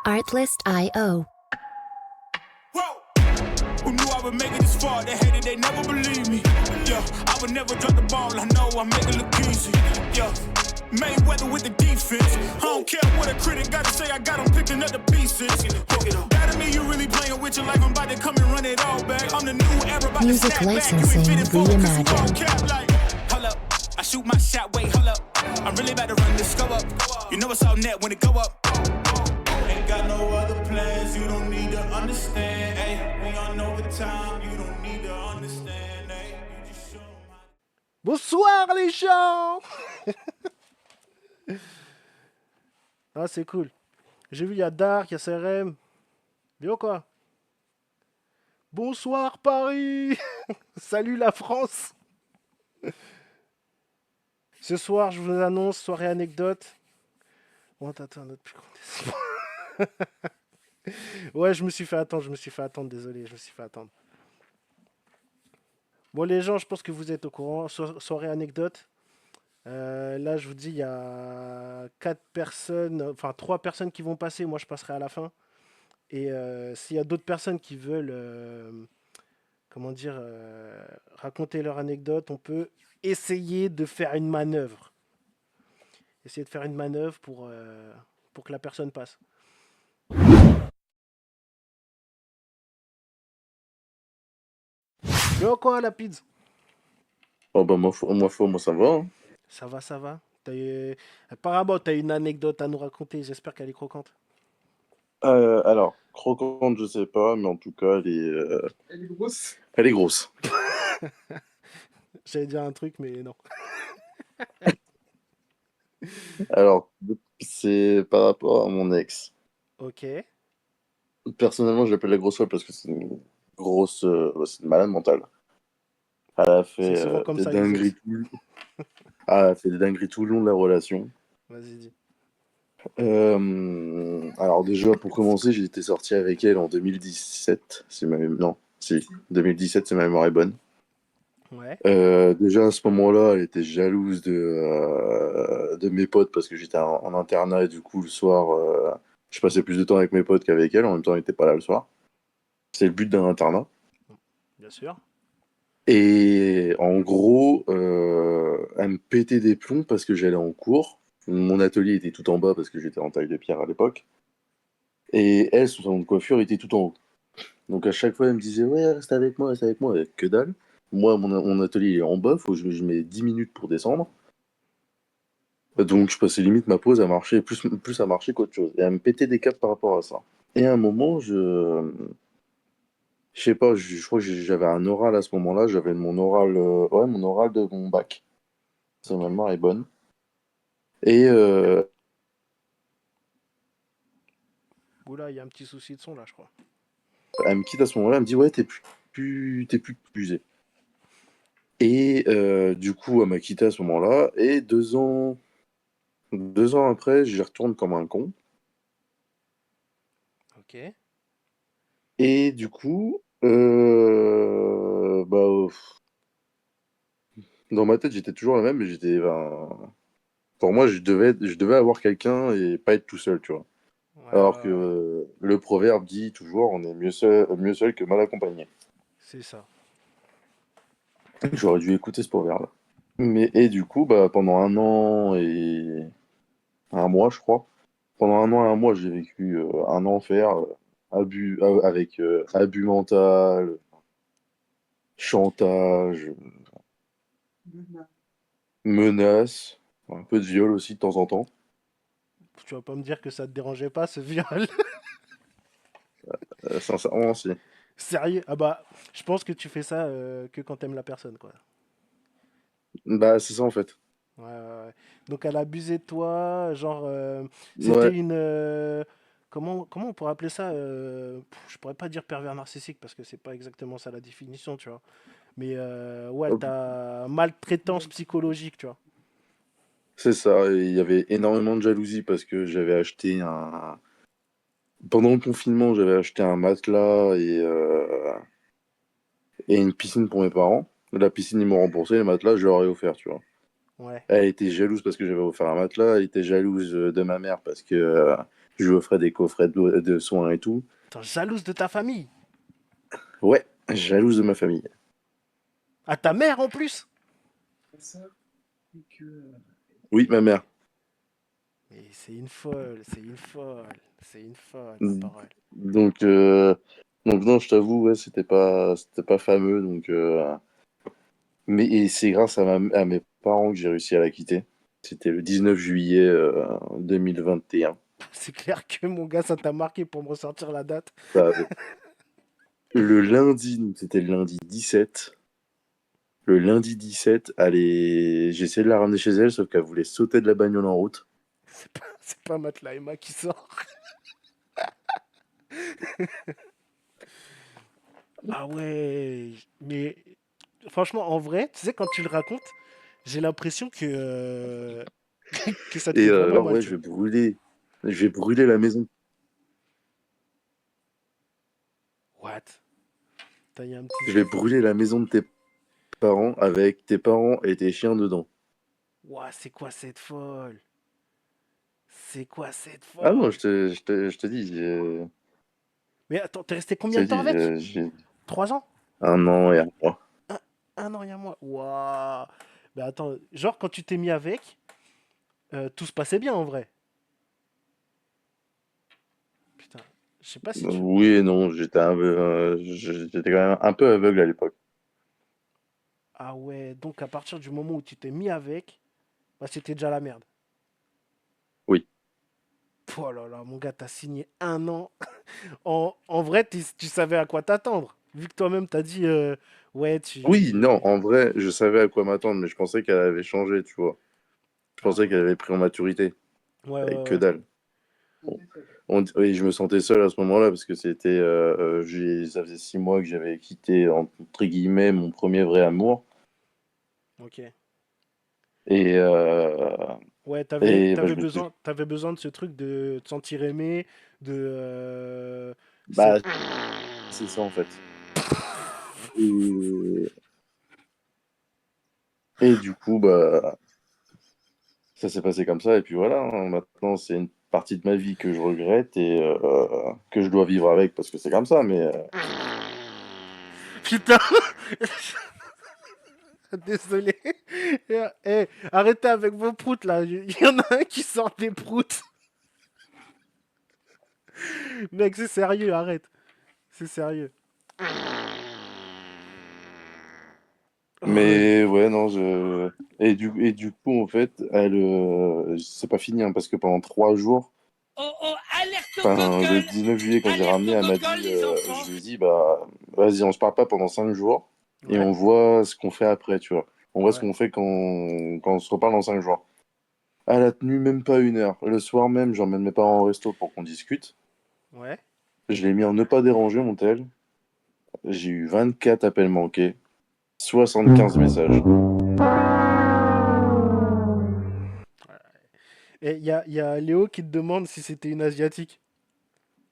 Artlist.io. Whoa! Who knew I would make it this far? They hated, they never believe me. Yeah, I would never drop the ball. I know I make it look easy. Yeah, Mayweather with the defense. I don't care what a critic gotta say. I got them picking up the pieces. That to me, you really playing with your life. I'm about to come and run it all back. I'm the new era, about Music to snap back. You licensing ain't fitted for it 'cause you all reimagined. cap like. Hold up, I shoot my shot. Wait, hold up. I'm really about to run this go up. You know it's all net when it go up. Ain't got no other plans, you don't need to understand. Ay, we on overtime, you don't need to understand. Ay, you just show 'em how. Bonsoir les gens. Ah, c'est cool. J'ai vu, il y a Dark, il y a CRM. Bien ou quoi? Bonsoir Paris. Salut la France. Ce soir, je vous annonce soirée anecdote. Oh, attends, notre plus grande déception. Ouais, je me suis fait attendre, désolé, je me suis fait attendre. Bon, les gens, je pense que vous êtes au courant. Soirée anecdote. Là, je vous dis, il y a 4 personnes, enfin 3 personnes qui vont passer. Moi, je passerai à la fin. Et s'il y a d'autres personnes qui veulent, comment dire, raconter leur anecdote, on peut essayer de faire une manœuvre. Essayer de faire une manœuvre pour que la personne passe. Yo, quoi, la pizza? Oh bah moi ça va. Hein. Ça va, ça va. Apparemment, tu as une anecdote à nous raconter. J'espère qu'elle est croquante. Alors, croquante, je sais pas, mais en tout cas, Elle est grosse. elle est grosse. J'allais dire un truc, mais non. Alors, c'est par rapport à mon ex. Ok. Personnellement, je l'appelle la grosse folle parce que c'est une grosse, c'est une malade mentale. Elle a C'est fait souvent comme des ça, les dingueries ex. elle a fait des dingueries tout le long de la relation. Vas-y, dis. Alors déjà, pour commencer, j'ai été sorti avec elle en 2017. Non, si, 2017, si ma mémoire est bonne. Ouais. Déjà à ce moment-là, elle était jalouse de mes potes parce que j'étais en internat et du coup le soir, je passais plus de temps avec mes potes qu'avec elle. En même temps, elle n'était pas là le soir. C'est le but d'un internat. Bien sûr. Et en gros, elle me pétait des plombs parce que j'allais en cours. Mon atelier était tout en bas parce que j'étais en taille de pierre à l'époque. Et elle, son salon de coiffure était tout en haut. Donc à chaque fois, elle me disait ouais, reste avec moi, et que dalle. Moi, mon atelier est en bas, faut que je mets 10 minutes pour descendre. Donc je passais limite ma pause à marcher, plus à marcher qu'autre chose. Et à me péter des câbles par rapport à ça. Et à un moment, je sais pas, je crois que j'avais un oral à ce moment-là, j'avais mon oral, ouais, mon oral de mon bac. Ça, ma mémoire est bonne. Et Oula, il y a un petit souci de son là, je crois. elle me quitte à ce moment-là, elle me dit ouais, t'es plus usé. Et du coup, elle m'a quitté à ce moment-là. Et 2 ans après, j'y retourne comme un con. Ok. Et du coup, bah, dans ma tête, j'étais toujours la même, mais pour moi, je devais avoir quelqu'un et pas être tout seul, tu vois. Ouais, Alors ouais, que ouais. le proverbe dit toujours, on est mieux seul que mal accompagné. C'est ça. J'aurais dû écouter ce proverbe. Et du coup, bah, pendant 1 an et 1 mois, je crois. Pendant 1 an et 1 mois, j'ai vécu un enfer, avec abus mental, chantage, menaces, un peu de viol aussi de temps en temps. Tu vas pas me dire que ça te dérangeait pas ce viol? Sincèrement, si. Sérieux? Ah bah, je pense que tu fais ça que quand t'aimes la personne, quoi. Bah, c'est ça en fait. Ouais, ouais, ouais. Donc elle a abusé de toi, genre, c'était Ouais. une... comment on pourrait appeler ça? Je pourrais pas dire pervers narcissique parce que c'est pas exactement ça la définition, tu vois. Mais ouais, Euh, t'as maltraitance psychologique, tu vois. C'est ça. Et il y avait énormément de jalousie parce que j'avais acheté un. Pendant le confinement, j'avais acheté un matelas et une piscine pour mes parents. La piscine, ils m'ont remboursé, les matelas, je leur ai offert, tu vois. Ouais. Elle était jalouse parce que j'avais offert un matelas, elle était jalouse de ma mère parce que Je lui offrais des coffrets de soins et tout. Attends, jalouse de ta famille. Ouais, jalouse de ma famille. À ta mère en plus. Ça, et que... Oui, ma mère. Mais c'est une folle, c'est une folle, c'est une folle, ma parole. Donc, donc non, je t'avoue, ouais, c'était pas fameux. Donc, mais et c'est grâce à mes parents que j'ai réussi à la quitter. C'était le 19 juillet 2021. C'est clair que mon gars, ça t'a marqué pour me ressortir la date. Ça, le lundi, donc c'était le lundi 17. Le lundi 17, j'ai essayé de la ramener chez elle, sauf qu'elle voulait sauter de la bagnole en route. C'est pas Matt Laima qui sort. Ah ouais, mais franchement, en vrai, tu sais, quand tu le racontes, j'ai l'impression que ça te Et fait vraiment alors, mal, ouais, tu vois. je vais brûler la maison. What? T'as eu un petit Je vais zèle. brûler la maison de tes parents avec tes parents et tes chiens dedans. Ouah, c'est quoi cette folle? C'est quoi cette Ah non, folle? je te dis, Mais attends, t'es resté je combien te de temps dis, avec? j'ai 3 ans? 1 an et 1 mois. Un, un an et un mois. Ouah. Mais attends, genre quand tu t'es mis avec, tout se passait bien en vrai. Putain, je sais pas si tu... Oui et non, j'étais quand même un peu aveugle à l'époque. Ah ouais, donc à partir du moment où tu t'es mis avec, bah c'était déjà la merde. Oui. Oh là là, mon gars, t'as signé 1 an. En vrai, tu savais à quoi t'attendre. Vu que toi-même t'as dit, ouais, Oui, non, tu... en vrai, je savais à quoi m'attendre, mais je pensais qu'elle avait changé, tu vois. Je Ah pensais qu'elle ouais, avait pris en maturité. ouais, Avec ouais, que ouais. dalle. Oui, je me sentais seul à ce moment-là parce que ça faisait 6 mois que j'avais quitté entre guillemets mon premier vrai amour Ok. et Ouais, bah, je me suis, t'avais besoin de ce truc de te sentir aimé, de... bah c'est ça en fait. Et, et du coup bah ça s'est passé comme ça et puis voilà. Hein. Maintenant c'est une partie de ma vie que je regrette et que je dois vivre avec parce que c'est comme ça. Mais Putain, désolé. Eh, arrêtez avec vos proutes là. Il y en a un qui sort des proutes. Mec, c'est sérieux, arrête. C'est sérieux. Oh, mais ouais non je et du coup en fait c'est pas fini hein, parce que pendant 3 jours. Oh oh, alerte au Enfin, le Google! 19 juillet, quand j'ai Alerte ramené, au elle m'a Google, dit, les enfants! je lui ai dit, bah, vas-y, on se parle pas pendant 5 jours et ouais, on voit ce qu'on fait après, tu vois. On voit ce ouais, qu'on fait quand on se reparle dans 5 jours. Elle a tenu même pas 1 heure. Le soir même, j'emmène mes parents au resto pour qu'on discute. ouais. Je l'ai mis en ne pas déranger, mon tel. J'ai eu 24 appels manqués, 75 messages. Et il y a Léo qui te demande si c'était une asiatique.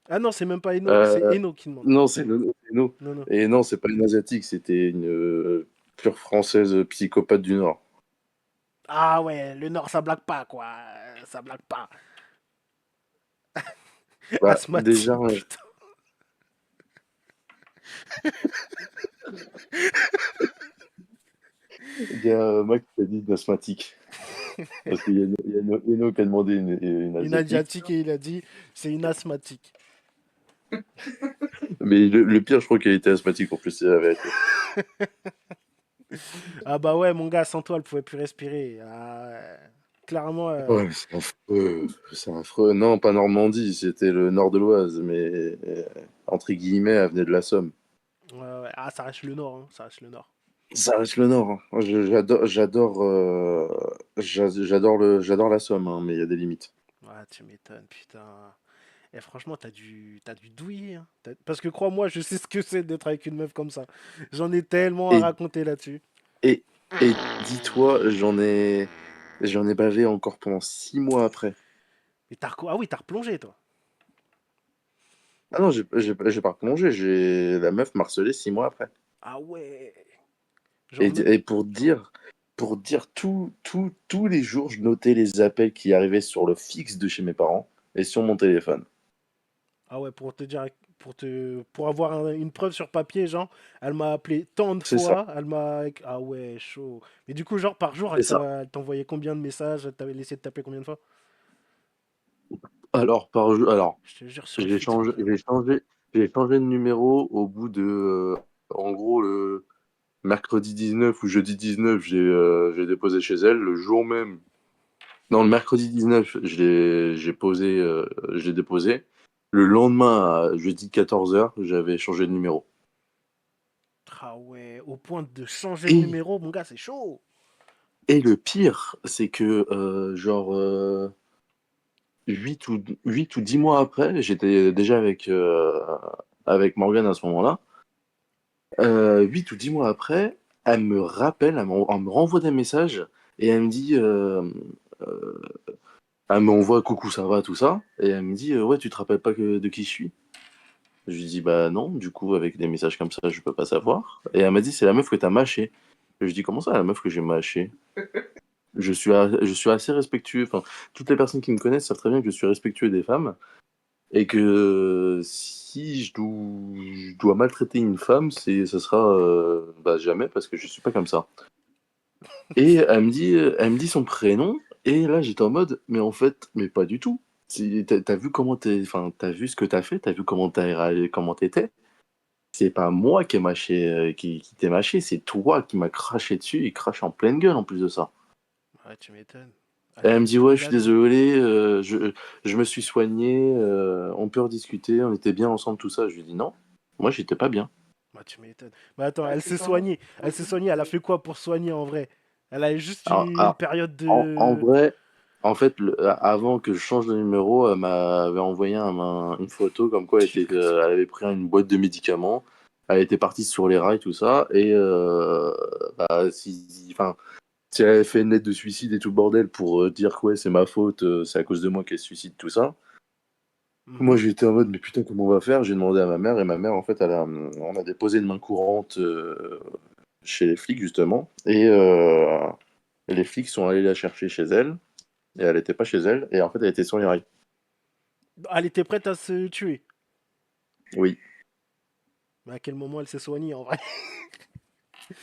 Ah non, c'est même pas Eno, c'est Euh, Eno qui demande. non, c'est Nono. C'est Nono. Non, non. Et non, c'est pas une asiatique, c'était une pure française psychopathe du Nord. Ah ouais, le Nord, ça blague pas, quoi. Ça blague pas. Bah, déjà, Asthmatique, putain. il y a Mac qui a dit une asthmatique. Parce qu'il y a, Eno qui a demandé une Une asiatique. asiatique et il a dit, c'est une asthmatique. Mais le pire, je crois qu'elle était asthmatique en plus, c'est la vérité. Ah bah ouais, mon gars, sans toi, elle pouvait plus respirer. Ah, ouais. Clairement, Ouais, mais c'est affreux. C'est affreux. Non, pas Normandie, c'était le nord de l'Oise, mais entre guillemets, elle venait de la Somme. ouais, ouais. Ah, ça reste le Nord, hein, ça reste le Nord. Ça reste le nord. Hein. Moi, j'adore la Somme, hein, mais il y a des limites. Ouais, tu m'étonnes, putain. Et franchement, t'as dû douiller, hein. Parce que crois-moi, je sais ce que c'est d'être avec une meuf comme ça. J'en ai tellement à Et, raconter là-dessus. et, et dis-toi, j'en ai bavé encore pendant 6 mois après. Mais ah oui, t'as replongé, toi. Ah non, j'ai pas replongé, la meuf m'a harcelé 6 mois après. Ah ouais. Genre, Et pour dire tous les jours, je notais les appels qui arrivaient sur le fixe de chez mes parents. et sur mon téléphone. Ah ouais, pour te dire, pour avoir une preuve sur papier, genre, elle m'a appelé tant de C'est ça, fois, ah ouais, chaud. Mais du coup, genre, par jour, c'est ça. elle t'envoyait combien de messages? Elle t'avait laissé de t'appeler combien de fois? Alors, Je te jure, sur le j'ai foot, c'est changé, pareil. j'ai changé de numéro au bout de, en gros, le mercredi 19 ou jeudi 19, j'ai déposé chez elle. Le jour même, non, le mercredi 19, je l'ai déposé. Le lendemain, à jeudi 14h, j'avais changé de numéro. Ah ouais, au point de changer de Et, numéro, mon gars, c'est chaud. et le pire, c'est que, 8 ou 10 mois après, j'étais déjà avec Morgane à ce moment-là. 8 ou 10 mois après, elle me rappelle, elle me renvoie des messages et elle me dit, euh, elle m'envoie coucou, ça va, tout ça. Et elle me dit, ouais, tu te rappelles pas de qui je suis? Je lui dis, bah non, du coup, avec des messages comme ça, je peux pas savoir. Et elle m'a dit, c'est la meuf que t'as mâché. Je lui dis, comment ça, la meuf que j'ai mâché? Je suis assez respectueux. Enfin, toutes les personnes qui me connaissent savent très bien que je suis respectueux des femmes. Et que si je dois maltraiter une femme, ça sera bah, jamais parce que je suis pas comme ça. Et elle me dit son prénom, et là j'étais en mode, mais en fait, mais pas du tout. T'as vu enfin, t'as vu ce que t'as fait, t'as vu comment t'étais. C'est pas moi qui ai mâché, qui t'ai mâché, c'est toi qui m'as craché dessus et craché en pleine gueule en plus de ça. Ouais, tu m'étonnes. Elle Et elle t'a me dit, pourri ouais, je suis la vie. désolé, je me suis soigné, on peut rediscuter, on était bien ensemble, tout ça. Je lui dis, non, moi j'étais pas bien. Bah, tu m'étonnes. Mais attends, Ah, elle c'est s'est ça. soignée. Elle s'est soignée. Elle a fait quoi pour soigner en vrai? Elle a juste Alors, eu une alors, période en de. vrai, en fait, avant que je change de numéro, elle m'avait envoyé une photo comme quoi elle avait pris une boîte de médicaments, elle était partie sur les rails, tout ça, et bah, enfin, si elle avait fait une lettre de suicide et tout le bordel pour dire que ouais, c'est ma faute, c'est à cause de moi qu'elle se suicide, tout ça. Moi, Mhm. j'étais en mode, mais putain, comment on va faire? J'ai demandé à ma mère, et ma mère, en fait, on a déposé une main courante chez les flics, justement, et les flics sont allés la chercher chez elle, et elle n'était pas chez elle, et en fait, elle était sur les rails. Elle était prête à se tuer. Oui. Mais à quel moment elle s'est soignée en vrai?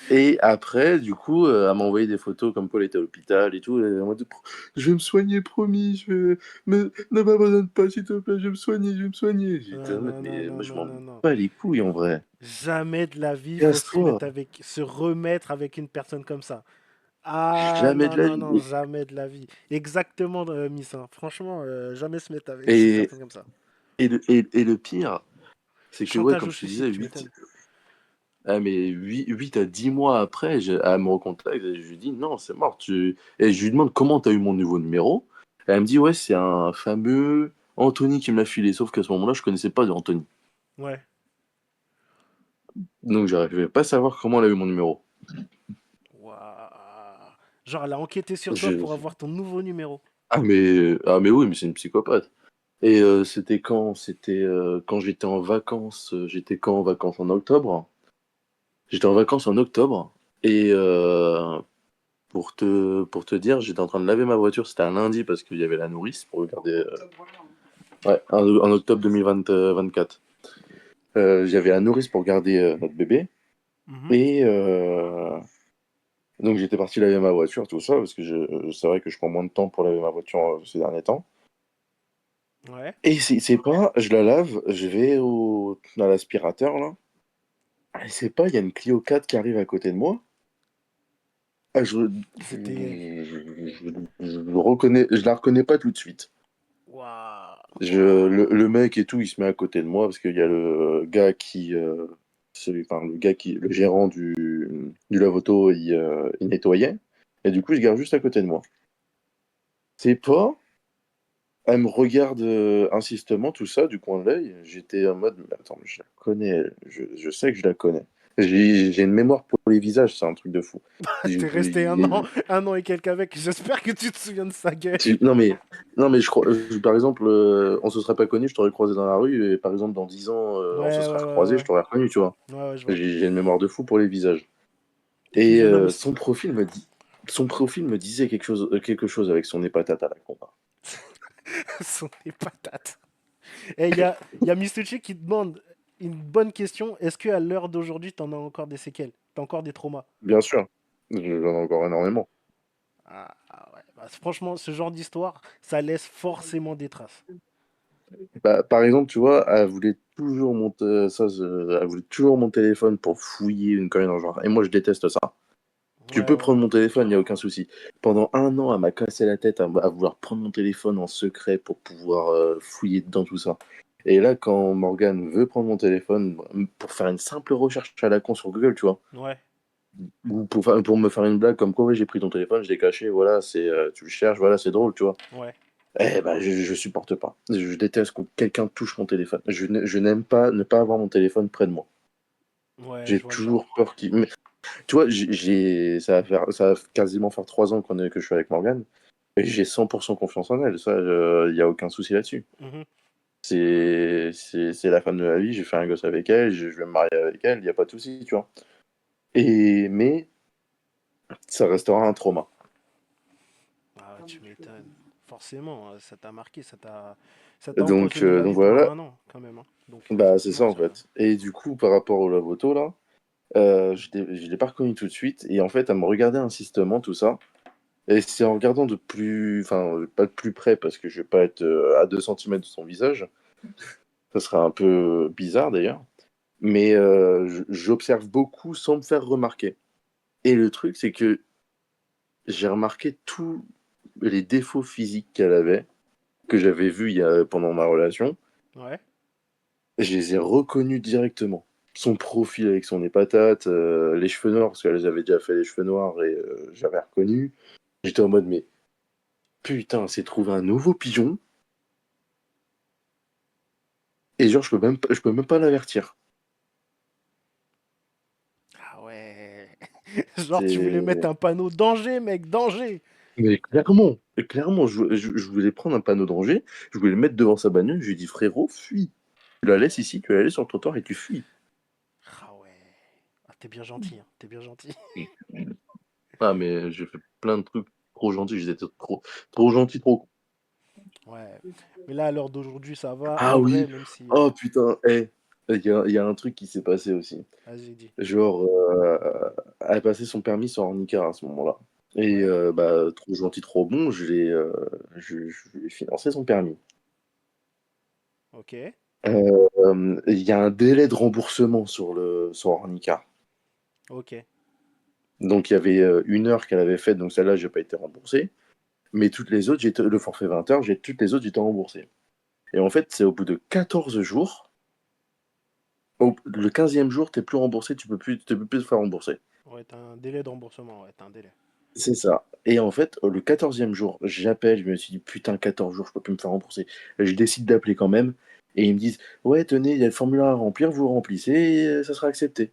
Et après, du coup, elle m'a envoyé des photos comme quoi elle était à l'hôpital et tout, elle est en mode, je vais me soigner, promis, mais ne m'abandonne pas, s'il te plaît, je vais me soigner, je vais me soigner. J'étais Non, en mode, non, non, mais non, moi, je non, m'en non, non. bats les couilles, en vrai. Jamais de la vie, faut Casse-toi. se remettre avec une personne comme ça. Ah Jamais non, de la non, non, vie. jamais de la vie. Exactement, Miss, hein. Franchement, jamais se mettre avec une Et, personne comme ça. et le pire, c'est que, ouais, Chantage comme au je te disais, suicide, tu m'étonnes. mais 8 à 10 mois après, elle me recontacte et je lui dis non, c'est mort. Et je lui demande comment tu as eu mon nouveau numéro. Et elle me dit ouais, c'est un fameux Anthony qui me l'a filé. Sauf qu'à ce moment-là, je connaissais pas de Anthony. Ouais. Donc j'arrivais pas à savoir comment elle a eu mon numéro. Waouh. Genre, elle a enquêté sur toi pour Je- avoir ton nouveau numéro. ah mais oui, mais c'est une psychopathe. Et c'était quand? C'était quand j'étais en vacances. J'étais quand en vacances? En octobre. J'étais en vacances en octobre. Et pour te dire, j'étais en train de laver ma voiture, c'était un lundi parce qu'il y avait la nourrice pour regarder. Ouais, en octobre 2024. J'avais la nourrice pour garder notre bébé. Mhm. Et donc j'étais parti laver ma voiture, tout ça, parce que c'est vrai que je prends moins de temps pour laver ma voiture ces derniers temps. Ouais. Et c'est pas, je la lave, je vais à l'aspirateur là. Et c'est pas, il y a une Clio 4 qui arrive à côté de moi. Ah, C'était elle. je la reconnais pas tout de suite. Waouh. Le mec et tout, il se met à côté de moi parce qu'il y a le gars le gérant du lave-auto, il nettoyait. Et du coup, il se garde juste à côté de moi. C'est pas, elle me regarde insistement, tout ça, du coin de l'œil. J'étais en mode, mais attends, mais je la connais, je sais que je la connais. J'ai une mémoire pour les visages, c'est un truc de fou. T'es resté un an et quelques avec. J'espère que tu te souviens de sa gueule. Non mais je crois, par exemple, on se serait pas connus, je t'aurais croisé dans la rue, et par exemple, dans 10 ans, on se Ouais, serait ouais, ouais, recroisé, je ouais. t'aurais reconnu, tu vois. Ouais, ouais, je vois. J'ai une mémoire de fou pour les visages. T'es Et physionomiste. son profil me disait quelque chose avec son nez patate à la con. sont des patates. Et il y a Mistucci qui demande une bonne question. Est-ce qu'à l'heure d'aujourd'hui, t'en as encore des séquelles? T'as encore des traumas? Bien sûr. J'en ai encore énormément. Ah ouais. Bah, franchement, ce genre d'histoire, ça laisse forcément des traces. Bah, par exemple, tu vois, elle voulait toujours elle voulait toujours mon téléphone pour fouiller une connerie dans le genre. Et moi, je déteste ça. Tu Ouais, peux ouais, prendre ouais. mon téléphone, il n'y a aucun souci. Pendant un an, elle m'a cassé la tête à vouloir prendre mon téléphone en secret pour pouvoir fouiller dedans tout ça. Et là, quand Morgane veut prendre mon téléphone pour faire une simple recherche à la con sur Google, tu vois, Ouais, ou pour me faire une blague comme quoi, ouais, j'ai pris ton téléphone, je l'ai caché, voilà, tu le cherches, voilà, c'est drôle, tu vois. ouais. Eh ben, je supporte pas. Je déteste quand quelqu'un touche mon téléphone. Je n'aime pas ne pas avoir mon téléphone près de moi. Ouais, J'ai je vois le genre. toujours peur qu'il. Mais, tu vois, ça va quasiment faire 3 ans que je suis avec Morgane. Et j'ai 100% confiance en elle. Ça, il n'y a aucun souci là-dessus. Mhm. C'est la femme de ma vie. J'ai fait un gosse avec elle. Je vais me marier avec elle. Il n'y a pas de souci, tu vois. Mais ça restera un trauma. Ah ouais, tu m'étonnes. Forcément, ça t'a marqué, ça t'a Donc, empoisonné la donc vie pendant voilà. un an, quand même, hein. Donc Bah, c'est ça forcément, en ça. fait. Et du coup, par rapport au lavoto, là. Je l'ai pas reconnu tout de suite. Et en fait, elle me regardait insistement, tout ça. Et c'est en regardant de plus. Enfin, pas de plus près, parce que je vais pas être à 2 centimètres de son visage. Ça serait un peu bizarre d'ailleurs. Mais j'observe beaucoup sans me faire remarquer. Et le truc, c'est que j'ai remarqué tous les défauts physiques qu'elle avait, que j'avais vus pendant ma relation. Ouais, Je les ai reconnus directement. Son profil avec son épatate, les cheveux noirs, parce qu'elle avait déjà fait les cheveux noirs et j'avais reconnu. J'étais en mode, mais putain, c'est trouvé un nouveau pigeon et genre, je peux même pas l'avertir. ah ouais. Genre, tu voulais mettre C'est. un panneau danger, mec, danger. Mais clairement, je voulais prendre un panneau de danger, je voulais le mettre devant sa bagnole, je lui ai dit, frérot, fuis. Tu la laisses ici, tu la laisses sur le trottoir et tu fuis. Ah ouais. Ah, t'es bien gentil, hein. T'es bien gentil. Ah, mais j'ai fait plein de trucs trop gentils, j'étais trop gentil, trop con. Ouais. Mais là, à l'heure d'aujourd'hui, ça va. Ah En vrai, oui, même si. oh putain, il y a un truc qui s'est passé aussi. Vas-y, dis. Genre, elle a passé son permis sur Ornicar à ce moment-là. Et Ouais. bah, trop gentil, trop bon, je lui ai financé son permis. Ok. Il y a un délai de remboursement sur Ornicar. Ok. Donc il y avait 1 heure qu'elle avait faite, donc celle-là, j'ai pas été remboursé. Mais toutes les autres, le forfait 20 heures, toutes les autres, j'étais remboursé. Et en fait, c'est au bout de 14 jours, le 15e jour, t'es plus remboursé, tu peux plus te faire rembourser. Ouais, t'as un délai de remboursement. Ouais, t'as un délai. C'est ça. Et en fait, le 14e jour, j'appelle, je me suis dit, putain, 14 jours, je peux plus me faire rembourser. Je décide d'appeler quand même. Et ils me disent, ouais, tenez, il y a le formulaire à remplir, vous le remplissez et ça sera accepté.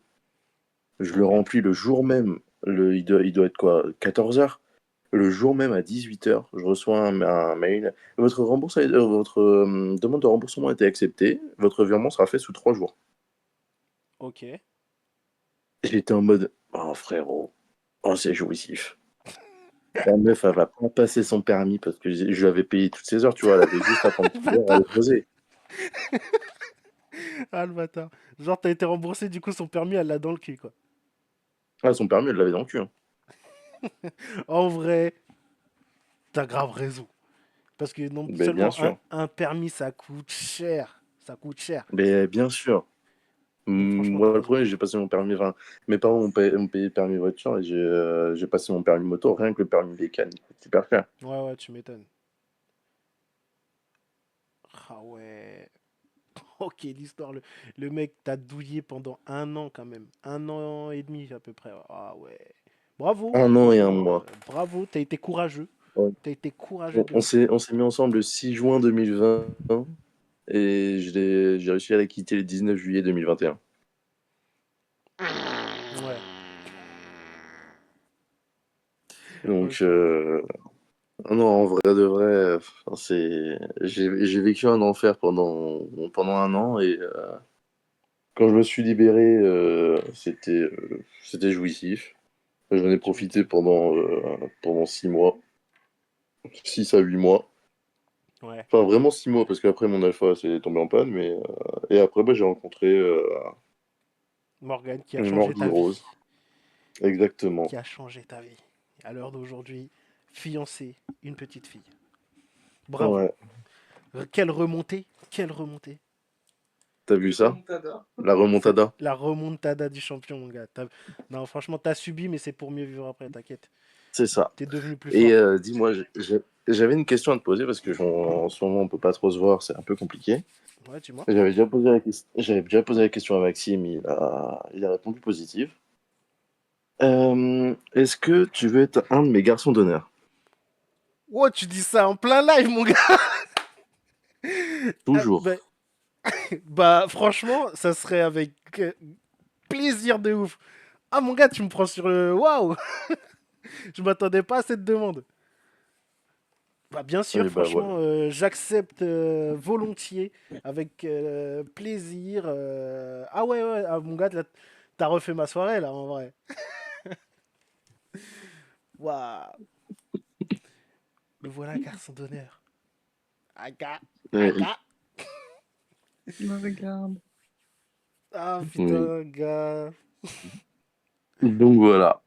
Je le Ok. remplis le jour même. Il doit être quoi, 14 heures. Le jour même à 18 heures, je reçois un mail. Votre demande de remboursement a été acceptée. Votre virement sera fait sous 3 jours. Ok. J'étais en mode, oh frérot, oh c'est jouissif. La meuf, elle va pas passer son permis parce que je lui avais payé toutes ses heures, tu vois. Elle avait juste à prendre Le ses heures, à bâtard. les poser. Ah, le bâtard. Genre, t'as été remboursé, du coup, son permis, elle l'a dans le cul, quoi. Ah, son permis, elle l'avait dans le cul, hein. En vrai, t'as grave raison. Parce que non Mais bien seulement un, sûr. un permis, ça coûte cher. Ça coûte cher. Mais bien sûr. Donc, franchement, t'as Moi, le raison. premier, j'ai passé mon permis. Enfin, mes parents m'ont payé le permis voiture et j'ai passé mon permis moto. Rien que le permis bécane, il coûte super cher. Ouais, ouais, tu m'étonnes. Ah ouais. Ok, l'histoire. Le mec t'a douillé pendant un an, quand même. Un an et demi, à peu près. Ah ouais. Bravo, 1 an et un franchement. mois. Bravo, t'as été courageux. Ouais. T'as été courageux On, de on ouf. s'est, on s'est mis ensemble le 6 juin 2020 et j'ai réussi à la quitter le 19 juillet 2021. Ouais. Donc, Ok. non, en vrai de vrai, enfin, j'ai vécu un enfer pendant un an et quand je me suis libéré, c'était jouissif. J'en ai Tu profité m'étonnes. pendant 6 mois, 6 à 8 mois. Ouais. Enfin, vraiment 6 mois, parce qu'après mon alpha s'est tombé en panne, mais et après bah, j'ai rencontré Morgane qui a changé Morgy ta vie. Rose. Exactement. Qui a changé ta vie. À l'heure d'aujourd'hui, fiancée, une petite fille. Bravo. Ouais. Quelle remontée. Quelle remontée. T'as vu ça? Remontada. La C'est remontada? la remontada du champion, mon gars. Non, franchement, t'as subi, mais c'est pour mieux vivre après, t'inquiète. C'est ça. T'es devenu plus Et fort. dis-moi, j'avais une question à te poser parce que en ce moment on peut pas trop se voir, c'est un peu compliqué. Ouais, dis-moi. J'avais déjà posé la question à Maxime, il a répondu positif. Est-ce que tu veux être un de mes garçons d'honneur? Oh, tu dis ça en plein live, mon gars. Ah, bah, Toujours. bah, franchement, ça serait avec plaisir de ouf. Ah, mon gars, tu me prends sur le. Waouh. Je m'attendais pas à cette demande. Bah, bien sûr, Et bah voilà. franchement, j'accepte volontiers, avec plaisir. Ah ouais, ouais, ah, mon gars, là, t'as refait ma soirée, là, en vrai. Waouh, le voilà, garçon d'honneur. Aga, Ouais. aga. Me regarde. Ah, Oui. putain, gars. Donc voilà.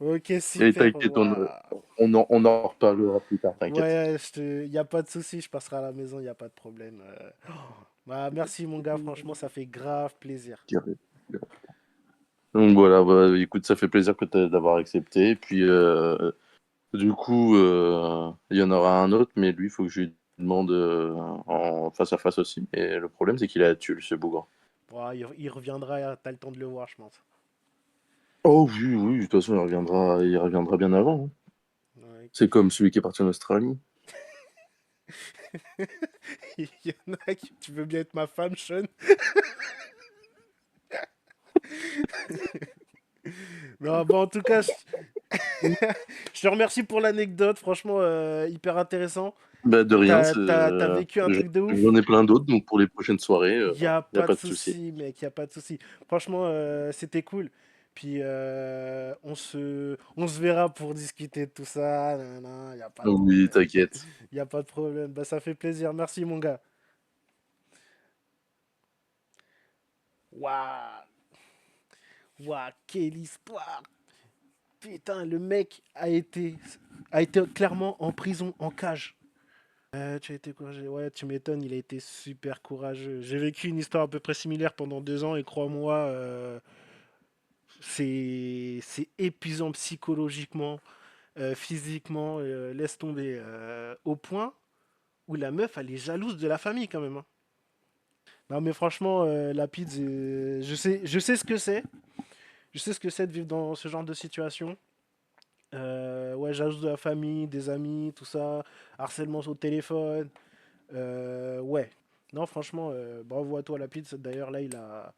Ok, Et super, t'inquiète, waouh. on en reparlera plus tard, t'inquiète. Ouais, y a pas de souci, je passerai à la maison, y a pas de problème. Bah, merci, mon gars, franchement, ça fait grave plaisir. Donc voilà, bah, écoute, ça fait plaisir d'avoir accepté. Et puis du coup, il y en aura un autre, mais lui, il faut que je lui demande en face à face aussi. Et le problème, c'est qu'il est à Tulle, ce bougre. Ouais, il reviendra, t'as le temps de le voir, je pense. Oh oui, oui, de toute façon, il reviendra bien avant, hein. Ouais. C'est comme celui qui est parti en Australie. Il y en a qui. Tu veux bien être ma femme, Sean? Non, bon, en tout cas, je te remercie pour l'anecdote, franchement, hyper intéressant. Bah, de rien, T'as vécu un truc de ouf. j'en ai plein d'autres, donc pour les prochaines soirées, Y a il n'y a pas de pas de souci. souci, mec, y a pas de souci. Franchement, c'était cool. Puis, on se verra pour discuter de tout ça. Nanana, y a pas de Oui, problème. t'inquiète. Y a pas de problème. Bah, ça fait plaisir. Merci, mon gars. Waouh, waouh, quelle histoire. Putain, le mec a été clairement en prison, en cage. Tu as été courageux. Ouais, tu m'étonnes, il a été super courageux. J'ai vécu une histoire à peu près similaire pendant 2 ans et crois-moi, c'est épuisant psychologiquement, physiquement, laisse tomber. Au point où la meuf, elle est jalouse de la famille quand même, hein. Non, mais franchement, Lapide, je sais ce que c'est. Je sais ce que c'est de vivre dans ce genre de situation. Ouais, jalouse de la famille, des amis, tout ça. Harcèlement au téléphone. Ouais. Non, franchement, bravo à toi, Lapide. D'ailleurs, là, il a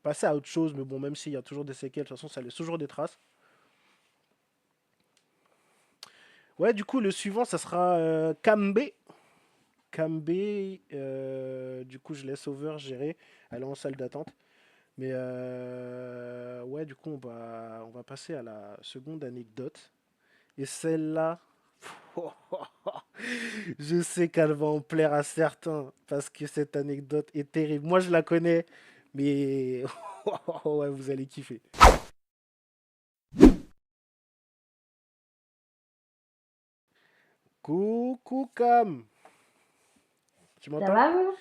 passé à autre chose, mais bon, même s'il y a toujours des séquelles, de toute façon, ça laisse toujours des traces. Ouais, du coup, le suivant, ça sera Kambe. Kambe, du coup, je laisse Over gérer. Elle est en salle d'attente. Mais ouais, du coup, on va passer à la seconde anecdote. Et celle-là, je sais qu'elle va en plaire à certains parce que cette anecdote est terrible. Moi, je la connais, mais ouais, vous allez kiffer. Coucou Cam, tu Ça m'entends? va, vous?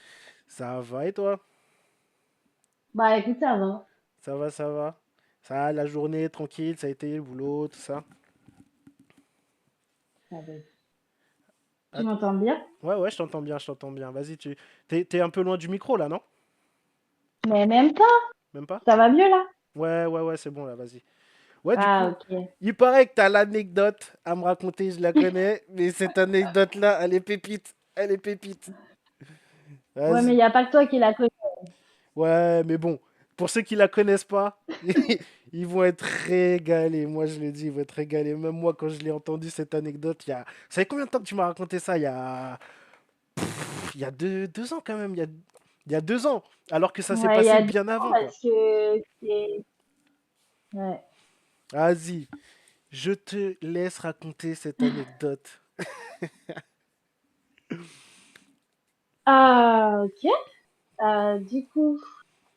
Ça va et toi? Bah écoute, ça va. Ça va, ça va. Ça va, la journée tranquille, ça a été le boulot, tout ça. Ça va. Tu Ah, m'entends bien? ouais, ouais, je t'entends bien, je t'entends bien. Vas-y, t'es un peu loin du micro là, non? Mais même pas. Même pas? Ça va mieux là? Ouais, ouais, ouais, c'est bon là, vas-y. Ouais, du Ah, coup, ok. il paraît que t'as l'anecdote à me raconter, je la connais, mais cette anecdote-là, elle est pépite. Elle est pépite. Ouais, mais il Vas-y. n'y a pas que toi qui la connais. Ouais, mais bon, pour ceux qui la connaissent pas, ils vont être régalés. Moi, je le dis, ils vont être régalés. Même moi, quand je l'ai entendu, cette anecdote, il y a. Vous savez combien de temps que tu m'as raconté ça? Il y a 2 ans quand même. Il y a 2 ans. Alors que ça s'est Ouais, il y passé a deux bien ans avant, quoi. parce que c'est. Ouais. Vas-y, je te laisse raconter cette anecdote. Ok. Du coup,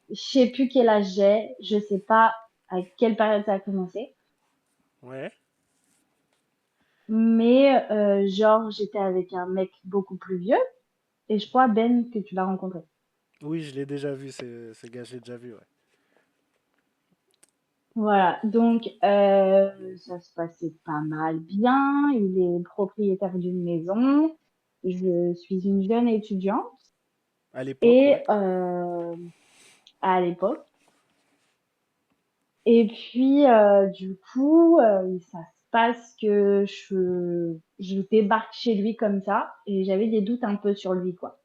je sais plus quel âge j'ai. Je sais pas à quelle période ça a commencé. Ouais. Mais genre, j'étais avec un mec beaucoup plus vieux. Et je crois, Ben, que tu l'as rencontré. Oui, je l'ai déjà vu, ce gars, j'ai déjà vu, ouais. Voilà. Donc, ça se passait pas mal bien. Il est propriétaire d'une maison. Je suis une jeune étudiante. À l'époque, Et ouais. à l'époque. Et puis, du coup, ça se passe que je débarque chez lui comme ça, et j'avais des doutes un peu sur lui, quoi.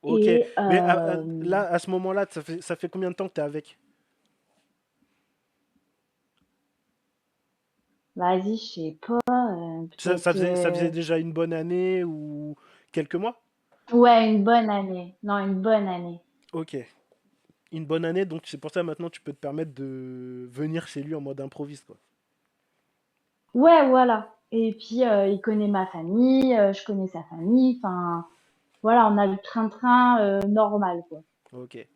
Ok. Et Mais là, à ce moment-là, ça fait combien de temps que t'es avec? vas-y, je sais pas, Ça, ça peut-être, faisait, ça faisait déjà une bonne année ou quelques mois? ouais, une bonne année. Non, une bonne année. Ok. Une bonne année, donc c'est pour ça maintenant tu peux te permettre de venir chez lui en mode improviste, quoi. Ouais, voilà. Et puis, il connaît ma famille, je connais sa famille. Enfin, voilà, on a le train-train normal, quoi. Ok.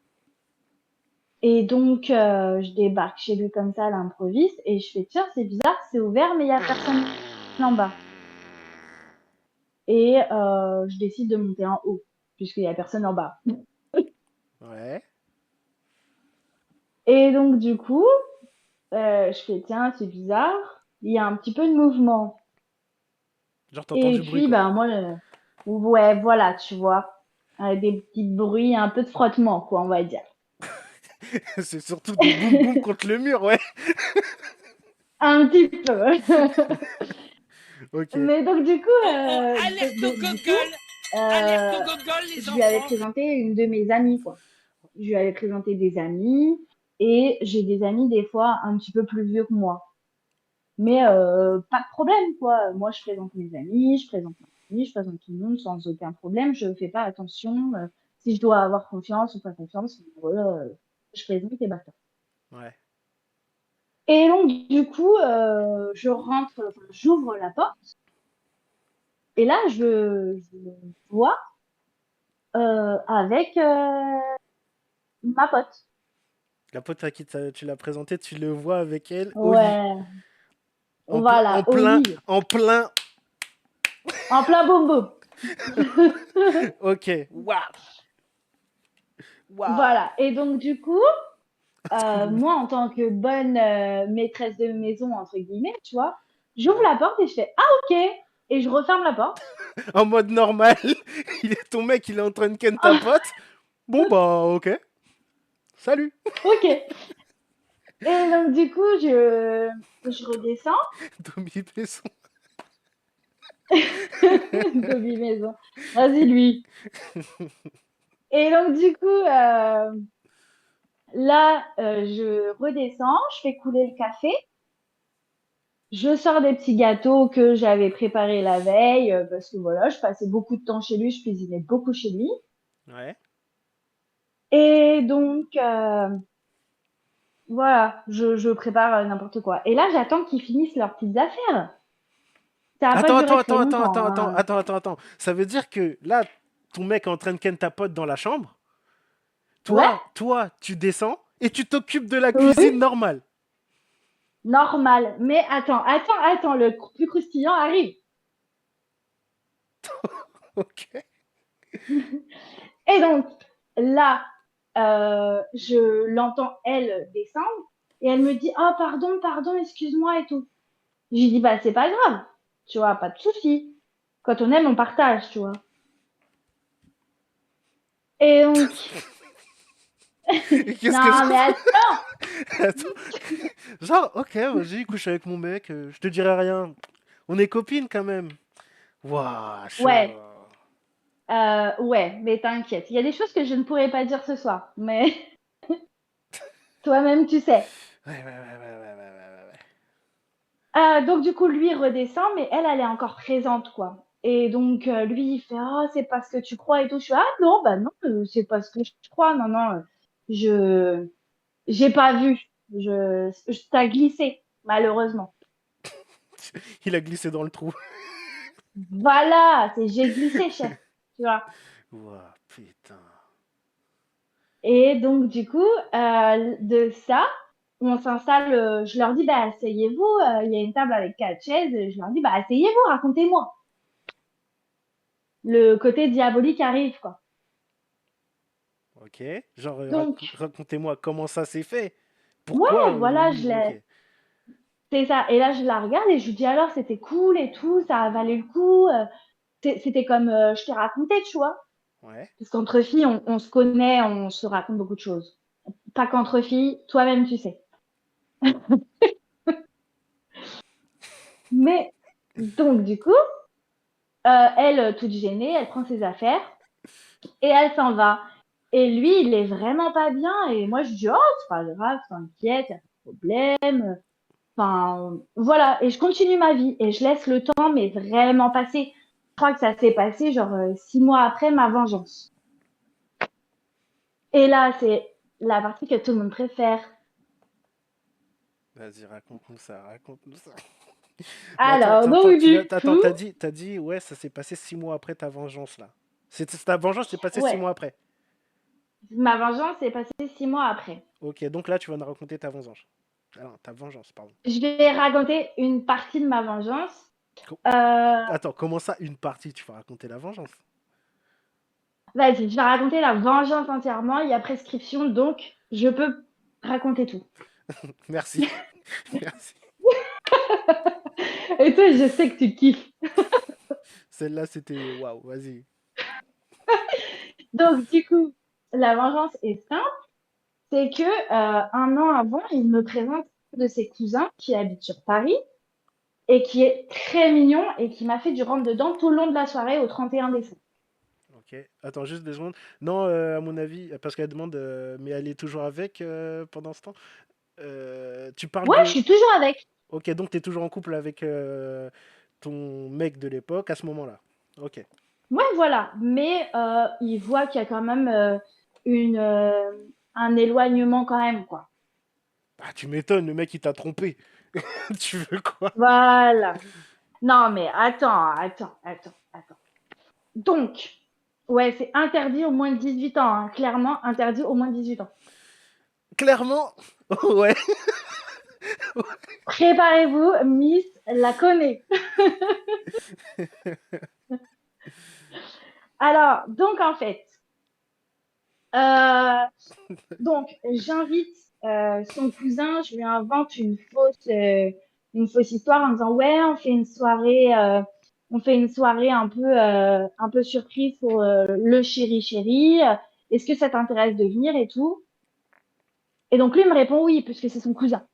Et donc, je débarque chez lui comme ça à l'improviste et je fais, tiens, c'est bizarre, c'est ouvert, mais il y a personne en bas. Et je décide de monter en haut, puisqu'il y a personne en bas. Ouais. Et donc, du coup, je fais, tiens, c'est bizarre, il y a un petit peu de mouvement. Genre t'entends Et du bruit, puis, quoi. ben, moi, ouais, voilà, tu vois, des petits bruits, un peu de frottement, quoi, on va dire. C'est surtout des boum boum contre le mur, ouais. Un petit peu. Ok. Mais donc, du coup, Oh, oh, alerte au du coup, gogol. Alerte euh, au gogol, les je lui avais enfants. présenté une de mes amies, quoi. Je lui avais présenté des amis, et j'ai des amis des fois un petit peu plus vieux que moi. Mais pas de problème, quoi. Moi, je présente mes amis, je présente ma famille, je présente tout le monde sans aucun problème. Je fais pas attention si je dois avoir confiance ou pas confiance. Je présente et basta. Ouais. Et donc, du coup, je rentre, enfin, j'ouvre la porte, et là, je le vois avec ma pote. La pote à qui tu l'as présentée, tu le vois avec elle au lit. Ouais, En, ple- en voilà, au plein. lit, En plein. en plein boum boum. Ok. Waouh. Waouh. Voilà. Et donc, du coup, moi, en tant que bonne maîtresse de maison, entre guillemets, tu vois, j'ouvre Ouais. la porte et je fais ah, ok. Et je referme la porte. En mode normal. Ton mec, il est en train de ken ta pote. Bon, bah, ok. Salut. Ok. Et donc, du coup, je redescends. Domi Besson. Dobby Maison. Vas-y, lui. Et donc, du coup, là, je redescends, je fais couler le café. Je sors des petits gâteaux que j'avais préparés la veille, parce que voilà, je passais beaucoup de temps chez lui, je cuisinais beaucoup chez lui. Ouais. Et donc, voilà, je prépare n'importe quoi. Et là, j'attends qu'ils finissent leurs petites affaires. Ça n'a pas Attends, duré attends, très attends, attends, longtemps, attends, attends, hein. attends, attends, attends. Ça veut dire que là, ton mec est en train de ken ta pote dans la chambre. Ouais, Tu descends et tu t'occupes de la oui, cuisine normale. normal. Mais attends, le plus croustillant arrive. Ok. Et donc, là, je l'entends, elle, descendre. Et elle me dit, ah, pardon, pardon, excuse-moi et tout. Je lui dis, bah, c'est pas grave. Tu vois, pas de souci. Quand on aime, on partage, tu vois. Et donc, Qu'est-ce que non, mais ça? attends. Attends. Genre, ok, vas-y, couche avec mon mec, je te dirai rien. On est copines quand même. Waouh, chaud. Ouais, ouais, mais t'inquiète. Il y a des choses que je ne pourrais pas dire ce soir. Mais toi-même, tu sais. Ouais, ouais, ouais, ouais, ouais, ouais, ouais, ouais. Donc, du coup, lui redescend, mais elle est encore présente, quoi. Et donc, lui, il fait, ah, c'est parce que tu crois et tout. Je suis, ah, non, bah non, c'est parce que je crois. Non, non, je, j'ai pas vu. T'as glissé, malheureusement. Il a glissé dans le trou. Voilà, c'est j'ai glissé, chef. Tu vois. Ouah, putain. Et donc, du coup, de ça, on s'installe, je leur dis, bah, asseyez-vous, il y a une table avec 4 chaises, je leur dis, bah, asseyez-vous, racontez-moi. Le côté diabolique arrive, quoi. Ok. Genre, Donc, racontez-moi comment ça s'est fait. Pourquoi ouais, voilà, Ok. c'est ça. Et là, je la regarde et je lui dis, alors, c'était cool et tout, ça a valu le coup. C'était comme je t'ai raconté, tu vois. Ouais. Parce qu'entre filles, on se connaît, on se raconte beaucoup de choses. Pas qu'entre filles, toi-même, tu sais. Mais, donc, du coup, elle, toute gênée, elle prend ses affaires et elle s'en va. Et lui, il est vraiment pas bien. Et moi, je dis, oh, c'est pas grave, t'inquiète, y a pas de problème. Enfin, voilà. Et je continue ma vie. Et je laisse le temps, mais vraiment passer. Je crois que ça s'est passé, genre, 6 mois après ma vengeance. Et là, c'est la partie que tout le monde préfère. Vas-y, raconte-nous ça, raconte-nous ça. Mais attends, Alors, attends, donc, du coup, t'as dit, ouais, ça s'est passé 6 mois après ta vengeance, là. Ta vengeance s'est passée six ouais, mois après. ma vengeance s'est passée 6 mois après. Ok, donc là, tu vas nous raconter ta vengeance. Ah non, ta vengeance, pardon. Je vais raconter une partie de ma vengeance. Co- Euh, Attends, comment ça, une partie, tu vas raconter la vengeance? Vas-y, je vais raconter la vengeance entièrement. Il y a prescription, donc je peux raconter tout. Merci. Merci. Et toi, je sais que tu kiffes. Celle-là, c'était waouh, vas-y. Donc, du coup, la vengeance est simple. C'est que 1 an avant, il me présente un de ses cousins qui habite sur Paris et qui est très mignon et qui m'a fait du rentre-dedans tout le long de la soirée au 31 décembre. Ok. Attends, juste 2 secondes. Non, à mon avis, parce qu'elle demande, mais elle est toujours avec pendant ce temps. Tu parles Ouais, je de. suis toujours avec. Ok, donc t'es toujours en couple avec ton mec de l'époque à ce moment-là. Ok. Ouais, voilà. Mais il voit qu'il y a quand même une, un éloignement quand même, quoi. Ah, tu m'étonnes, le mec il t'a trompé. Tu veux quoi? Voilà. Non, mais attends. Donc, ouais, c'est interdit au moins de 18 ans, hein. Clairement, interdit au moins de 18 ans. Clairement? Ouais. Préparez-vous, Miss la connaît. Alors, donc en fait, euh, donc j'invite son cousin, je lui invente une fausse histoire en disant ouais, on fait une soirée un peu surprise pour le chéri chéri. Est-ce que ça t'intéresse de venir et tout? Et donc lui me répond oui, puisque c'est son cousin.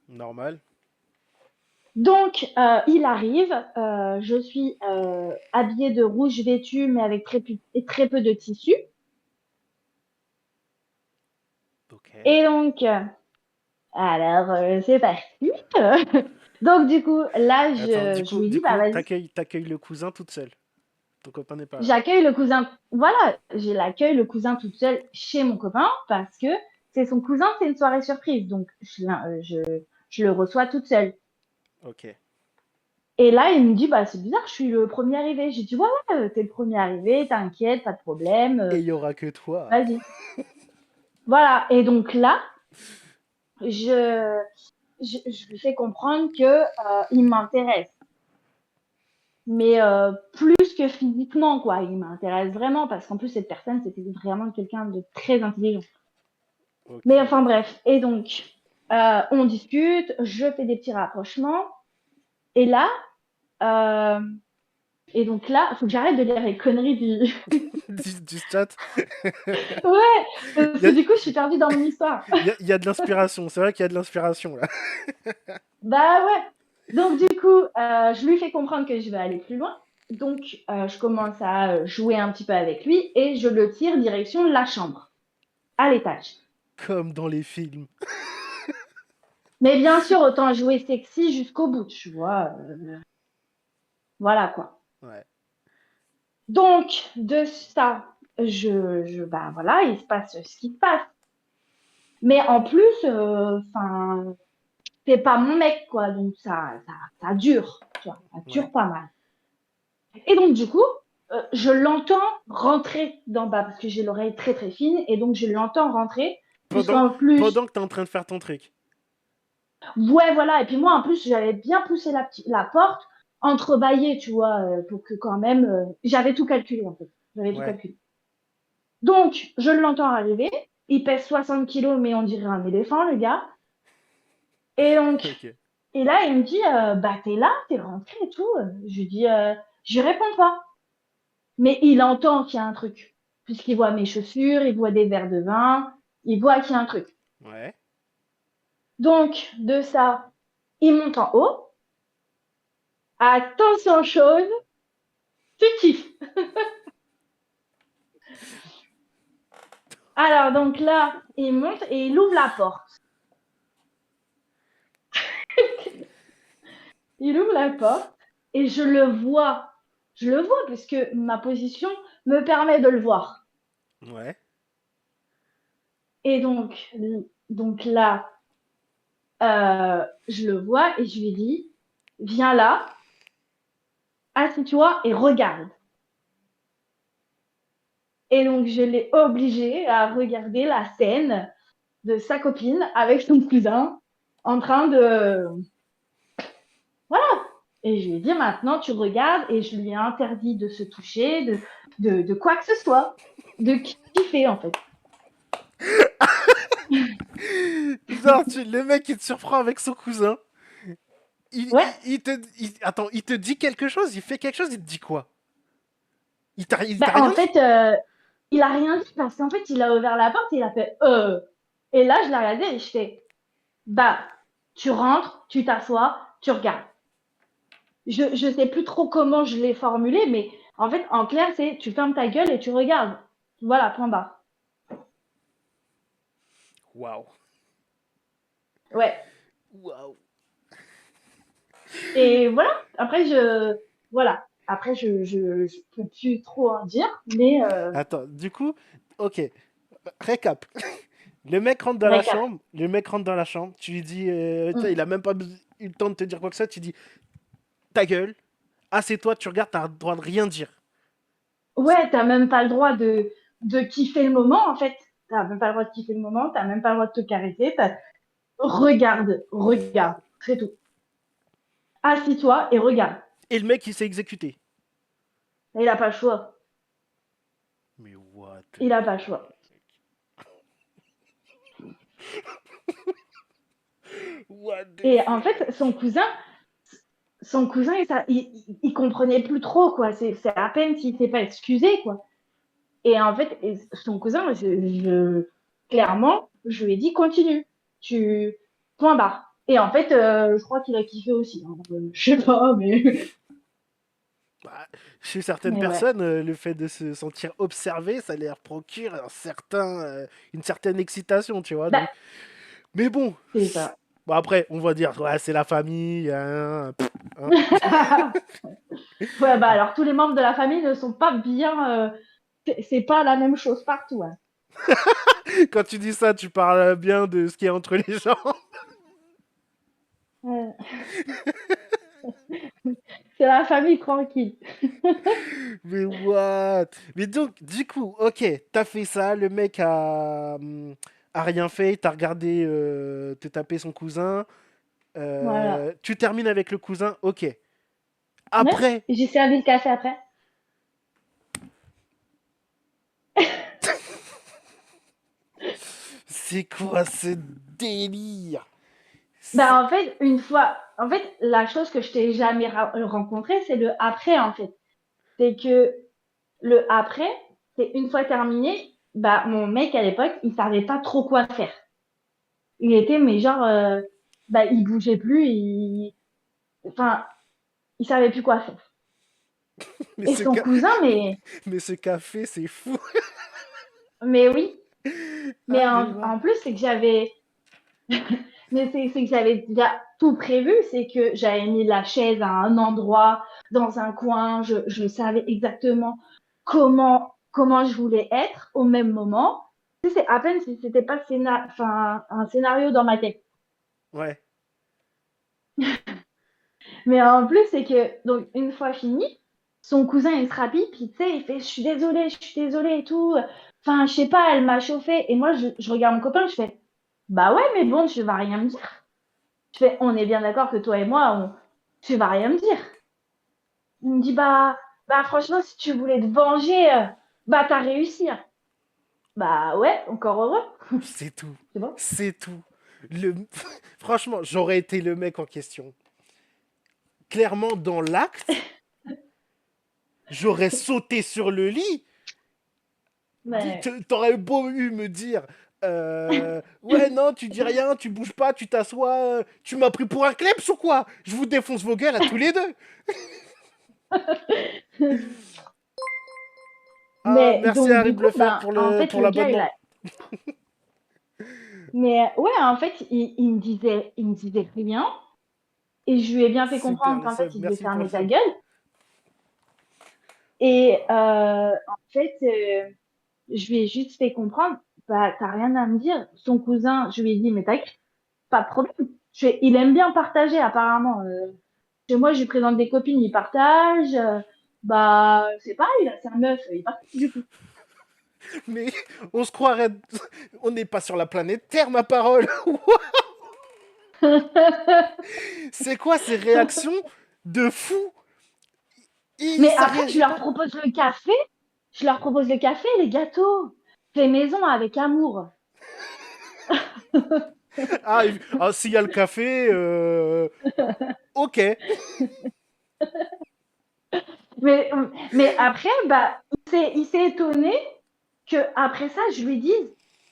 Normal. Donc il arrive, je suis habillée de rouge vêtue, mais avec très peu de tissu. Ok. Et donc, alors, c'est parti. Donc, du coup, là, Attends, je lui dis, du bah, coup, vas-y, t'accueilles le cousin toute seule. Ton copain n'est pas là. j'accueille le cousin. Voilà, je l'accueille le cousin toute seule chez mon copain parce que c'est son cousin, c'est une soirée surprise. Donc, je le reçois toute seule. Ok. Et là, il me dit, bah, c'est bizarre, je suis le premier arrivé. J'ai dit, ouais, ouais, t'es le premier arrivé, t'inquiète, pas de problème, Et il y aura que toi. vas-y. Voilà. Et donc là, je, je lui fais comprendre que il m'intéresse. Mais plus que physiquement, quoi. Il m'intéresse vraiment parce qu'en plus, cette personne, c'était vraiment quelqu'un de très intelligent. Ok. Mais enfin, bref. Et donc, on discute, je fais des petits rapprochements. Et là, euh, il faut que j'arrête de lire les conneries du. Du chat. Ouais, parce Il y que a, du coup, je suis perdue dans mon histoire. il y a de l'inspiration. C'est vrai qu'il y a de l'inspiration là. Bah ouais. Donc, du coup, je lui fais comprendre que je vais aller plus loin. Donc, je commence à jouer un petit peu avec lui et je le tire direction la chambre, à l'étage. Comme dans les films. Mais bien sûr, autant jouer sexy jusqu'au bout, tu vois. Voilà quoi. Ouais. Donc, de ça, bah voilà, il se passe ce qui se passe. Mais en plus, enfin, c'est pas mon mec, quoi. Donc, ça dure, tu vois, ça dure Ouais. pas mal. Et donc, du coup, je l'entends rentrer d'en bas parce que j'ai l'oreille très très fine et donc je l'entends rentrer. Pendant, Puisqu'en plus, pendant que t'es en train de faire ton truc. ouais, voilà. Et puis moi, en plus, j'avais bien poussé la porte, entrebâillée, tu vois, pour que quand même, j'avais tout calculé en fait. J'avais tout Ouais. calculé. Donc, je l'entends arriver. Il pèse 60 kilos, mais on dirait un éléphant, le gars. Et donc, Ok. et là, il me dit, bah, t'es là, t'es rentré et tout. Je lui dis, je réponds pas. Mais il entend qu'il y a un truc. Puisqu'il voit mes chaussures, il voit des verres de vin, il voit qu'il y a un truc. Ouais. Donc, de ça, il monte en haut. Attention chose, tu kiffes. Alors, donc là, il monte et il ouvre la porte. Il ouvre la porte et je le vois. Je le vois parce que ma position me permet de le voir. Ouais. Et donc là, je le vois et je lui dis, viens là, assieds-toi et regarde. Et donc, je l'ai obligé à regarder la scène de sa copine avec son cousin en train de... Voilà. Et je lui ai dit, maintenant, tu regardes et je lui ai interdit de se toucher, de quoi que ce soit, de kiffer, en fait. Genre, le mec, il te surprend avec son cousin. Ouais. Attends, il te dit quelque chose, il fait quelque chose, il te dit quoi? Il Bah, t'a en rien dit? fait, il a rien dit parce qu'en fait, il a ouvert la porte et il a fait Et là, je l'ai regardé et je fais bah, tu rentres, tu t'assois, tu regardes. Je sais plus trop comment je l'ai formulé, mais en fait, en clair, c'est tu fermes ta gueule et tu regardes. Voilà, point barre. Waouh. Ouais. Waouh. Et voilà. Après, voilà. Après, je peux plus trop en dire, mais Attends, du coup, ok, récap. Le mec rentre dans la récap. chambre, tu lui dis, Mm. il a même pas eu le temps de te dire quoi que ça, tu dis, ta gueule, assieds-toi, tu regardes, t'as le droit de rien dire. Ouais, t'as même pas le droit de kiffer le moment, en fait. T'as même pas le droit de kiffer le moment, t'as même pas le droit de te caresser. Regarde, regarde, c'est tout. Assis-toi et regarde. Et le mec, il s'est exécuté. Et il a pas le choix. Mais what the Il a pas le choix. What the Et en fuck? fait, son cousin, il comprenait plus trop, quoi. C'est à peine s'il s'est pas excusé, quoi. Et en fait, son cousin, clairement, je lui ai dit, continue. Point barre. Et en fait, je crois qu'il a kiffé aussi. Hein. Je sais pas, mais... Bah, chez certaines mais ouais, personnes, le fait de se sentir observé, ça leur procure une certaine excitation, tu vois. bah, Donc... Mais bon, c'est ça. bon, après, on va dire, ouais, c'est la famille, hein, hein. Ouais, bah alors, tous les membres de la famille ne sont pas bien... c'est pas la même chose partout. Hein. Quand tu dis ça, tu parles bien de ce qui est entre les gens. Euh, c'est la famille tranquille. Mais what? Mais donc, du coup, ok, t'as fait ça, le mec a rien fait, t'as regardé te taper son cousin, Voilà. tu termines avec le cousin, ok. Ouais. Après, J'ai servi le café après. c'est quoi ce délire? Bah, C'est- en fait, la chose que je t'ai jamais rencontré, c'est le après, en fait. C'est que le après, c'est une fois terminé, bah, mon mec, à l'époque, il savait pas trop quoi faire. Il était, mais genre, bah, il bougeait plus, enfin, il savait plus quoi faire. Mais Et ce, son ca- cousin, mais, mais ce café, c'est fou. mais oui. Mais Ah, mais ouais. en plus, c'est que j'avais, mais c'est que j'avais déjà tout prévu, c'est que j'avais mis la chaise à un endroit, dans un coin, je savais exactement comment je voulais être au même moment. Tu sais, c'est à peine si c'était pas enfin, un scénario dans ma tête. Ouais. Mais en plus, c'est que, donc, une fois fini, son cousin, il se rapide, puis tu sais, il fait, je suis désolé et tout. Enfin, je sais pas, elle m'a chauffé. Et moi, je regarde mon copain, je fais, bah ouais, mais bon, tu vas rien me dire. Je fais, on est bien d'accord que toi et moi, tu vas rien me dire. Il me dit, bah franchement, si tu voulais te venger, bah t'as réussi, hein. Bah ouais, encore heureux. C'est tout. C'est bon. C'est tout. Le... Franchement, j'aurais été le mec en question. Clairement, dans l'acte, j'aurais sauté sur le lit. Mais, T'aurais beau eu me dire, ouais, non, tu dis rien, tu bouges pas, tu t'assois, tu m'as pris pour un kleps ou quoi? Je vous défonce vos gueules à tous les deux. Ah, mais merci donc, Harry du coup, Bluffer ben, pour en fait, pour le gars, il l'abonnement. a. Mais ouais, en fait, il me disait rien. Et je lui ai bien fait Super comprendre le qu'en fait, sub, il devait merci pour le fermer sa sub. gueule. Et en fait, je lui ai juste fait comprendre, bah, t'as rien à me dire. Son cousin, je lui ai dit, mais t'inquiète, pas de problème. Il aime bien partager, apparemment. Chez moi, je lui présente des copines, il partage. Bah, c'est pareil, là, c'est un meuf, il partage du coup. Mais on se croirait, on n'est pas sur la planète Terre, ma parole. C'est quoi ces réactions de fou? Mais Ça après, réagit pas. je leur propose le café, les gâteaux. Fait maison avec amour. Ah, s'il y a le café, ok. Mais après, bah, il s'est étonné que après ça, je lui dise,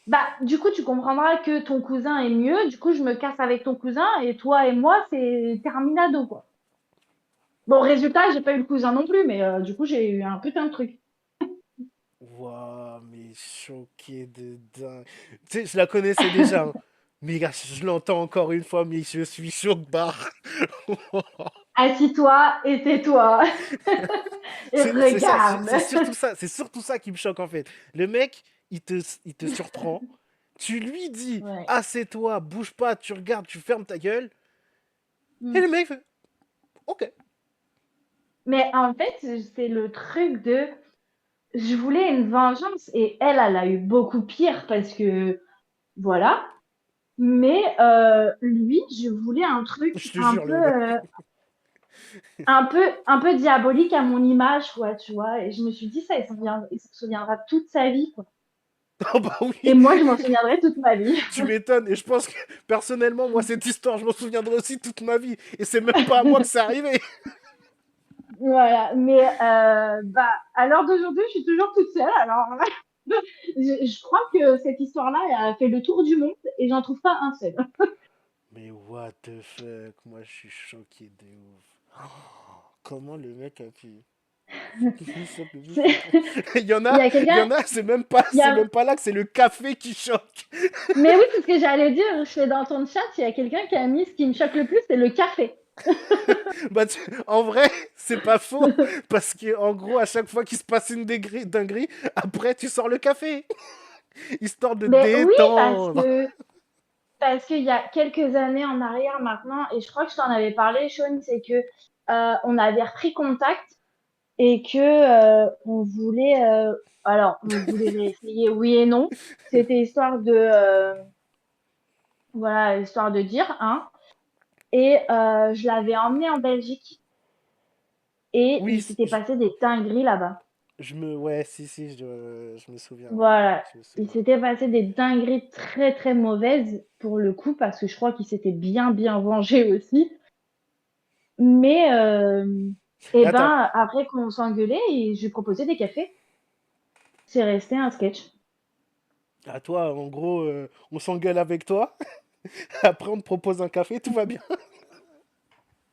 bah, du coup, tu comprendras que ton cousin est mieux. Du coup, je me casse avec ton cousin et toi et moi, c'est terminado, quoi. Bon, résultat, j'ai pas eu le cousin non plus, mais du coup, j'ai eu un putain de truc. Waouh, mais choqué de dingue. Tu sais, je la connaissais déjà, hein. Mais gars, je l'entends encore une fois, mais je suis choqué barre. Assis-toi et tais-toi et C'est ça, regarde. c'est surtout ça qui me choque en fait. Le mec, il te surprend. Tu lui dis, Ouais. assieds-toi, bouge pas, tu regardes, tu fermes ta gueule. Et Mm. le mec fait, ok. Mais en fait, c'est le truc de, je voulais une vengeance et elle a eu beaucoup pire parce que, voilà. Mais lui, je voulais un Je truc te jure, un peu diabolique à mon image, quoi, tu vois. Et je me suis dit, ça, il s'en souviendra toute sa vie, quoi. Oh bah Et oui, moi, je m'en souviendrai toute ma vie. tu m'étonnes. Et je pense que personnellement, moi, cette histoire, je m'en souviendrai aussi toute ma vie. Et c'est même pas à moi que c'est arrivé. Voilà. Mais bah, à l'heure d'aujourd'hui, je suis toujours toute seule. Alors, je crois que cette histoire-là elle a fait le tour du monde et j'en trouve pas un seul. Mais what the fuck, moi je suis choqué de ouf. Comment le mec a pu. C'est- Il y a Il y quelqu'un, en a, il y c'est a même pas là que c'est le café qui choque. Mais oui, c'est ce que j'allais dire. Je fais dans ton chat, il y a quelqu'un qui a mis ce qui me choque le plus, c'est le café. Bah, en vrai, c'est pas faux. Parce que en gros, à chaque fois qu'il se passe une dinguerie, après tu sors le café. Histoire de Mais oui, détendre. parce qu'il y a quelques années en arrière maintenant, et je crois que je t'en avais parlé, Sean, c'est que on avait repris contact et que on voulait réessayer, oui et non. C'était histoire de, voilà, histoire de dire, hein. Et je l'avais emmené en Belgique et Oui, il s'était passé des dingueries là-bas. ouais, si, je me souviens. Voilà, Je me il souviens. s'était passé des dingueries très très mauvaises pour le coup parce que je crois qu'il s'était bien bien vengé aussi. Mais et Attends, ben après qu'on s'engueulait, je lui proposais des cafés. C'est resté un sketch. à toi, en gros, on s'engueule avec toi. Après, on te propose un café, tout va bien.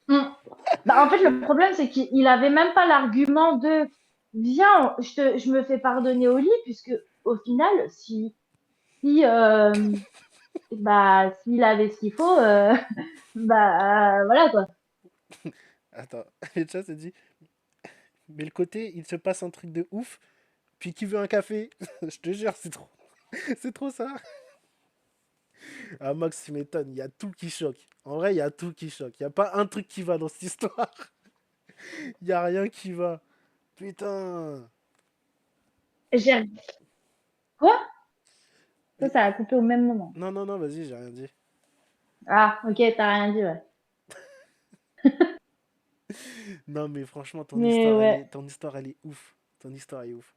Mm. Bah, en fait, le problème, c'est qu'il avait même pas l'argument de viens, je me fais pardonner au lit, puisque au final, si bah, s'il avait ce qu'il faut, bah, voilà quoi. Attends, le chat se dit, mais le côté, il se passe un truc de ouf, puis qui veut un café? Je te jure, c'est trop ça. Ah, Max, tu m'étonnes, il y a tout qui choque. En vrai, il y a tout qui choque. Il n'y a pas un truc qui va dans cette histoire. Il n'y a rien qui va. Putain. J'ai... Quoi? Ça a coupé au même moment. Non, non, non, vas-y, j'ai rien dit. Ah, ok, t'as rien dit, ouais. Non, mais franchement, Mais ouais. ton histoire, elle est ouf. Ton histoire est ouf.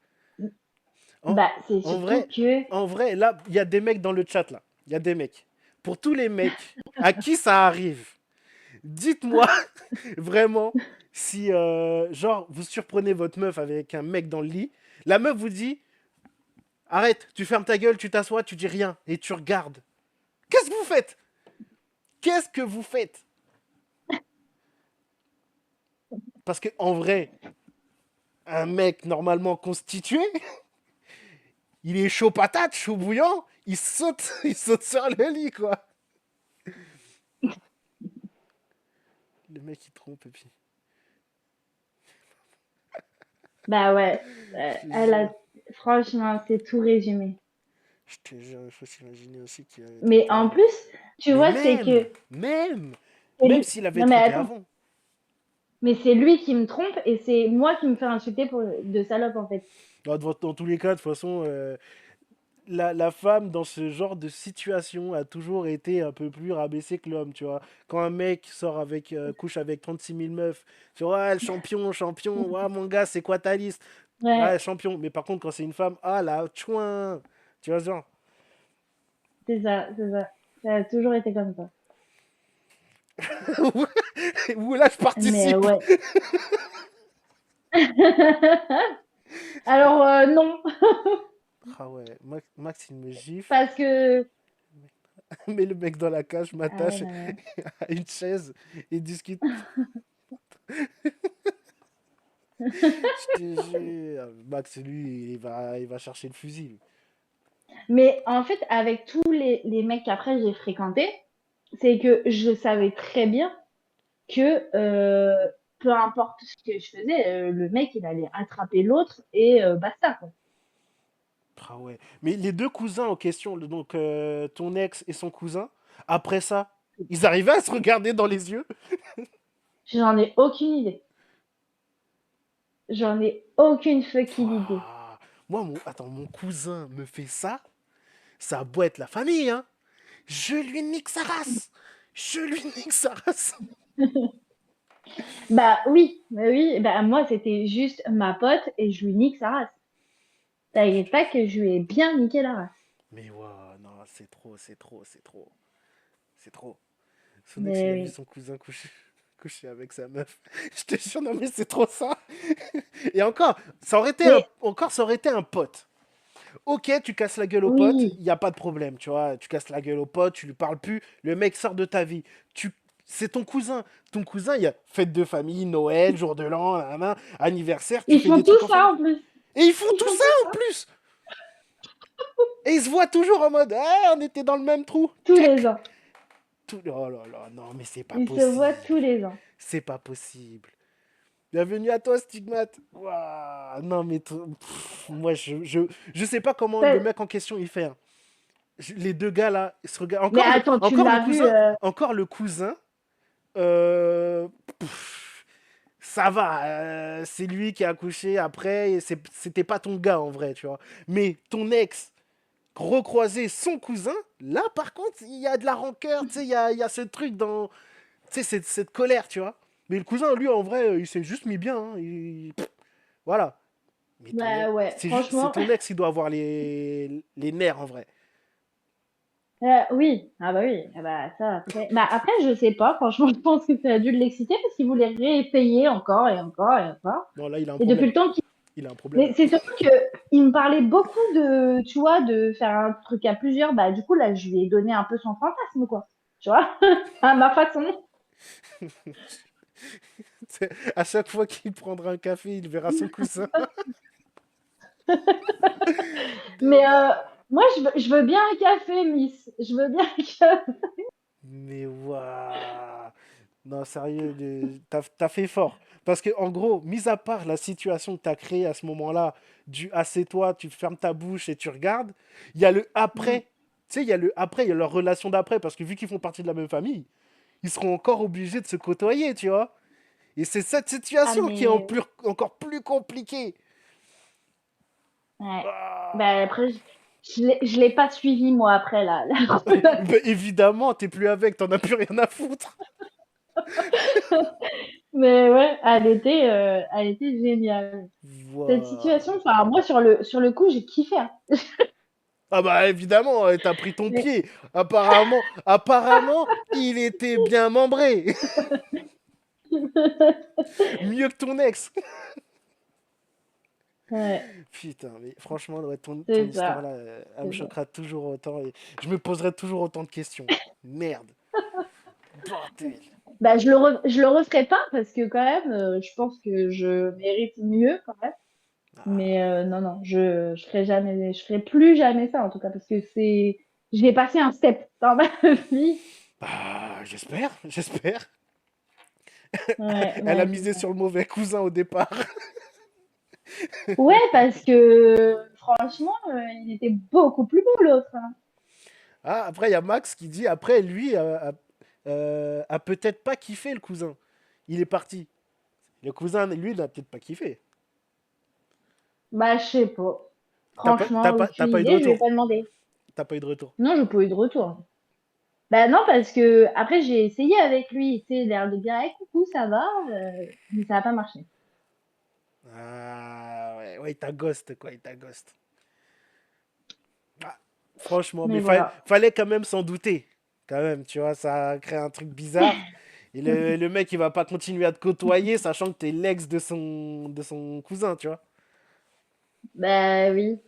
En, Bah, c'est en surtout vrai, que... en vrai, là, il y a des mecs dans le chat, là. Il y a des mecs. Pour tous les mecs à qui ça arrive, dites-moi vraiment si, genre, vous surprenez votre meuf avec un mec dans le lit. La meuf vous dit, arrête, tu fermes ta gueule, tu t'assois, tu dis rien et tu regardes. Qu'est-ce que vous faites? Qu'est-ce que vous faites? Parce que en vrai, un mec normalement constitué, il est chaud patate, chaud bouillant, il saute, il saute sur le lit, quoi. Le mec, il trompe, et puis... Bah ouais, elle a... Franchement, c'est tout résumé. Je te jure, il faut s'imaginer aussi qu'il avait Mais trompé en avant. plus, tu Mais vois, c'est que... même s'il avait Non mais trompé attends, avant. mais c'est lui qui me trompe et c'est moi qui me fais insulter pour... de salope, en fait. Dans tous les cas, de toute façon, la femme dans ce genre de situation a toujours été un peu plus rabaissée que l'homme, tu vois. Quand un mec sort avec, couche avec 36 000 meufs, tu vois, ouais, le champion, champion, ouais, mon gars, c'est quoi ta liste? Ouais, Ouais, champion. Mais par contre, quand c'est une femme, ah là, chouin. Tu vois, ce genre. c'est ça, c'est ça. Ça a toujours été comme ça. Ou là, je Mais participe. ouais. Alors, non, Ah ouais, Max, il me gifle, parce que... met le mec dans la cage, Ah ouais, m'attache non, non. à une chaise et discute. Je te jure. Max, lui, il va chercher le fusil, lui. Mais en fait, avec tous les mecs qu'après j'ai fréquentés, c'est que je savais très bien que peu importe ce que je faisais, le mec il allait attraper l'autre et basta quoi. Ah ouais. Mais les deux cousins en question, donc ton ex et son cousin, après ça, ils arrivaient à se regarder dans les yeux. J'en ai aucune idée. J'en ai aucune fucking idée. Pouah. Moi, attends, mon cousin me fait ça a beau être la famille, hein. Je lui nique sa race. Je lui nique sa race. Bah oui, bah moi c'était juste ma pote et je lui nique sa race. T'inquiète pas que je lui ai bien niqué la race. Mais ouais, non, c'est trop, c'est trop, c'est trop. C'est trop. Son ex, il Mais a vu oui. son cousin coucher avec sa meuf. Je te jure, non mais c'est trop ça. Et encore, Mais ça aurait été un pote. Ok, tu casses la gueule au pote, oui, il n'y a pas de problème, tu vois. Tu casses la gueule au pote, tu lui parles plus, le mec sort de ta vie. C'est ton cousin. Ton cousin, il y a fête de famille, Noël, jour de l'an, nanana, anniversaire, tu ils fais font des tout trucs en ça famille. en plus. Et ils font Ils tout font ça tout en ça plus. Et ils se voient toujours en mode, ah, on était dans le même trou. tous les Tchac. ans. Oh là là, non, mais c'est pas Ils se voient possible. tous les ans. C'est pas possible. Bienvenue à toi, Stigmate. Ouah, non, mais moi, je sais pas comment le Ça- mec en question il fait, hein. Les deux gars là, ils se regardent. Mais attends, tu Encore le l'as vu cousin, encore le cousin. Pff, ça va, c'est lui qui a accouché après. C'était pas ton gars en vrai, tu vois. Mais ton ex recroiser son cousin, là par contre, il y a de la rancœur, tu sais, il y a ce truc dans, tu sais, cette colère, tu vois. Mais le cousin, lui, en vrai, il s'est juste mis bien, hein. Voilà. Mais Bah ouais, c'est franchement. ton ex qui doit avoir les nerfs, en vrai. Oui, ah bah oui, ah bah ça après. Bah après, je sais pas, franchement, je pense que ça a dû l'exciter parce qu'il voulait répayer encore et encore et encore. Non, là, il a un Et depuis problème. le temps qu'il. Il a un problème, Mais là. c'est surtout que il me parlait beaucoup de, tu vois, de faire un truc à plusieurs. Bah du coup, là, je lui ai donné un peu son fantasme, quoi. Tu vois, à ma façon. À chaque fois qu'il prendra un café, il verra son cousin. Mais moi, je veux bien un café, Miss. Je veux bien un café. Mais waouh! Non, sérieux, t'as fait fort. Parce que, en gros, mis à part la situation que t'as créée à ce moment-là, du assieds-toi, tu fermes ta bouche et tu regardes, il y a le après Tu sais, après, il y a leur relation d'après, parce que vu qu'ils font partie de la même famille, ils seront encore obligés de se côtoyer, tu vois. Et c'est cette Ah, situation qui est mais encore plus compliquée. ouais. Ah. Bah, après, je l'ai pas suivi, moi, après, la relation. Bah, évidemment, t'es plus avec, t'en as plus rien à foutre. Mais ouais, elle était géniale. Cette Voilà. situation, enfin, moi, sur le coup, j'ai kiffé, hein. Ah bah évidemment, t'as pris ton Mais, pied. Apparemment, il était bien membré. Mieux que ton ex. ouais, Putain, mais franchement, ouais, ton c'est histoire ça, là, elle me c'est ça. choquera toujours autant et je me poserai toujours autant de questions. Merde. Bordel. Bah, je le referai pas parce que quand même, je pense que je mérite mieux quand même. Mais Ah, non, non, je ferai plus jamais ça en tout cas parce que j'ai passé un step dans ma vie. bah, j'espère. Ouais, Elle a ouais, c'est misé ça. sur le mauvais cousin au départ. Ouais, parce que franchement, il était beaucoup plus beau l'autre, hein. Ah, après, il y a Max qui dit, après, lui, a peut-être pas kiffé le cousin. Il est parti. Le cousin, lui, il n'a peut-être pas kiffé. Bah, je sais pas. T'as pas, t'as Franchement, pas, t'as aucune pas eu de idée, je lui ai retour. pas demandé. T'as pas eu de retour. Non, j'ai pas eu de retour. Bah non, parce que après j'ai essayé avec lui, tu sais, l'air de dire, hey, coucou, ça va, mais ça a pas marché. Ah, ouais, ouais, il t'a ghost, quoi, il t'a ghost. Ah, franchement, mais Mais voilà. fallait quand même s'en douter. Quand même, tu vois, ça a créé un truc bizarre. Et le mec, il va pas continuer à te côtoyer, sachant que t'es l'ex de son cousin, tu vois. Bah oui.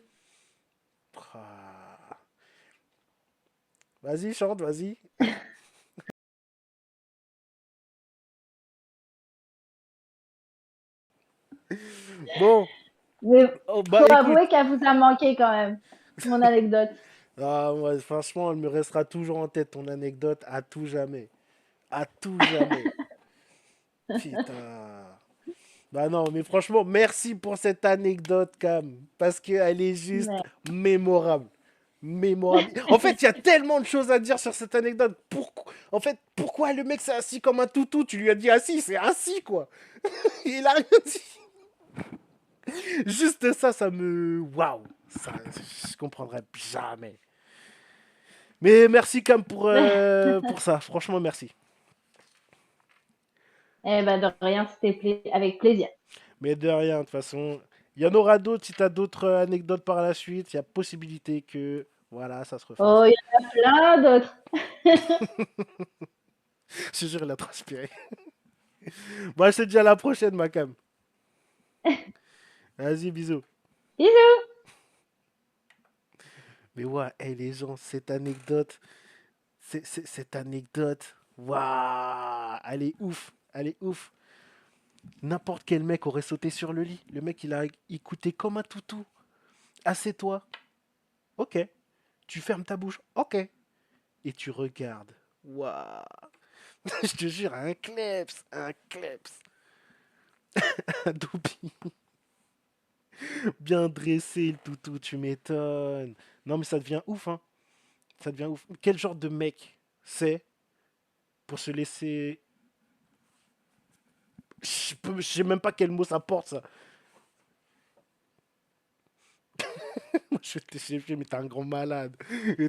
Ah. Vas-y, chante, vas-y. Bon, Mais oh, faut bah avouer écoute. qu'elle vous a manqué quand même, mon anecdote. Ah, ouais, franchement, elle me restera toujours en tête, ton anecdote, à tout jamais. À tout jamais. Putain. Bah non, mais franchement, merci pour cette anecdote, Cam. Parce qu'elle est juste Mais, mémorable. Mémorable. En fait, il y a tellement de choses à dire sur cette anecdote. En fait, pourquoi le mec s'est assis comme un toutou? Tu lui as dit assis, c'est assis, quoi. Il a rien dit. Juste ça, ça me... Waouh. Ça, je comprendrai jamais. Mais merci, Cam, pour ça. Franchement, merci. eh ben de rien, c'était avec plaisir. Mais de rien, de toute façon. Il y en aura d'autres. Si tu as d'autres anecdotes par la suite, il y a possibilité que... Voilà, ça se refasse. Oh, il y en a plein d'autres. Je te jure, il a transpiré. Bon, je te dis à la prochaine, ma cam. Vas-y, bisous. Bisous. Mais ouais, hey, les gens, cette anecdote, waouh, elle est ouf, elle est ouf. N'importe quel mec aurait sauté sur le lit. Le mec, il a écouté comme un toutou. Assieds-toi. Ok. Tu fermes ta bouche. Ok. Et tu regardes. Waouh. Je te jure, un kleps, un kleps, un doupi. Bien dressé, le toutou, tu m'étonnes. Non, mais ça devient ouf, hein. Ça devient ouf. Quel genre de mec c'est pour se laisser. Je sais même pas quel mot ça porte, ça. Moi, je t'ai cherché, mais t'es un grand malade.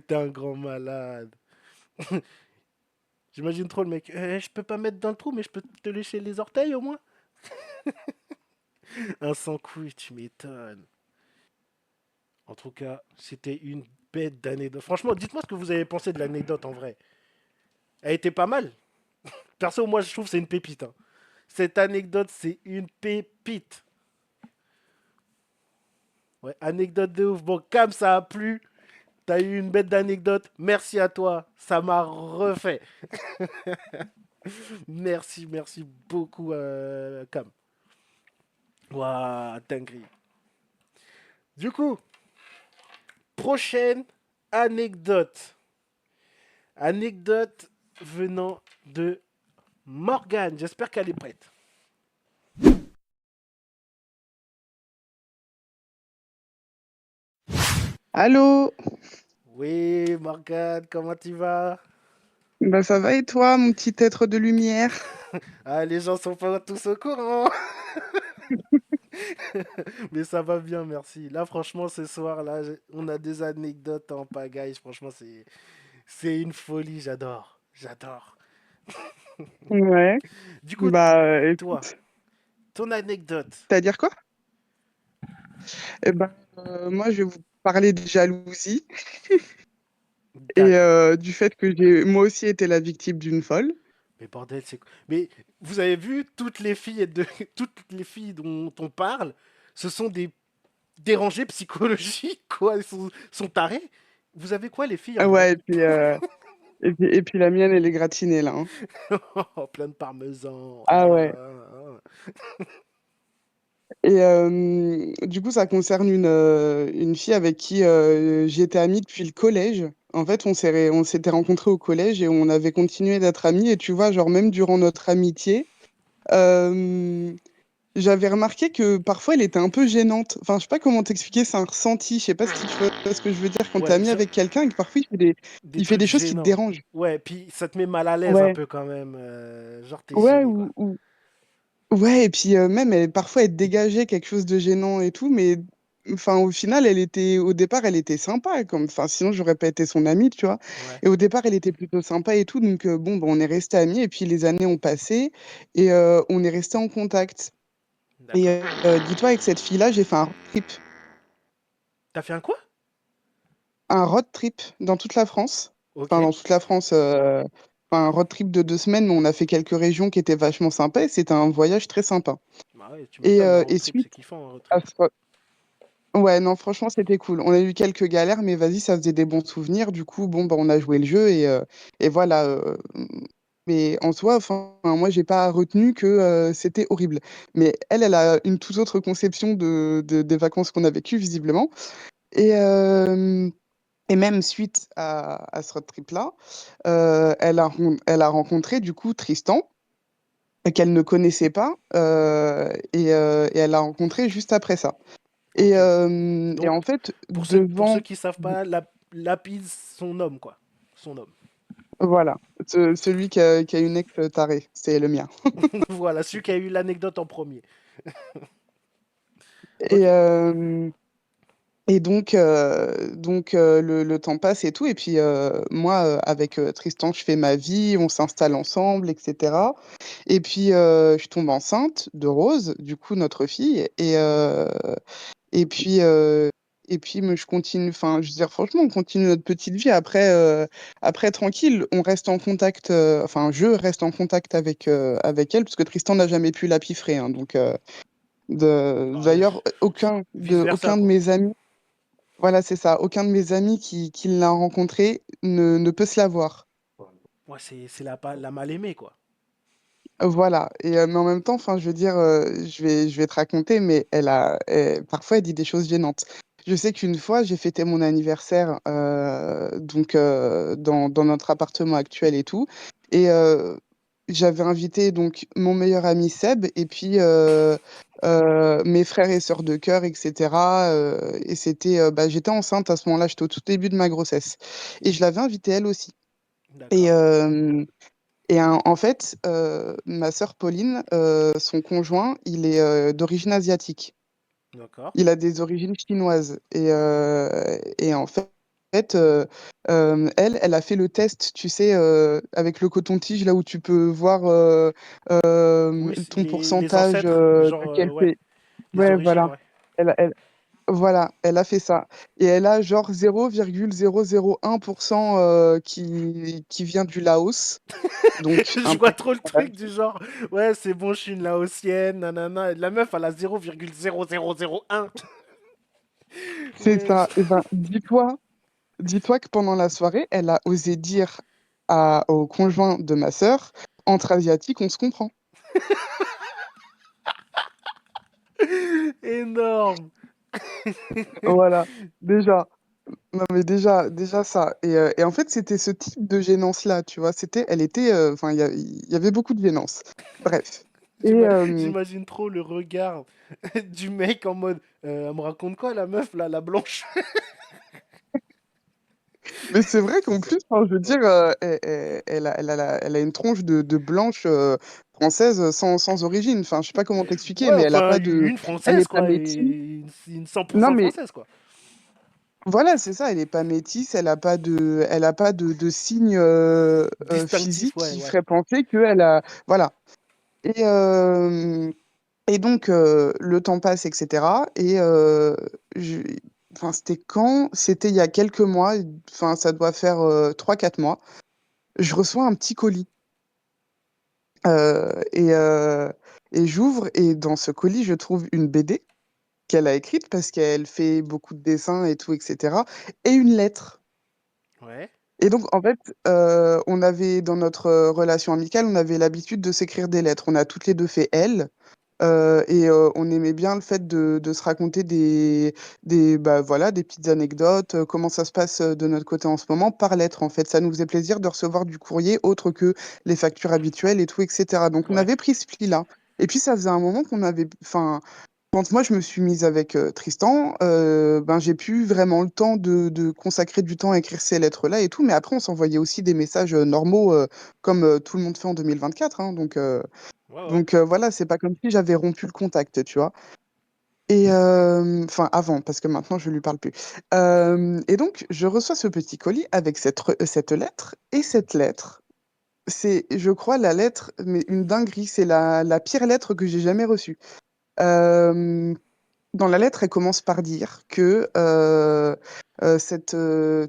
T'es un grand malade. J'imagine trop le mec. Je peux pas mettre dans le trou, mais je peux te lécher les orteils au moins. Un sans couille, tu m'étonnes. En tout cas, c'était une bête d'anecdote. Franchement, dites-moi ce que vous avez pensé de l'anecdote en vrai. Elle était pas mal. Perso, moi, je trouve que c'est une pépite, hein. Cette anecdote, c'est une pépite. Ouais, anecdote de ouf. Bon, Cam, ça a plu. T'as eu une bête d'anecdote. Merci à toi. Ça m'a refait. Merci beaucoup, Cam. Waouh, dinguerie. Du coup, prochaine anecdote. Anecdote venant de Morgane. J'espère qu'elle est prête. Allô? Oui, Morgane, comment tu vas? Bah ça va et toi, mon petit être de lumière? Ah, les gens sont pas tous au courant, mais ça va bien, merci. Là, franchement, ce soir, là, on a des anecdotes en pagaille. Franchement, c'est une folie, j'adore. J'adore. Ouais. Du coup, Bah toi, écoute, ton anecdote. t'as à dire quoi? Eh ben, moi je vais vous parler de jalousie et D'accord. du fait que j'ai moi aussi été la victime d'une folle. Mais bordel, c'est quoi? Mais vous avez vu, toutes les filles toutes les filles dont on parle, ce sont des dérangées psychologiques, quoi. Elles sont tarées. Vous avez quoi, les filles, en Ah vrai? ouais, et puis la mienne, elle est gratinée là, hein. Plein de parmesan. Ah ouais. Ah. Et du coup, ça concerne une fille avec qui j'étais amie depuis le collège. En fait, on s'était rencontrés au collège et on avait continué d'être amis. Et tu vois, genre même durant notre amitié, euh, j'avais remarqué que parfois elle était un peu gênante. Enfin, je sais pas comment t'expliquer, c'est un ressenti. Je sais pas si tu vois ce que je veux dire quand t'es Ouais, ami avec quelqu'un et que parfois des il fait trucs des choses qui te gênants. dérangent. Ouais, puis ça te met mal à l'aise un Ouais, peu quand même. Genre, t'es ouais, gêné, quoi. ouais, et puis même, parfois, elle dégageait quelque chose de gênant et tout, mais enfin, au final, au départ, elle était sympa, enfin, sinon, j'aurais pas été son amie, tu vois. Ouais, Et au départ, elle était plutôt sympa et tout, donc bon, bah, on est restés amis, et puis les années ont passé, et on est restés en contact. Et d'accord. dis-toi, avec cette fille-là, j'ai fait T'as fait un quoi? un road trip dans toute la France. Ok. Enfin, dans toute la France, enfin, un road trip de 2 semaines, mais on a fait quelques régions qui étaient vachement sympas, et c'était un voyage très sympa. Bah ouais, tu Et, m'étonnes, un road et trip, c'est suite kiffant, un road à trip. ce, Ouais, non, franchement, c'était cool. On a eu quelques galères, mais vas-y, ça faisait des bons souvenirs. Du coup, bon, bah, on a joué le jeu et voilà. Mais en soi, enfin, moi, j'ai pas retenu que c'était horrible. Mais elle a une toute autre conception des vacances qu'on a vécues, visiblement. Et, euh, et même suite à ce road trip-là, elle a rencontré, du coup, Tristan, qu'elle ne connaissait pas, et elle l'a rencontré juste après ça. Et, Ok. et Donc, en fait, pour ceux devant, qui savent pas, Lapide, son homme, quoi. Son homme. voilà, celui qui a une ex tarée, c'est le mien. Voilà, celui qui a eu l'anecdote en premier. Et, Ok. euh, et donc le temps passe et tout. Et puis moi, avec Tristan, je fais ma vie, on s'installe ensemble, etc. Et puis je tombe enceinte de Rose, du coup, notre fille. Et puis, je continue, enfin, je veux dire, franchement, on continue notre petite vie. Après, tranquille, on reste en contact, enfin, je reste en contact avec elle, parce que Tristan n'a jamais pu la piffrer, hein, donc, Bah, d'ailleurs, vice-versa, aucun de quoi. mes amis, voilà, c'est ça, aucun de mes amis qui l'a rencontré ne peut se la voir. Ouais, c'est la mal-aimée, quoi. Voilà. Mais en même temps, enfin, je veux dire, je vais te raconter, mais parfois, elle dit des choses gênantes. Je sais qu'une fois, j'ai fêté mon anniversaire donc dans notre appartement actuel et tout, et j'avais invité donc mon meilleur ami Seb et puis mes frères et sœurs de cœur, etc. Et bah, j'étais enceinte à ce moment-là, j'étais au tout début de ma grossesse, et je l'avais invitée elle aussi. Et, D'accord. en fait, ma sœur Pauline, son conjoint, il est d'origine asiatique. D'accord. Il a des origines chinoises. Et en fait, elle a fait le test, tu sais, avec le coton-tige, là où tu peux voir Oui, ton les pourcentage ancêtres, de genre, quel ouais, pays. les Ouais, origines, voilà. ouais. Voilà, elle a fait ça. Et elle a genre 0,001% qui vient du Laos. Donc, un Je vois pays. trop le truc du genre, ouais, c'est bon, je suis une Laotienne, nanana. La meuf, elle a 0,0001. C'est Ouais. ça. Et ben, dis-toi que pendant la soirée, elle a osé dire au conjoint de ma sœur, entre asiatiques, on se comprend. Énorme. Voilà, déjà. Non, mais déjà ça. Et en fait, c'était ce type de gênance-là, tu vois. Enfin, il y avait beaucoup de gênance. Bref. Et J'imagine trop le regard du mec en mode, elle me raconte quoi, la meuf, là, la blanche? Mais c'est vrai qu'en plus, enfin, je veux dire, elle a une tronche de blanche française sans origine. Enfin, je sais pas comment t'expliquer, Ouais, mais enfin, une elle est française, pas quoi, métisse. et une Non, 100% mais française, quoi. voilà, c'est ça, elle est pas métisse, elle a pas de signes Distinctif, physiques ouais, qui ouais. feraient penser qu'elle a. Voilà. Et, euh, et donc, le temps passe, etc. Et je- enfin, c'était quand? C'était il y a quelques mois, enfin, ça doit faire 3-4 mois. Je reçois un petit colis. Euh, et euh, et j'ouvre, et dans ce colis, je trouve une BD qu'elle a écrite parce qu'elle fait beaucoup de dessins et tout, etc. Et une lettre. Ouais, Et donc, en fait, on avait, dans notre relation amicale, on avait l'habitude de s'écrire des lettres. On a toutes les deux fait L. Et on aimait bien le fait de se raconter bah, voilà, des petites anecdotes, comment ça se passe de notre côté en ce moment, par lettre, en fait. Ça nous faisait plaisir de recevoir du courrier autre que les factures habituelles et tout, etc. Donc, on ouais. avait pris ce pli-là. Et puis, ça faisait un moment qu'on avait. Enfin, quand moi je me suis mise avec Tristan, ben, j'ai plus vraiment le temps de consacrer du temps à écrire ces lettres-là et tout. Mais après, on s'envoyait aussi des messages normaux, comme tout le monde fait en 2024, hein. Ouais, ouais. Donc voilà, c'est pas comme si j'avais rompu le contact, tu vois. Et enfin, avant, parce que maintenant je lui parle plus. Et donc, je reçois ce petit colis avec cette lettre. Et cette lettre, c'est, je crois, la lettre, mais une dinguerie. C'est la pire lettre que j'ai jamais reçue. Euh, Dans la lettre, elle commence par dire que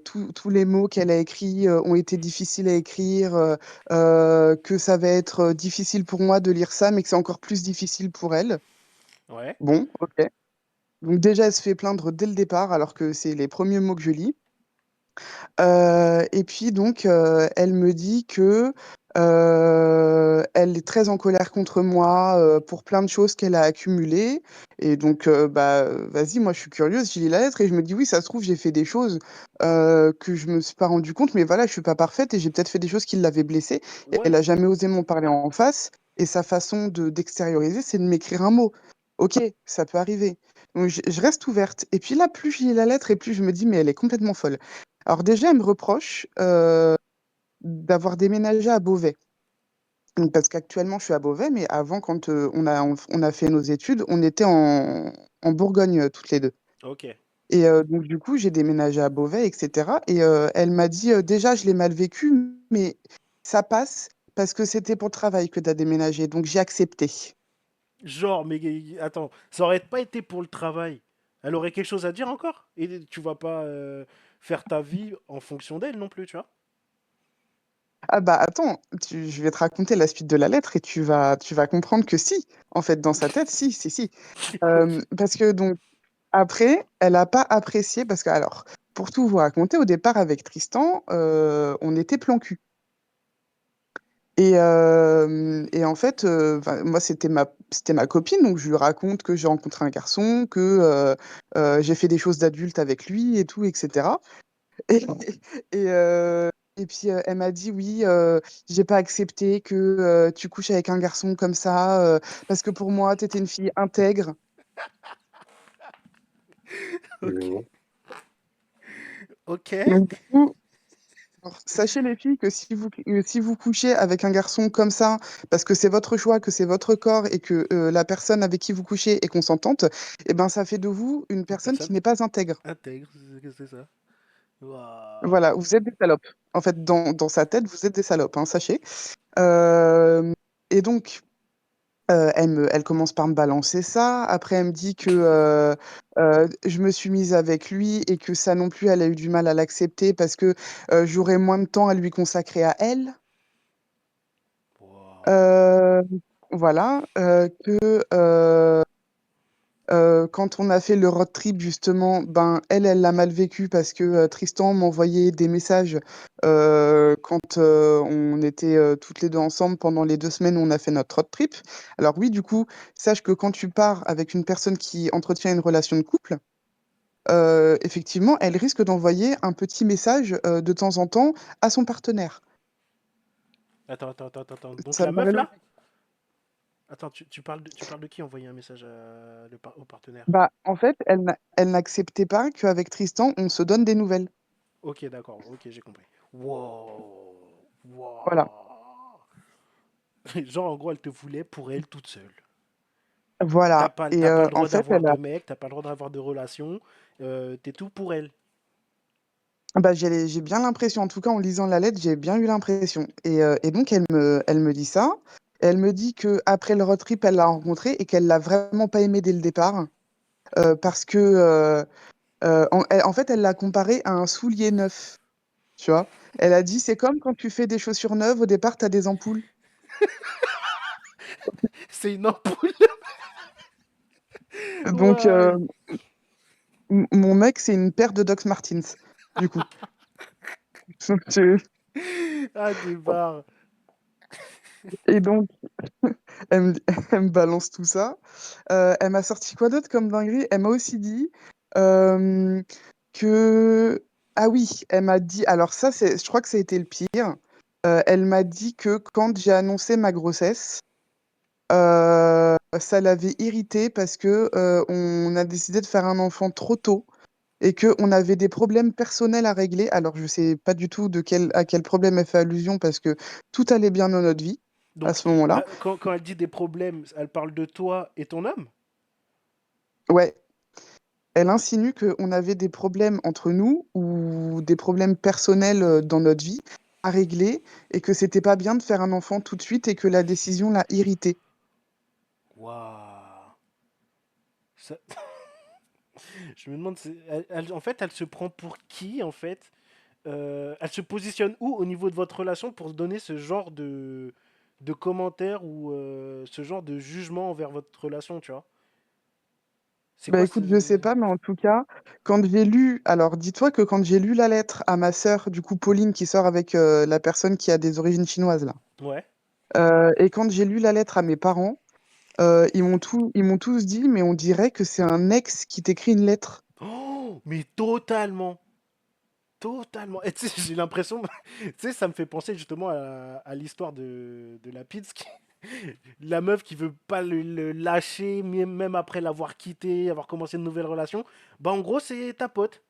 tous les mots qu'elle a écrits ont été difficiles à écrire, que ça va être difficile pour moi de lire ça, mais que c'est encore plus difficile pour elle. Ouais. Bon, ok. Donc déjà, elle se fait plaindre dès le départ, alors que c'est les premiers mots que je lis. Et puis donc, elle me dit que elle est très en colère contre moi pour plein de choses qu'elle a accumulées. Et donc, bah, vas-y, moi je suis curieuse, je lis la lettre et je me dis oui, ça se trouve, j'ai fait des choses que je me suis pas rendu compte, mais voilà, je suis pas parfaite et j'ai peut-être fait des choses qui l'avaient blessée. Et elle Ouais. a jamais osé m'en parler en face. Et sa façon d'extérioriser, c'est de m'écrire un mot. Ok, ça peut arriver. Donc, je reste ouverte. Et puis là, plus je lis la lettre et plus je me dis, mais elle est complètement folle. Alors déjà, elle me reproche d'avoir déménagé à Beauvais. Donc, parce qu'actuellement, je suis à Beauvais, mais avant, quand on a fait nos études, on était en Bourgogne toutes les deux. Ok. Et donc, du coup, j'ai déménagé à Beauvais, etc. Et elle m'a dit, déjà, je l'ai mal vécu, mais ça passe parce que c'était pour le travail que tu as déménagé. Donc, j'ai accepté. Genre, mais attends, ça aurait pas été pour le travail. Elle aurait quelque chose à dire encore? Et tu vas pas faire ta vie en fonction d'elle non plus, tu vois? Ah bah attends, je vais te raconter la suite de la lettre et tu vas comprendre que si, en fait, dans sa tête, si, si, si. Ok. Parce que donc, après, elle n'a pas apprécié, parce que, alors, pour tout vous raconter, au départ, avec Tristan, on était plan cul. Et en fait, moi, c'était ma copine, donc je lui raconte que j'ai rencontré un garçon, que j'ai fait des choses d'adulte avec lui et tout, etc. Et, et, euh, et puis, elle m'a dit, oui, j'ai pas accepté que tu couches avec un garçon comme ça, parce que pour moi, tu étais une fille intègre. Ok. Ok. Donc, du coup, alors, sachez les filles que si vous couchez avec un garçon comme ça, parce que c'est votre choix, que c'est votre corps et que la personne avec qui vous couchez est consentante, eh ben ça fait de vous une Une personne qui personne n'est pas intègre. intègre, c'est ça. Waouh. Voilà, vous êtes des salopes. En fait, dans sa tête, vous êtes des salopes, hein, sachez. Euh, et donc, elle commence par me balancer ça. Après, elle me dit que je me suis mise avec lui et que ça non plus, elle a eu du mal à l'accepter parce que j'aurais moins de temps à lui consacrer à elle. Waouh. Euh, voilà, que quand on a fait le road trip, justement, ben, elle l'a mal vécu parce que Tristan m'envoyait des messages quand on était toutes les deux ensemble pendant les 2 semaines où on a fait notre road trip. Alors oui, du coup, sache que quand tu pars avec une personne qui entretient une relation de couple, effectivement, elle risque d'envoyer un petit message de temps en temps à son partenaire. Attends. Donc Ça la me paraît meuf là? logique. Attends, tu parles de qui envoyer un message au partenaire? Bah, en fait, elle n'acceptait pas qu'avec Tristan, on se donne des nouvelles. Ok, d'accord, ok, j'ai compris. Wow. Voilà. Wow. Genre, en gros, elle te voulait pour elle toute seule. Voilà. Et T'as pas le en droit fait, d'avoir de mec, t'as pas le droit d'avoir de relation, t'es tout pour elle. bah, j'ai bien l'impression, en tout cas en lisant la lettre, j'ai bien eu l'impression. Et donc elle me dit ça. Elle me dit que après le road trip, elle l'a rencontré et qu'elle l'a vraiment pas aimé dès le départ parce que en fait, elle l'a comparé à un soulier neuf. Tu vois? Elle a dit, c'est comme quand tu fais des chaussures neuves, au départ, tu as des ampoules. C'est une ampoule. Donc, Ouah. mon mec, c'est une paire de Doc Martens, du coup. Tu- Ah, des barres. Et donc, elle me, elle me balance tout ça. Elle m'a sorti quoi d'autre comme dinguerie? Elle m'a aussi dit euh, que... Ah oui, elle m'a dit... Alors ça, je crois que ça a été le pire. Elle m'a dit que quand j'ai annoncé ma grossesse, ça l'avait irritée parce que on a décidé de faire un enfant trop tôt et qu'on avait des problèmes personnels à régler. Alors, je sais pas du tout à quel problème elle fait allusion parce que tout allait bien dans notre vie à Donc, ce moment-là. quand elle dit des problèmes, elle parle de toi et ton homme? Ouais, elle insinue qu'on avait des problèmes entre nous ou des problèmes personnels dans notre vie à régler et que c'était pas bien de faire un enfant tout de suite et que la décision l'a irritée. Waouh. Ça- Je me demande, en fait, elle se prend pour qui, en fait? Elle se positionne où au niveau de votre relation pour donner ce genre de commentaires ou ce genre de jugement envers votre relation, tu vois? C'est Bah quoi écoute, je sais pas, mais en tout cas, quand j'ai lu, alors dis-toi que quand j'ai lu la lettre à ma sœur, du coup Pauline, qui sort avec la personne qui a des origines chinoises là, Ouais. et quand j'ai lu la lettre à mes parents, ils m'ont tous dit, mais on dirait que c'est un ex qui t'écrit une lettre. Oh, mais totalement. Totalement. Et tu sais, j'ai l'impression, tu sais, ça me fait penser justement à l'histoire de la Pizz, la meuf qui veut pas le lâcher, même après l'avoir quitté, avoir commencé une nouvelle relation. Bah, en gros, c'est ta pote.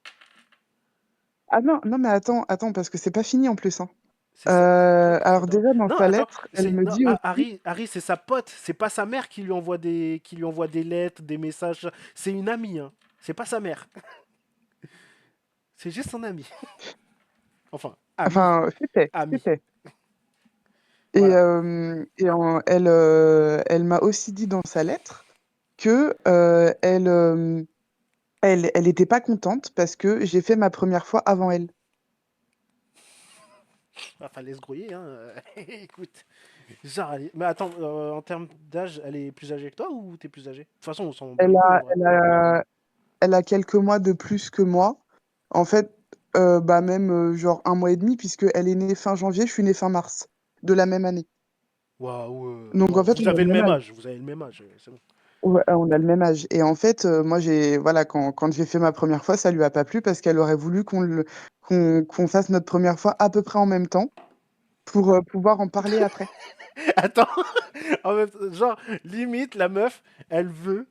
Ah non, non, mais attends, parce que c'est pas fini en plus, hein. C'est ça. Ok, ça Alors doit. déjà, dans Non, sa attends. lettre, elle me Non, dit aussi, Harry, c'est sa pote. C'est pas sa mère qui lui envoie des lettres, des messages. C'est une amie, hein. C'est pas sa mère. C'est juste son amie. Enfin, amie. enfin, Amie. c'était. Voilà. Elle m'a aussi dit dans sa lettre que elle était pas contente parce que j'ai fait ma première fois avant elle. Ah, fallait se grouiller, hein. Écoute. Genre, mais attends, en termes d'âge, elle est plus âgée que toi ou t'es plus âgé? De toute façon, on s'en bat Elle les couilles en a, vrai. elle a quelques mois de plus que moi. En fait, bah même genre un mois et demi, puisque elle est née fin janvier, je suis née fin mars de la même année. Waouh, Donc non, en fait, vous on a avez le le même même âge. âge, vous avez le même âge, c'est bon. Ouais, on a le même âge. Et en fait, moi, voilà, quand j'ai fait ma première fois, ça lui a pas plu parce qu'elle aurait voulu qu'on fasse notre première fois à peu près en même temps pour pouvoir en parler après. Attends, genre, limite, la meuf, elle veut,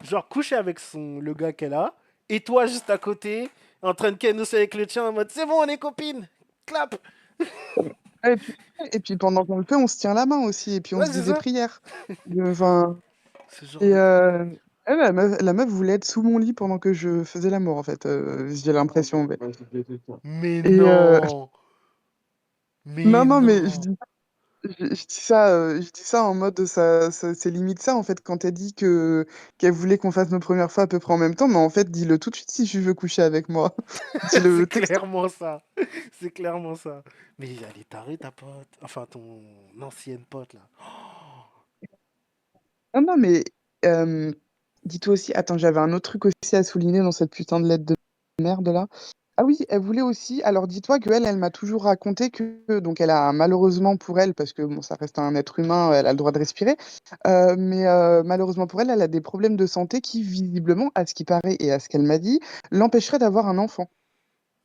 genre, coucher avec le gars qu'elle a, et toi, juste à côté, en train de canosser avec le tien, en mode, c'est bon, on est copines, clap. Et puis, et puis pendant qu'on le fait, on se tient la main aussi, et puis on Ouais, se dit c'est des ça. prières. Enfin, Ce genre et de... elle, la meuf voulait être sous mon lit pendant que je faisais l'amour, en fait. J'ai l'impression. Mais Et non, non, mais non, mais non. je dis ça en mode c'est limite ça en fait quand elle dit que qu'elle voulait qu'on fasse nos premières fois à peu près en même temps, mais en fait dis-le tout de suite si tu veux coucher avec moi. C'est Dis-le texto. clairement ça. C'est clairement ça. Mais elle est tarée, ta pote. Enfin, ton ancienne pote, là. Non, non, mais euh, dis-toi aussi, attends, j'avais un autre truc aussi à souligner dans cette putain de lettre de merde là. Ah oui, elle voulait aussi, alors dis-toi qu'elle, elle m'a toujours raconté que, donc elle a malheureusement pour elle, parce que bon, ça reste un être humain, elle a le droit de respirer, mais malheureusement pour elle, elle a des problèmes de santé qui visiblement, à ce qui paraît et à ce qu'elle m'a dit, l'empêcheraient d'avoir un enfant.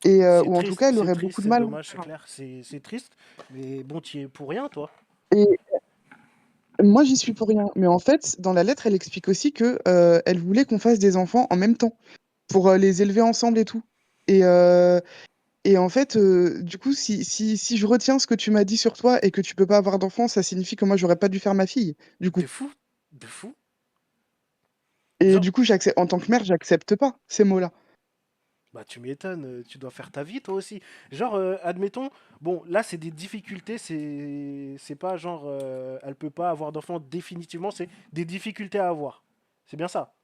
Et, ou en tout cas, elle aurait beaucoup de C'est mal à en dommage, c'est faire un. clair. C'est triste. Mais bon, tu y es pour rien, toi. Et moi, j'y suis pour rien. Mais en fait, dans la lettre, elle explique aussi que elle voulait qu'on fasse des enfants en même temps, pour les élever ensemble et tout. Et, Et en fait, du coup, si je retiens ce que tu m'as dit sur toi et que tu peux pas avoir d'enfant, ça signifie que moi, j'aurais pas dû faire ma fille, du coup. De fou, de fou. Et Genre, du coup, en tant que mère, j'accepte pas ces mots-là. bah tu m'étonnes, tu dois faire ta vie toi aussi. Genre, admettons, bon, là c'est des difficultés, c'est pas genre, elle peut pas avoir d'enfant définitivement, c'est des difficultés à avoir. C'est bien ça.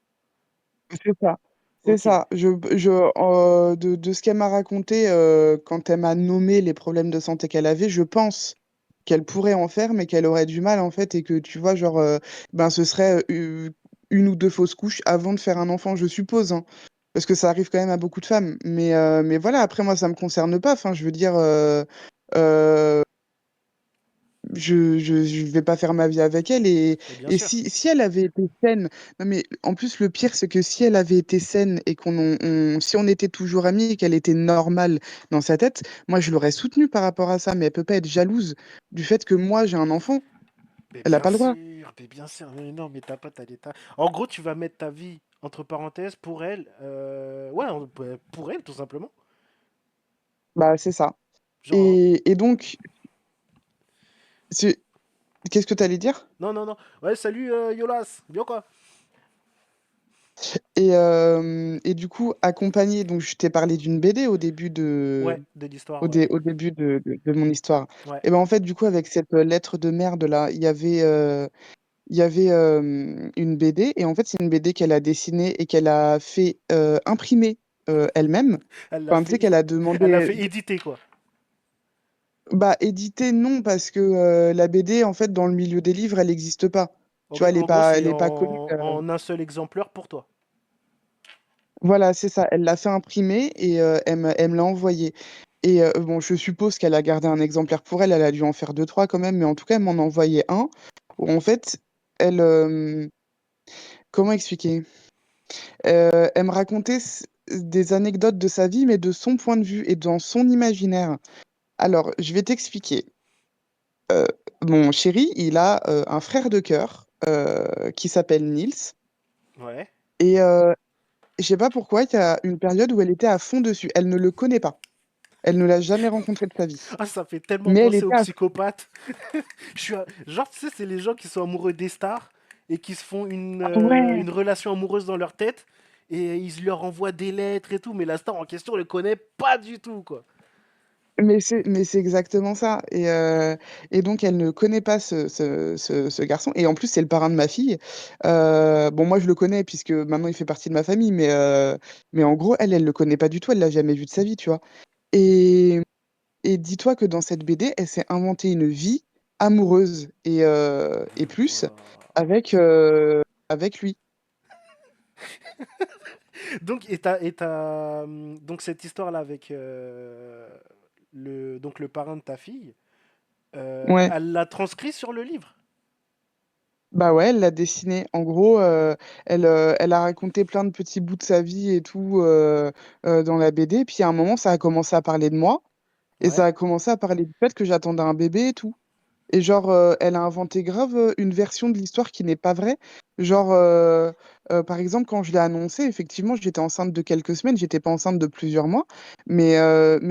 C'est ça. C'est Ok. ça. De ce qu'elle m'a raconté quand elle m'a nommé les problèmes de santé qu'elle avait, je pense qu'elle pourrait en faire, mais qu'elle aurait du mal en fait, et que tu vois, genre, ben, ce serait une ou deux fausses couches avant de faire un enfant, je suppose, hein. Parce que ça arrive quand même à beaucoup de femmes. Mais voilà, après, moi, ça me concerne pas. Enfin, je veux dire, euh, je vais pas faire ma vie avec elle. Mais bien Et sûr. si elle avait été saine, non mais en plus le pire c'est que si elle avait été saine et si on était toujours amis et qu'elle était normale dans sa tête, moi je l'aurais soutenue par rapport à ça, mais elle peut pas être jalouse du fait que moi j'ai un enfant, Mais elle a bien pas le droit. sûr, mais bien sûr. Mais non, mais t'as pas ta l'état. En gros, tu vas mettre ta vie entre parenthèses pour elle. Ouais, pour elle tout simplement. Bah c'est ça. Genre, hein. Et donc, c'est- qu'est-ce que tu allais dire? Non, non, non. Ouais, salut Yolas. Bien quoi? Et du coup, accompagné, donc je t'ai parlé d'une BD au début Ouais, de l'histoire, ouais. au début de mon histoire. Ouais. Et ben en fait, du coup, avec cette lettre de merde là, il y avait une BD. Et en fait, c'est une BD qu'elle a dessinée et qu'elle a fait imprimer elle-même. Elle l'a Enfin, tu sais fait, qu'elle a elle l'a demandé. fait éditer quoi. Bah, éditer, non, parce que la BD, en fait, dans le milieu des livres, elle n'existe pas. Tu Ok, vois, en gros, c'est elle est pas connue. en un seul exemplaire pour toi. Voilà, c'est ça. Elle l'a fait imprimer et elle me l'a envoyé. Et bon, je suppose qu'elle a gardé un exemplaire pour elle. Elle a dû en faire deux, trois quand même. Mais en tout cas, elle m'en a envoyé un où en fait, elle. Comment expliquer? Elle me racontait des anecdotes de sa vie, mais de son point de vue et dans son imaginaire. Alors, je vais t'expliquer. Mon chéri, il a un frère de cœur qui s'appelle Nils. Ouais. Et je sais pas pourquoi, il y a une période où elle était à fond dessus. Elle ne le connaît pas. Elle ne l'a jamais rencontré de sa vie. Ah, ça fait tellement Mais elle penser aux était à... psychopathes. Genre, tu sais, c'est les gens qui sont amoureux des stars et qui se font Ah ouais. une relation amoureuse dans leur tête et ils leur envoient des lettres et tout, mais la star en question, on le connaît pas du tout, quoi. Mais c'est exactement ça. Et donc, elle ne connaît pas ce garçon. Et en plus, c'est le parrain de ma fille. Bon, moi, je le connais puisque maintenant, il fait partie de ma famille. Mais en gros, elle le connaît pas du tout. Elle l'a jamais vu de sa vie, tu vois. Et, et dis-toi que dans cette BD, elle s'est inventée une vie amoureuse et plus Wow. avec, avec lui. Donc, donc cette histoire-là avec le parrain de ta fille, Ouais. elle l'a transcrit sur le livre. Bah ouais, elle l'a dessiné. En gros, elle a raconté plein de petits bouts de sa vie et tout dans la BD. Puis à un moment, ça a commencé à parler de moi. Et ça Ouais. a commencé à parler du fait que j'attendais un bébé et tout. Et genre, elle a inventé grave une version de l'histoire qui n'est pas vraie. Genre, par exemple, quand je l'ai annoncé, effectivement, j'étais enceinte de quelques semaines, j'étais pas enceinte de plusieurs mois. Mais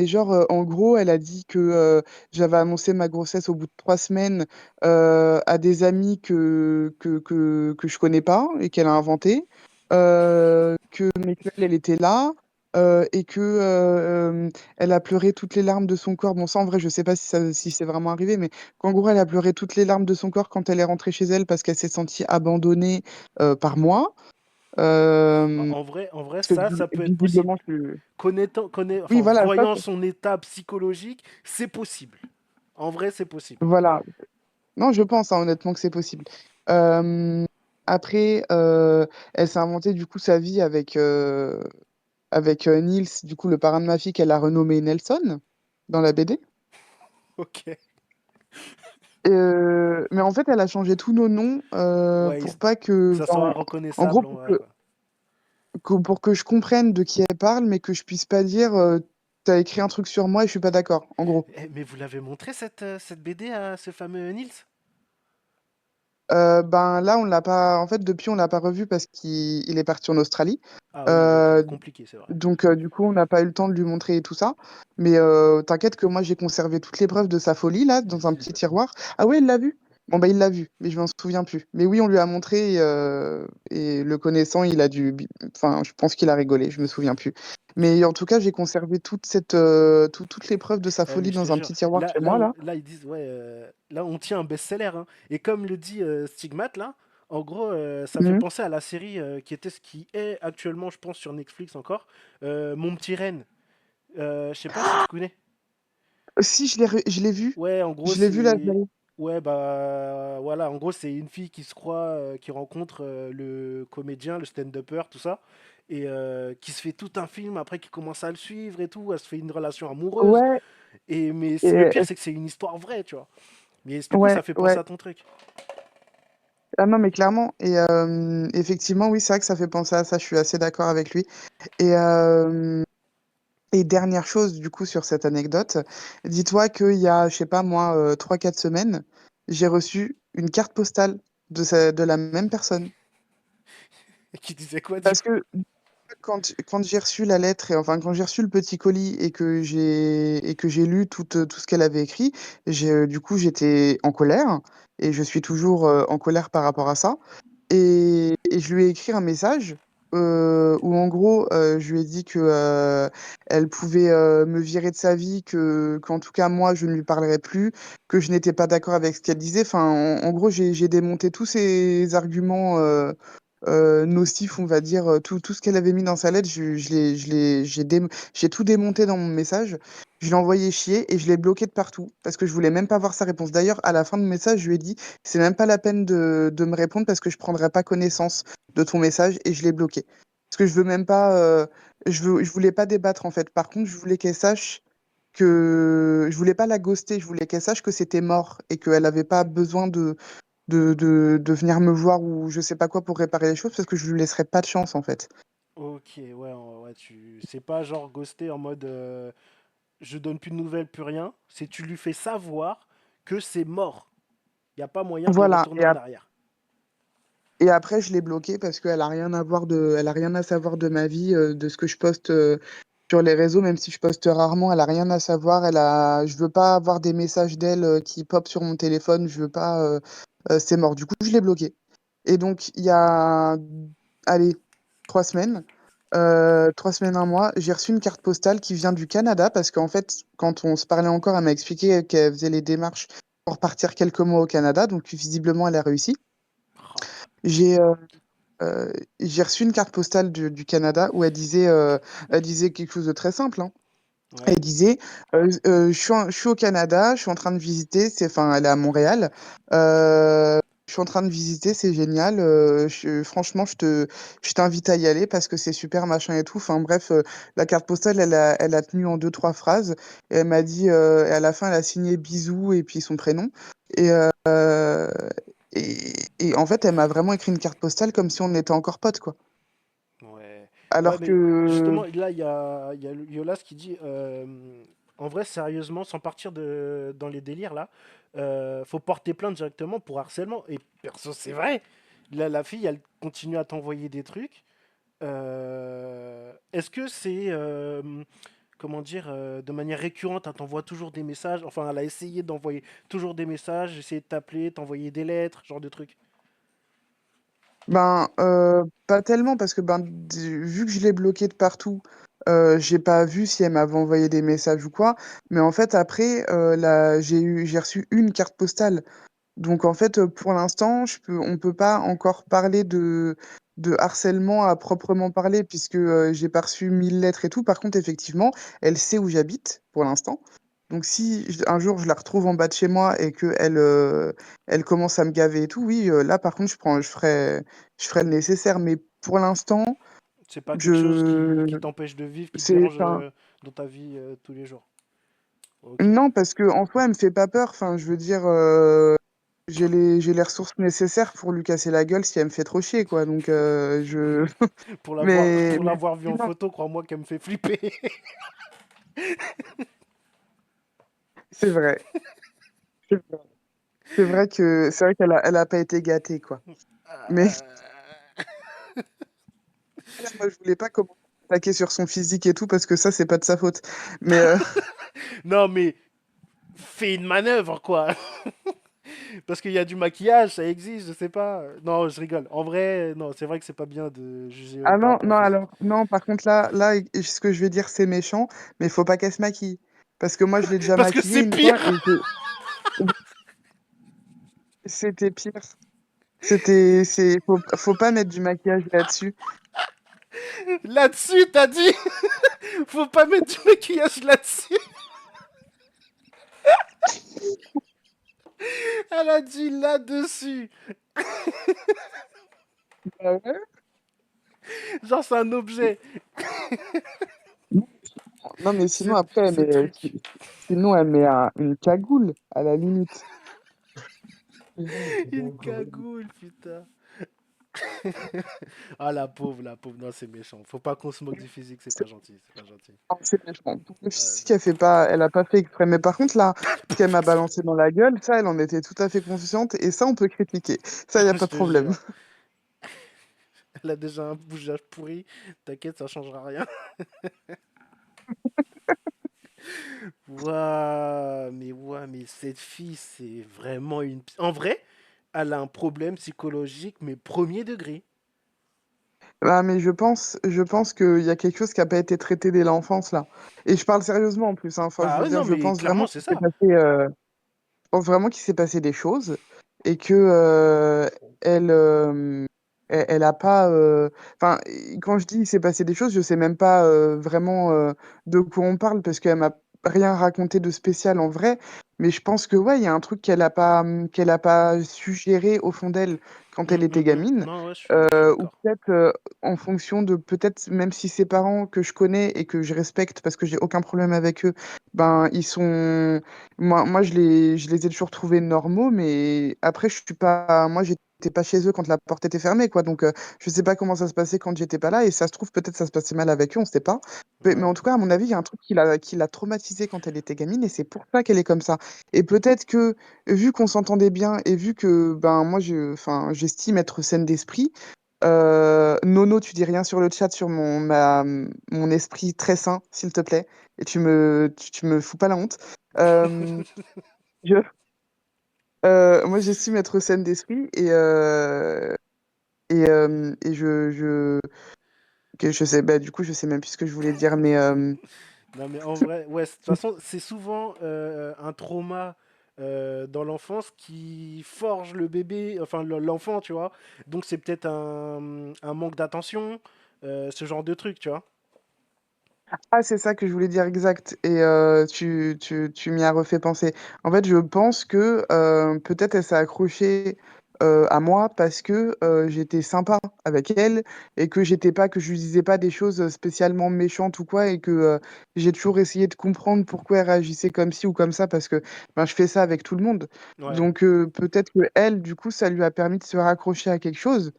genre, en gros, elle a dit que j'avais annoncé ma grossesse au bout de 3 semaines à des amis que je connais pas et qu'elle a inventé. Que Mekwel, elle était là. Et que elle a pleuré toutes les larmes de son corps. Bon, ça, en vrai, je sais pas si c'est vraiment arrivé, mais qu'en gros, elle a pleuré toutes les larmes de son corps quand elle est rentrée chez elle parce qu'elle s'est sentie abandonnée par moi. Euh, En vrai, parce que ça peut être possible. visiblement, oui, Enfin, voilà, ça, voyant son état psychologique, c'est possible. En vrai, c'est possible. voilà. Non, je pense hein, honnêtement que c'est possible. Euh, après, elle s'est inventée du coup sa vie avec Niels, du coup le parrain de ma fille qu'elle a renommé Nelson dans la BD. Ok. Mais en fait, elle a changé tous nos noms Ouais, pour pas que que, ça soit en gros, reconnaissable, ouais, quoi. pour que je comprenne de qui elle parle, mais que je puisse pas dire t'as écrit un truc sur moi et je suis pas d'accord, en gros. Mais vous l'avez montré cette BD à ce fameux Nils? Ben là, on l'a pas. En fait, depuis, on l'a pas revu parce qu'il est parti en Australie. Ah oui, Euh, compliqué, c'est vrai. donc, du coup, on n'a pas eu le temps de lui montrer et tout ça. Mais t'inquiète que moi, j'ai conservé toutes les preuves de sa folie là dans un petit tiroir. Ah ouais, il l'a vu. Bon bah il l'a vu, mais je m'en souviens plus. Mais oui, on lui a montré et le connaissant, il a dû. Enfin, je pense qu'il a rigolé. Je me souviens plus. Mais en tout cas, j'ai conservé toutes les preuves de sa Eh, mais folie je te dans un jure, petit tiroir chez moi là. là, ils disent, ouais, là, on tient un best-seller, hein. Et comme le dit Stigmate, là, en gros, ça fait Mhm. penser à la série ce qui est actuellement, je pense, sur Netflix encore, Mon petit Renne. Je sais pas si tu connais. Si, je l'ai vu. Ouais, en gros, Je l'ai vu la c'est. série. Ouais, bah voilà, en gros, c'est une fille qui se croit, qui rencontre le comédien, le stand-upper, tout ça, et qui se fait tout un film après, qui commence à le suivre et tout, elle se fait une relation amoureuse. Ouais, Et mais et, le pire, c'est que c'est une histoire vraie, tu vois. Mais du coup, ça ouais, fait penser ouais. à ton truc. Ah non, mais clairement. Et effectivement, oui, c'est vrai que ça fait penser à ça. Je suis assez d'accord avec lui. Et, dernière chose, du coup, sur cette anecdote, dis-toi qu'il y a, je sais pas moi, 3-4 semaines, j'ai reçu une carte postale de la même personne. Et qui disait quoi, du Parce coup? que quand j'ai reçu la lettre, et enfin, quand j'ai reçu le petit colis et que j'ai lu tout ce qu'elle avait écrit, du coup, j'étais en colère. Et je suis toujours en colère par rapport à ça. Et je lui ai écrit un message où en gros je lui ai dit que elle pouvait me virer de sa vie, que qu'en tout cas moi je ne lui parlerais plus, que je n'étais pas d'accord avec ce qu'elle disait. Enfin, en gros j'ai démonté tous ses arguments nocifs, on va dire, tout ce qu'elle avait mis dans sa lettre. J'ai tout démonté dans mon message. Je l'ai envoyé chier et je l'ai bloqué de partout parce que je voulais même pas voir sa réponse. D'ailleurs, à la fin de mon message, je lui ai dit c'est même pas la peine de me répondre parce que je prendrai pas connaissance de ton message et je l'ai bloqué. Parce que je veux même pas, je voulais pas débattre en fait. Par contre, je voulais qu'elle sache que je voulais pas la ghoster, je voulais qu'elle sache que c'était mort et qu'elle avait pas besoin de venir me voir ou je sais pas quoi pour réparer les choses parce que je lui laisserais pas de chance en fait. Ok, ouais, ouais, c'est pas genre ghosté en mode je donne plus de nouvelles, plus rien. C'est tu lui fais savoir que c'est mort. Il n'y a pas moyen de Voilà. retourner en arrière. Et après, je l'ai bloquée parce qu'elle a rien à voir elle a rien à savoir de ma vie, de ce que je poste sur les réseaux, même si je poste rarement, elle a rien à savoir. Je veux pas avoir des messages d'elle qui pop sur mon téléphone. Je veux pas. C'est mort. Du coup, je l'ai bloquée. Et donc, il y a, allez, 3 semaines, 3 semaines, un mois, j'ai reçu une carte postale qui vient du Canada parce qu'en fait, quand on se parlait encore, elle m'a expliqué qu'elle faisait les démarches pour partir quelques mois au Canada. Donc, visiblement, elle a réussi. Oh, J'ai euh, j'ai reçu une carte postale du Canada où elle disait quelque chose de très simple, hein. ouais. Elle disait, je suis au Canada, je suis en train de visiter, enfin, elle est à Montréal. Je suis en train de visiter, c'est génial. Franchement, je t'invite à y aller parce que c'est super, machin et tout. Enfin bref, la carte postale, elle a tenu en deux, trois phrases. Et elle m'a dit, et à la fin, elle a signé bisous et puis son prénom. Et, et en fait, elle m'a vraiment écrit une carte postale comme si on était encore potes, quoi. Ouais. Ouais, Alors mais que, justement, là, il y a Yolas qui dit en vrai, sérieusement, sans partir dans les délires, là, faut porter plainte directement pour harcèlement. Et perso, c'est vrai. Là, la fille, elle continue à t'envoyer des trucs. Est-ce que c'est, comment dire, de manière récurrente, elle t'envoie toujours des messages? Enfin, elle a essayé d'envoyer toujours des messages, essayé de t'appeler, t'envoyer des lettres, genre de trucs. ben, pas tellement parce que vu que je l'ai bloquée de partout, j'ai pas vu si elle m'avait envoyé des messages ou quoi. Mais en fait, après, j'ai reçu une carte postale. Donc en fait, pour l'instant, on peut pas encore parler de harcèlement à proprement parler puisque j'ai pas reçu 1000 lettres et tout. Par contre, effectivement, elle sait où j'habite pour l'instant. Donc si un jour je la retrouve en bas de chez moi et que elle commence à me gaver et tout, oui, là par contre, je ferai le nécessaire. Mais pour l'instant, C'est pas quelque chose je, qui t'empêche de vivre, qui te c'est, dérange enfin, dans ta vie tous les jours. Ok. non, parce que en soi, elle me fait pas peur. Enfin, je veux dire, j'ai les ressources nécessaires pour lui casser la gueule si elle me fait trop chier, quoi. Donc, Pour mais l'avoir vu en non, photo, crois-moi qu'elle me fait flipper. c'est vrai. C'est vrai. c'est vrai qu'elle a pas été gâtée, quoi. Mais Euh, là, moi, je voulais pas commencer à attaquer sur son physique et tout, parce que ça, c'est pas de sa faute. Mais Non, mais fais une manœuvre, quoi. Parce qu'il y a du maquillage, ça existe, je sais pas. Non, je rigole. En vrai, non, c'est vrai que c'est pas bien de juger ah par non, rapport au non, physique. alors, non, par contre, là, ce que je vais dire, c'est méchant, mais il faut pas qu'elle se maquille. Parce que moi, je l'ai déjà Parce que maquillée c'est une fois pire. et c'était pire. Faut pas mettre du maquillage là-dessus. Là-dessus, t'as dit. Faut pas mettre du maquillage là-dessus. Elle a dit là-dessus. Ah ouais? Genre, c'est un objet. Non, mais sinon, après, Ce truc. sinon, elle met une cagoule, à la limite. Une cagoule, putain. Ah, la pauvre, la pauvre. Non, c'est méchant. Faut pas qu'on se moque du physique, c'est pas gentil. C'est pas gentil. Non, c'est méchant. Pour le Euh, physique, elle a pas fait exprès. Mais par contre, là, ce qu'elle m'a balancé dans la gueule, ça, elle en était tout à fait consciente. Et ça, on peut critiquer. Ça, y a je pas de te problème. jure. Elle a déjà un bougeage pourri. T'inquiète, ça changera rien. Ouah, mais cette fille, c'est vraiment une. En vrai, elle a un problème psychologique, mais premier degré. Ah, mais je pense qu'il y a quelque chose qui a pas été traité dès l'enfance, là. Et je parle sérieusement, en plus, hein. Enfin, je Bah veux ouais, dire, non, je mais pense clairement, vraiment c'est qu'il s'est ça. passé, je pense vraiment qu'il s'est passé des choses et que elle, elle a pas. Enfin, quand je dis il s'est passé des choses, je sais même pas vraiment de quoi on parle parce qu'elle m'a rien raconté de spécial en vrai. Mais je pense que ouais, il y a un truc qu'elle a pas su gérer au fond d'elle quand elle était gamine. Non, ouais, je suis Ou d'accord. peut-être en fonction de peut-être même si ses parents que je connais et que je respecte parce que j'ai aucun problème avec eux, ben ils sont moi, je les ai toujours trouvés normaux, mais après, je suis pas. Moi, j'étais pas chez eux quand la porte était fermée, quoi. Donc, je sais pas comment ça se passait quand j'étais pas là. Et ça se trouve, peut-être ça se passait mal avec eux, on sait pas. Mais Ouais. en tout cas, à mon avis, il y a un truc qui l'a traumatisée quand elle était gamine, et c'est pour ça qu'elle est comme ça. Et peut-être que, vu qu'on s'entendait bien, et vu que, ben, moi, enfin, j'estime être saine d'esprit. Nono, tu dis rien sur le chat sur mon esprit très sain, s'il te plaît. Et tu me fous pas la honte. Euh, je- moi, j'estime être saine d'esprit et je sais, bah, du coup, je sais même plus ce que je voulais dire, mais Non, mais en vrai, ouais, de toute façon, c'est souvent un trauma dans l'enfance qui forge le bébé, enfin l'enfant, tu vois. Donc c'est peut-être un manque d'attention, ce genre de truc, tu vois. ah, c'est ça que je voulais dire exact. Et tu m'y as refait penser. En fait, je pense que peut-être elle s'est accrochée à moi parce que j'étais sympa avec elle et que je lui disais pas des choses spécialement méchantes ou quoi et que j'ai toujours essayé de comprendre pourquoi elle réagissait comme ci ou comme ça parce que ben, je fais ça avec tout le monde. Ouais. Donc peut-être que elle, du coup, ça lui a permis de se raccrocher à quelque chose.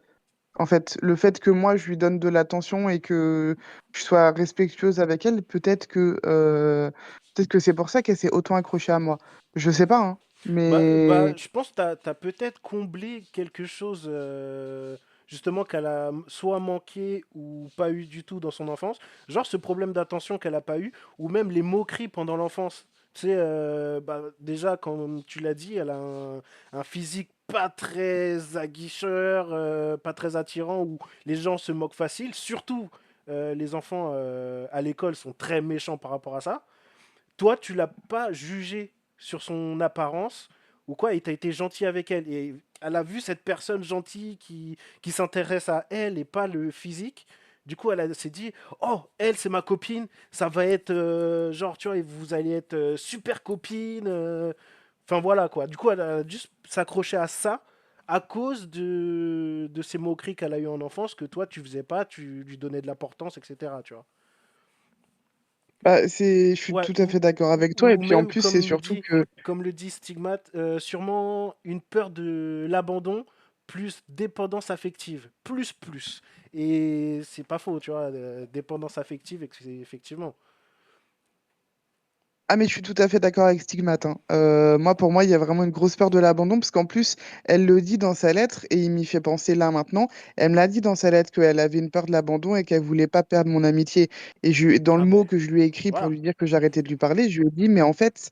En fait, le fait que moi, je lui donne de l'attention et que je sois respectueuse avec elle, peut-être que c'est pour ça qu'elle s'est autant accrochée à moi. Je sais pas, hein, mais Je pense que t'as peut-être comblé quelque chose, justement, qu'elle a soit manqué ou pas eu du tout dans son enfance. Genre ce problème d'attention qu'elle a pas eu, ou même les moqueries pendant l'enfance. Tu sais, déjà, comme tu l'as dit, elle a un physique pas très aguicheur, pas très attirant, où les gens se moquent facile. Surtout, les enfants à l'école sont très méchants par rapport à ça. Toi, tu l'as pas jugé sur son apparence ou quoi, et t'as été gentil avec elle. Et elle a vu cette personne gentille qui s'intéresse à elle et pas le physique. Du coup, s'est dit, oh, elle, c'est ma copine, ça va être genre, tu vois, vous allez être super copine. Enfin, voilà, quoi. Du coup, elle a juste s'accroché à ça à cause de ces moqueries qu'elle a eu en enfance que toi, tu faisais pas, tu lui donnais de l'importance, etc., tu vois. bah, je suis Ouais, tout à fait d'accord avec toi. Et ou puis en même, plus, c'est surtout que comme le dit Stigmate, sûrement une peur de l'abandon plus dépendance affective. Plus. Et c'est pas faux, tu vois, dépendance affective, effectivement. Ah, mais je suis tout à fait d'accord avec Stigmate, hein. Moi, pour moi, il y a vraiment une grosse peur de l'abandon, parce qu'en plus, elle le dit dans sa lettre, et il m'y fait penser là maintenant. Elle me l'a dit dans sa lettre qu'elle avait une peur de l'abandon et qu'elle voulait pas perdre mon amitié. Et dans le Ah mot ben, que je lui ai écrit pour voilà. lui dire que j'arrêtais de lui parler, je lui ai dit, mais en fait,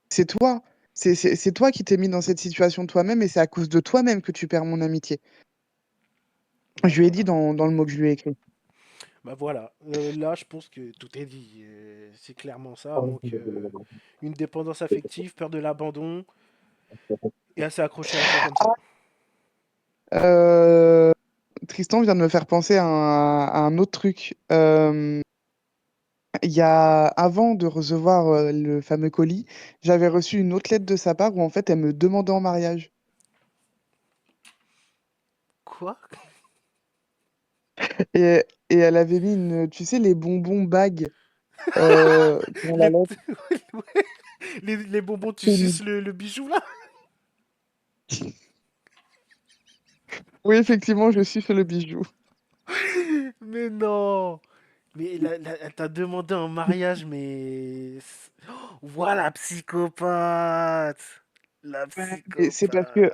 c'est toi. C'est toi qui t'es mis dans cette situation toi-même, et c'est à cause de toi-même que tu perds mon amitié. Bah Je lui ai dit voilà. dans le mot que je lui ai écrit. Bah voilà. Là, je pense que tout est dit. C'est clairement ça. Donc, une dépendance affective, peur de l'abandon, et elle s'est accrochée à toi comme ça. Euh, Tristan vient de me faire penser à un autre truc. Il y a, avant de recevoir le fameux colis, j'avais reçu une autre lettre de sa part où en fait elle me demandait en mariage. Quoi? Et elle avait mis tu sais, les bonbons bagues dans la Les, lettre. ouais, les bonbons, tu Et une- suces le bijou là? Oui, effectivement, je suis sur le bijou. Mais non! Mais elle t'a demandé en mariage, mais. Voilà, psychopathe! La Ouais. Et psychopathe!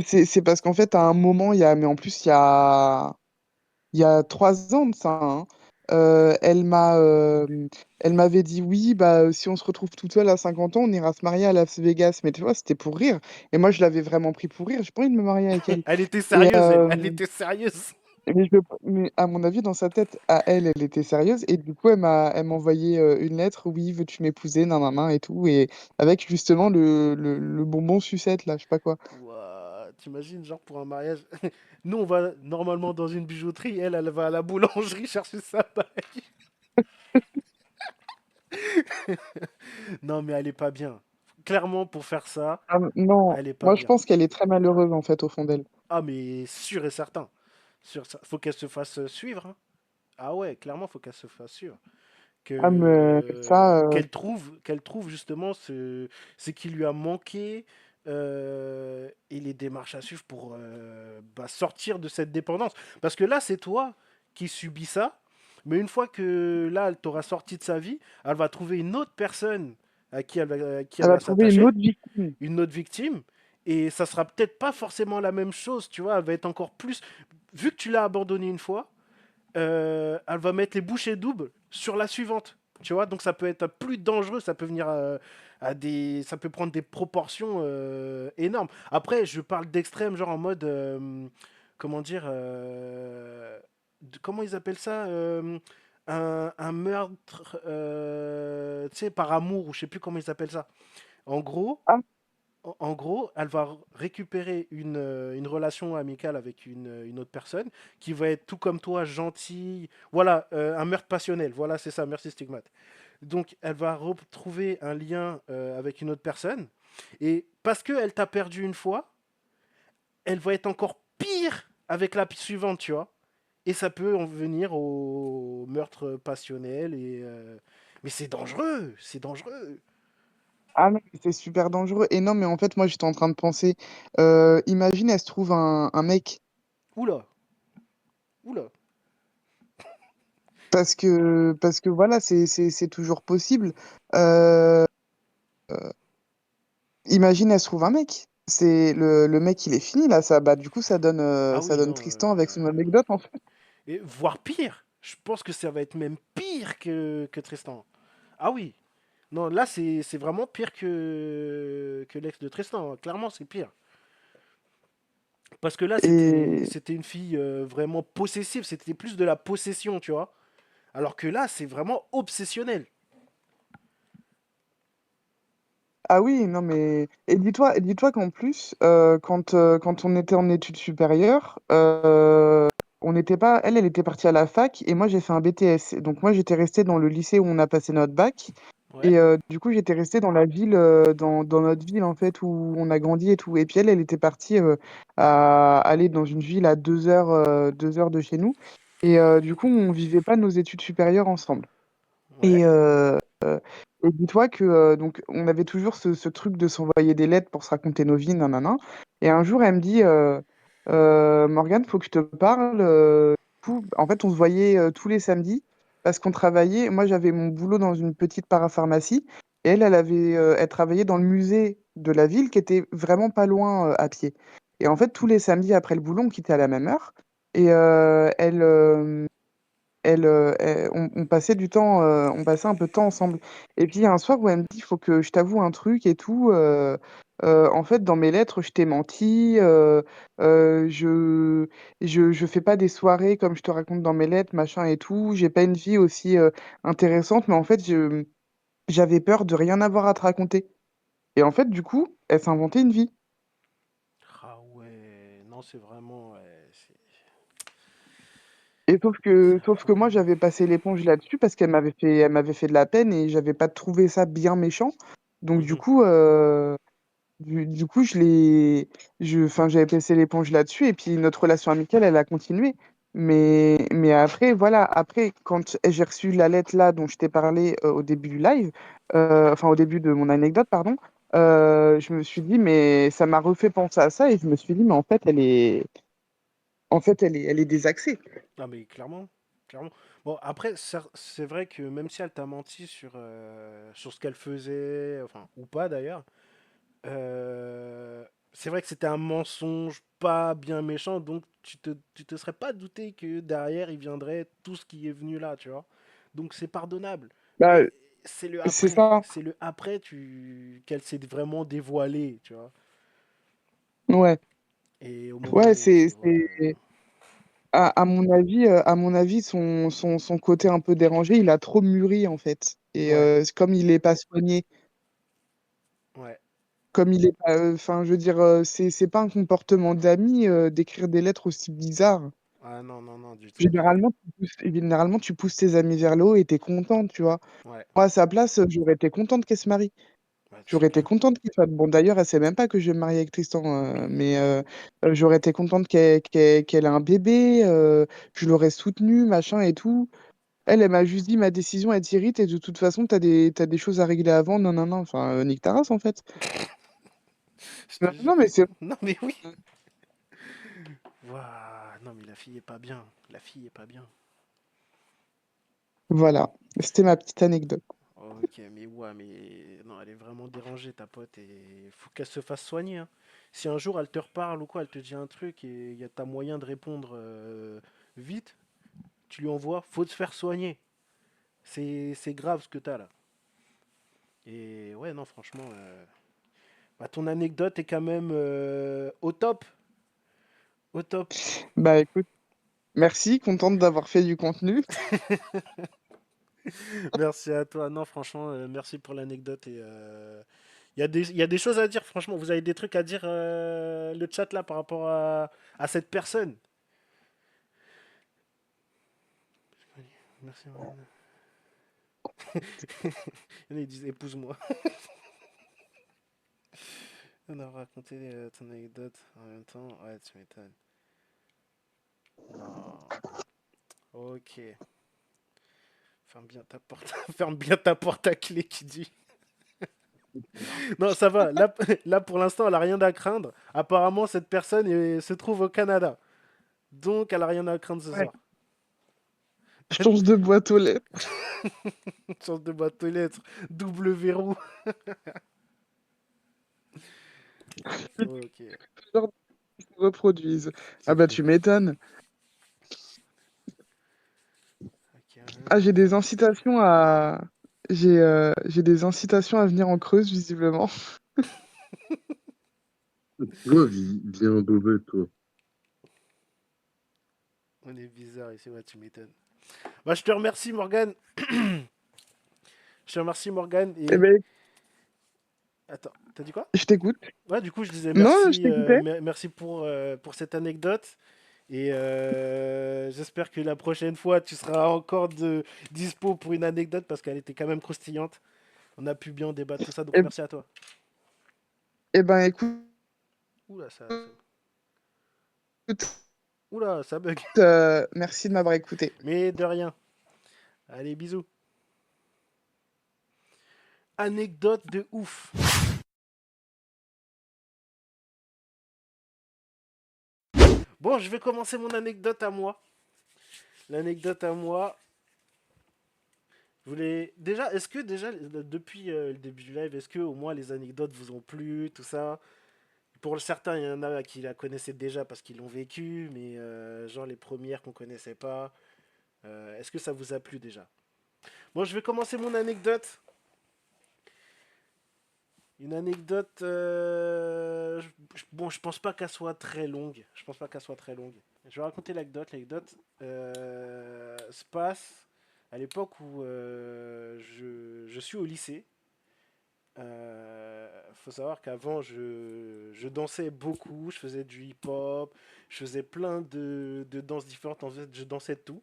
c'est parce qu'en fait, à un moment, mais en plus, il y a 3 ans de ça, hein, euh, elle m'a, euh, elle m'avait dit oui, bah, si on se retrouve toute seule à 50 ans, on ira se marier à Las Vegas. Mais tu vois, c'était pour rire. Et moi, je l'avais vraiment pris pour rire. J'ai pas envie de me marier avec elle. Elle était Et, sérieuse, elle était sérieuse! mais à mon avis, dans sa tête, à elle, elle était sérieuse. Et du coup, elle m'a envoyé une lettre. Oui, veux-tu m'épouser, nanana et tout. Et avec justement le bonbon sucette, là, je sais pas quoi. Ouah, t'imagines, genre pour un mariage. Nous, on va normalement dans une bijouterie, elle va à la boulangerie chercher sa bague. Non, mais elle est pas bien. Clairement, pour faire ça, Ah, non, elle est pas moi, je bien. pense qu'elle est très malheureuse, en fait, au fond d'elle. Ah, mais sûr et certain. Faut qu'elle se fasse suivre, hein. Ah ouais, clairement, faut qu'elle se fasse suivre. Ah, mais ça. Qu'elle trouve justement ce qui lui a manqué et les démarches à suivre pour bah, sortir de cette dépendance. Parce que là, c'est toi qui subis ça, mais une fois que là, elle t'aura sorti de sa vie, elle va trouver une autre personne à qui Elle elle va va trouver une s'attacher, autre victime. une autre victime, et ça sera peut-être pas forcément la même chose, tu vois, elle va être encore plus. Vu que tu l'as abandonnée une fois, elle va mettre les bouchées doubles sur la suivante. Tu vois, donc ça peut être plus dangereux, ça peut venir ça peut prendre des proportions énormes. Après, je parle d'extrême, genre en mode, comment dire, comment ils appellent ça, un meurtre, tu sais, par amour ou je sais plus comment ils appellent ça. En gros, Ah, elle va récupérer une relation amicale avec une autre personne qui va être tout comme toi, gentille. Voilà, un meurtre passionnel. Voilà, c'est ça, merci Stigmate. Donc, elle va retrouver un lien avec une autre personne. Et parce qu'elle t'a perdu une fois, elle va être encore pire avec la suivante, tu vois. Et ça peut en venir au meurtre passionnel. Mais c'est dangereux, c'est dangereux. ah non, c'est super dangereux. Et non, mais en fait, moi, j'étais en train de penser, imagine, elle se trouve un mec, Oula, oula. parce que voilà, c'est toujours possible. Euh, Imagine, elle se trouve un mec. C'est le mec, il est fini, là. Bah, du coup, Ah ça oui, donne non. Tristan avec son anecdote, en fait. Et voire pire. Je pense que ça va être même pire que Tristan. Ah oui. Non, là, c'est vraiment pire que l'ex de Tristan, hein. Clairement, c'est pire. Parce que là, c'était Et c'était une fille vraiment possessive. C'était plus de la possession, tu vois. Alors que là, c'est vraiment obsessionnel. ah oui, non, mais dis-toi qu'en plus, quand on était en études supérieures, on n'était pas, elle était partie à la fac et moi j'ai fait un BTS. Donc moi j'étais restée dans le lycée où on a passé notre bac Ouais. et du coup j'étais restée dans la ville, dans notre ville en fait où on a grandi et tout. Et puis elle était partie à aller dans une ville à 2 heures de chez nous et du coup on vivait pas nos études supérieures ensemble. Ouais. Et, et dis-toi que donc on avait toujours ce truc de s'envoyer des lettres pour se raconter nos vies, nanana. Et un jour, elle me dit Morgane, faut que je te parle. En fait, on se voyait tous les samedis. parce qu'on travaillait. Moi, j'avais mon boulot dans une petite parapharmacie et elle travaillait dans le musée de la ville qui était vraiment pas loin à pied. Et en fait, tous les samedis après le boulot, on quittait à la même heure et on passait on passait un peu de temps ensemble. Et puis il y a un soir où elle me dit, il faut que je t'avoue un truc et tout. En fait, dans mes lettres, je t'ai menti. Euh, je, je fais pas des soirées comme je te raconte dans mes lettres, machin et tout. J'ai pas une vie aussi intéressante, mais en fait, j'avais peur de rien avoir à te raconter. Et en fait, du coup, elle s'inventait une vie. Ah ouais, non, c'est vraiment. Ouais, Et c'est sauf que moi, vraiment. j'avais passé l'éponge là-dessus parce elle m'avait fait de la peine et j'avais pas trouvé ça bien méchant. Donc Mhm. du coup, enfin, j'avais passé l'éponge là-dessus et puis notre relation amicale, elle a continué. Mais après, voilà, après, quand j'ai reçu la lettre là dont je t'ai parlé au début du live, enfin au début de mon anecdote, pardon, je me suis dit, mais ça m'a refait penser à ça et je me suis dit, mais elle est désaxée. Ah, mais clairement. Clairement. Bon, après, c'est vrai que même si elle t'a menti sur ce qu'elle faisait, enfin, ou pas d'ailleurs, c'est vrai que c'était un mensonge pas bien méchant, donc tu te serais pas douté que derrière il viendrait tout ce qui est venu là, tu vois. Donc c'est pardonnable. Bah, Mais c'est le c'est après. ça. C'est le après qu'elle s'est vraiment dévoilée, tu vois. Ouais. Et au moment Ouais, où c'est. Ouais. à mon avis, son côté un peu dérangé, il a trop mûri en fait. Et Ouais. comme il est pas soigné, Ouais. comme il est pas, enfin, je veux dire, c'est pas un comportement d'ami d'écrire des lettres aussi bizarres. Ah non, non, non, du tout, du tout. Généralement, tu pousses tes amis vers le haut et t'es contente, tu vois. Ouais. Moi, à sa place, j'aurais été contente qu'elle se marie. Ouais, c'est J'aurais été clair. contente qu'il soit. Bon, d'ailleurs, elle sait même pas que je vais me marier avec Tristan, mais j'aurais été contente qu'elle ait un bébé. Je l'aurais soutenue, machin et tout. Elle m'a juste dit ma décision, elle t'irrite et de toute façon, t'as des choses à régler avant. Non, non, non. Enfin, nique ta race, en fait. Je Non, te jure. non, mais c'est. Non, mais oui. Waouh. Non, mais la fille est pas bien. La fille est pas bien. Voilà. C'était ma petite anecdote. Ok, mais ouais, mais non, elle est vraiment dérangée, ta pote, et faut qu'elle se fasse soigner, hein. Si un jour elle te reparle ou quoi, elle te dit un truc et il y a ta moyen de répondre vite, tu lui envoies, faut te faire soigner. C'est grave ce que t'as là. Et ouais, non, franchement, bah, ton anecdote est quand même au top. Au top. Bah écoute, merci, contente d'avoir fait du contenu. Merci à toi. Non, franchement, merci pour l'anecdote. Et il y a des choses à dire, franchement. Vous avez des trucs à dire, le chat là, par rapport à cette personne. Merci, Marianne. Il y en a, ils disent épouse-moi. On a raconté ton anecdote en même temps. Ouais, tu m'étonnes. Non. Ok. Ferme bien ta porte. Ferme bien ta porte à clé qui dit. Non, ça va. Là, là pour l'instant, elle a rien à craindre. Apparemment, cette personne se trouve au Canada. Donc, elle a rien à craindre ce Ouais. soir. Change de boîte aux lettres. Chance de boîte aux lettres. Double verrou. Ok. Genre, ils se reproduisent. Ah C'est bah fou. tu m'étonnes. Ok, Ah, j'ai des incitations à venir en Creuse, visiblement. Ouais, viens bober, toi. on est bizarre ici. Ouais, tu m'étonnes. Bah, je te remercie, Morgane. Je te remercie, Morgane. Eh Et. ben, Attends, t'as dit quoi? je t'écoute. Ouais, du coup, je disais Non, je merci, t'écoutais. merci pour cette anecdote. Et j'espère que la prochaine fois, tu seras encore dispo pour une anecdote parce qu'elle était quand même croustillante. On a pu bien débattre tout ça, donc Eh, merci à toi. eh ben, écoute, Oula, Oula, ça bug. merci de m'avoir écouté. Mais de rien. Allez, bisous. Anecdote de ouf. Bon, je vais commencer mon anecdote à moi. L'anecdote à moi. Déjà, est-ce que déjà, depuis le début du live, est-ce que au moins les anecdotes vous ont plu, tout ça? Pour certains, il y en a qui la connaissaient déjà parce qu'ils l'ont vécu, mais genre les premières qu'on connaissait pas. Est-ce que ça vous a plu déjà? Bon, je vais commencer mon anecdote. Une anecdote. Bon, je pense pas qu'elle soit très longue. Je pense pas qu'elle soit très longue. Je vais raconter l'anecdote. L'anecdote se passe à l'époque où je suis au lycée. Faut savoir qu'avant, je dansais beaucoup. Je faisais du hip-hop. Je faisais plein de danses différentes. En fait, je dansais de tout.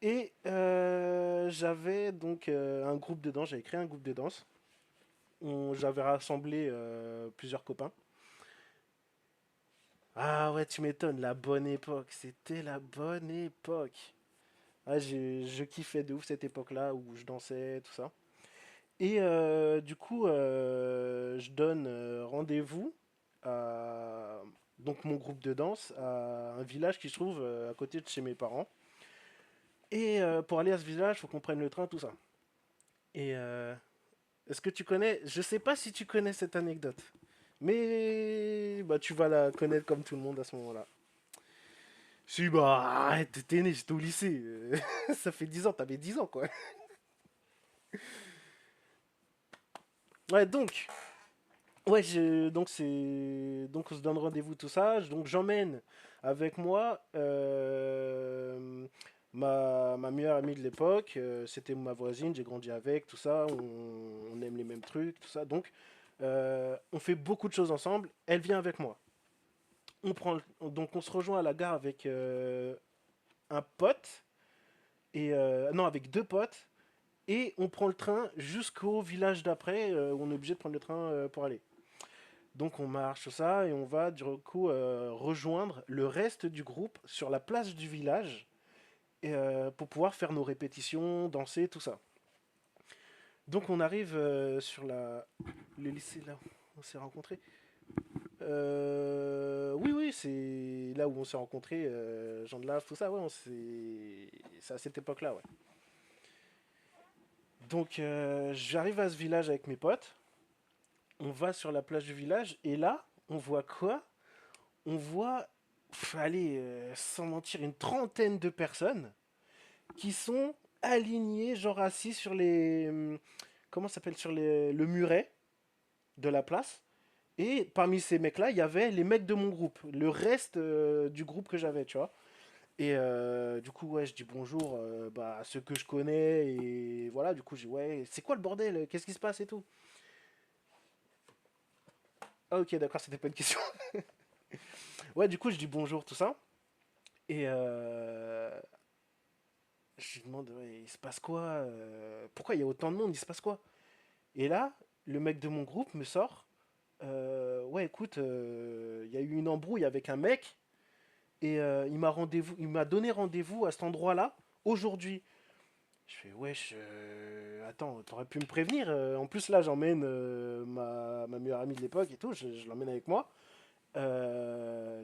Et j'avais donc un groupe de danse. J'avais créé un groupe de danse. J'avais rassemblé plusieurs copains. Ah ouais, tu m'étonnes, la bonne époque. C'était la bonne époque. Ah, je kiffais de ouf cette époque-là où je dansais, tout ça. Et du coup, je donne rendez-vous à donc mon groupe de danse à un village qui se trouve à côté de chez mes parents. Et pour aller à ce village, il faut qu'on prenne le train, tout ça. Et est-ce que tu connais? Je sais pas si tu connais cette anecdote, mais bah tu vas la connaître comme tout le monde à ce moment-là. Si bah arrête, t'es né, j'étais au lycée. Ça fait 10 ans, t'avais 10 ans quoi. Ouais donc, ouais donc donc on se donne rendez-vous tout ça. Donc j'emmène avec moi ma meilleure amie de l'époque. C'était ma voisine, j'ai grandi avec, tout ça. On aime les mêmes trucs, tout ça. Donc on fait beaucoup de choses ensemble. Elle vient avec moi. Donc on se rejoint à la gare avec un pote et non avec deux potes et on prend le train jusqu'au village d'après où on est obligé de prendre le train pour aller. Donc on marche tout ça et on va du coup rejoindre le reste du groupe sur la place du village et, pour pouvoir faire nos répétitions, danser, tout ça. Donc on arrive sur le lycée là où on s'est rencontrés. Oui, oui, c'est là où on s'est rencontrés, Jean de Lave, tout ça, ouais, c'est à cette époque-là, ouais. Donc, j'arrive à ce village avec mes potes, on va sur la plage du village, et là, on voit quoi? On voit, allez, sans mentir, une trentaine de personnes qui sont alignées, genre assis sur comment ça s'appelle, sur le muret de la place. Et parmi ces mecs-là, il y avait les mecs de mon groupe, le reste du groupe que j'avais, tu vois. Et du coup, ouais, je dis bonjour bah, à ceux que je connais. Et voilà, du coup, je dis, ouais, c'est quoi le bordel? Qu'est-ce qui se passe et tout? Ah, ok, d'accord, c'était pas une question. Ouais, du coup, je dis bonjour, tout ça. Et je lui demande, ouais, il se passe quoi? Pourquoi il y a autant de monde? Il se passe quoi? Et là, le mec de mon groupe me sort. Ouais, écoute, il y a eu une embrouille avec un mec. Et il m'a donné rendez-vous à cet endroit-là aujourd'hui. Je fais wesh, attends, t'aurais pu me prévenir. En plus là, j'emmène ma meilleure amie de l'époque et tout, je l'emmène avec moi.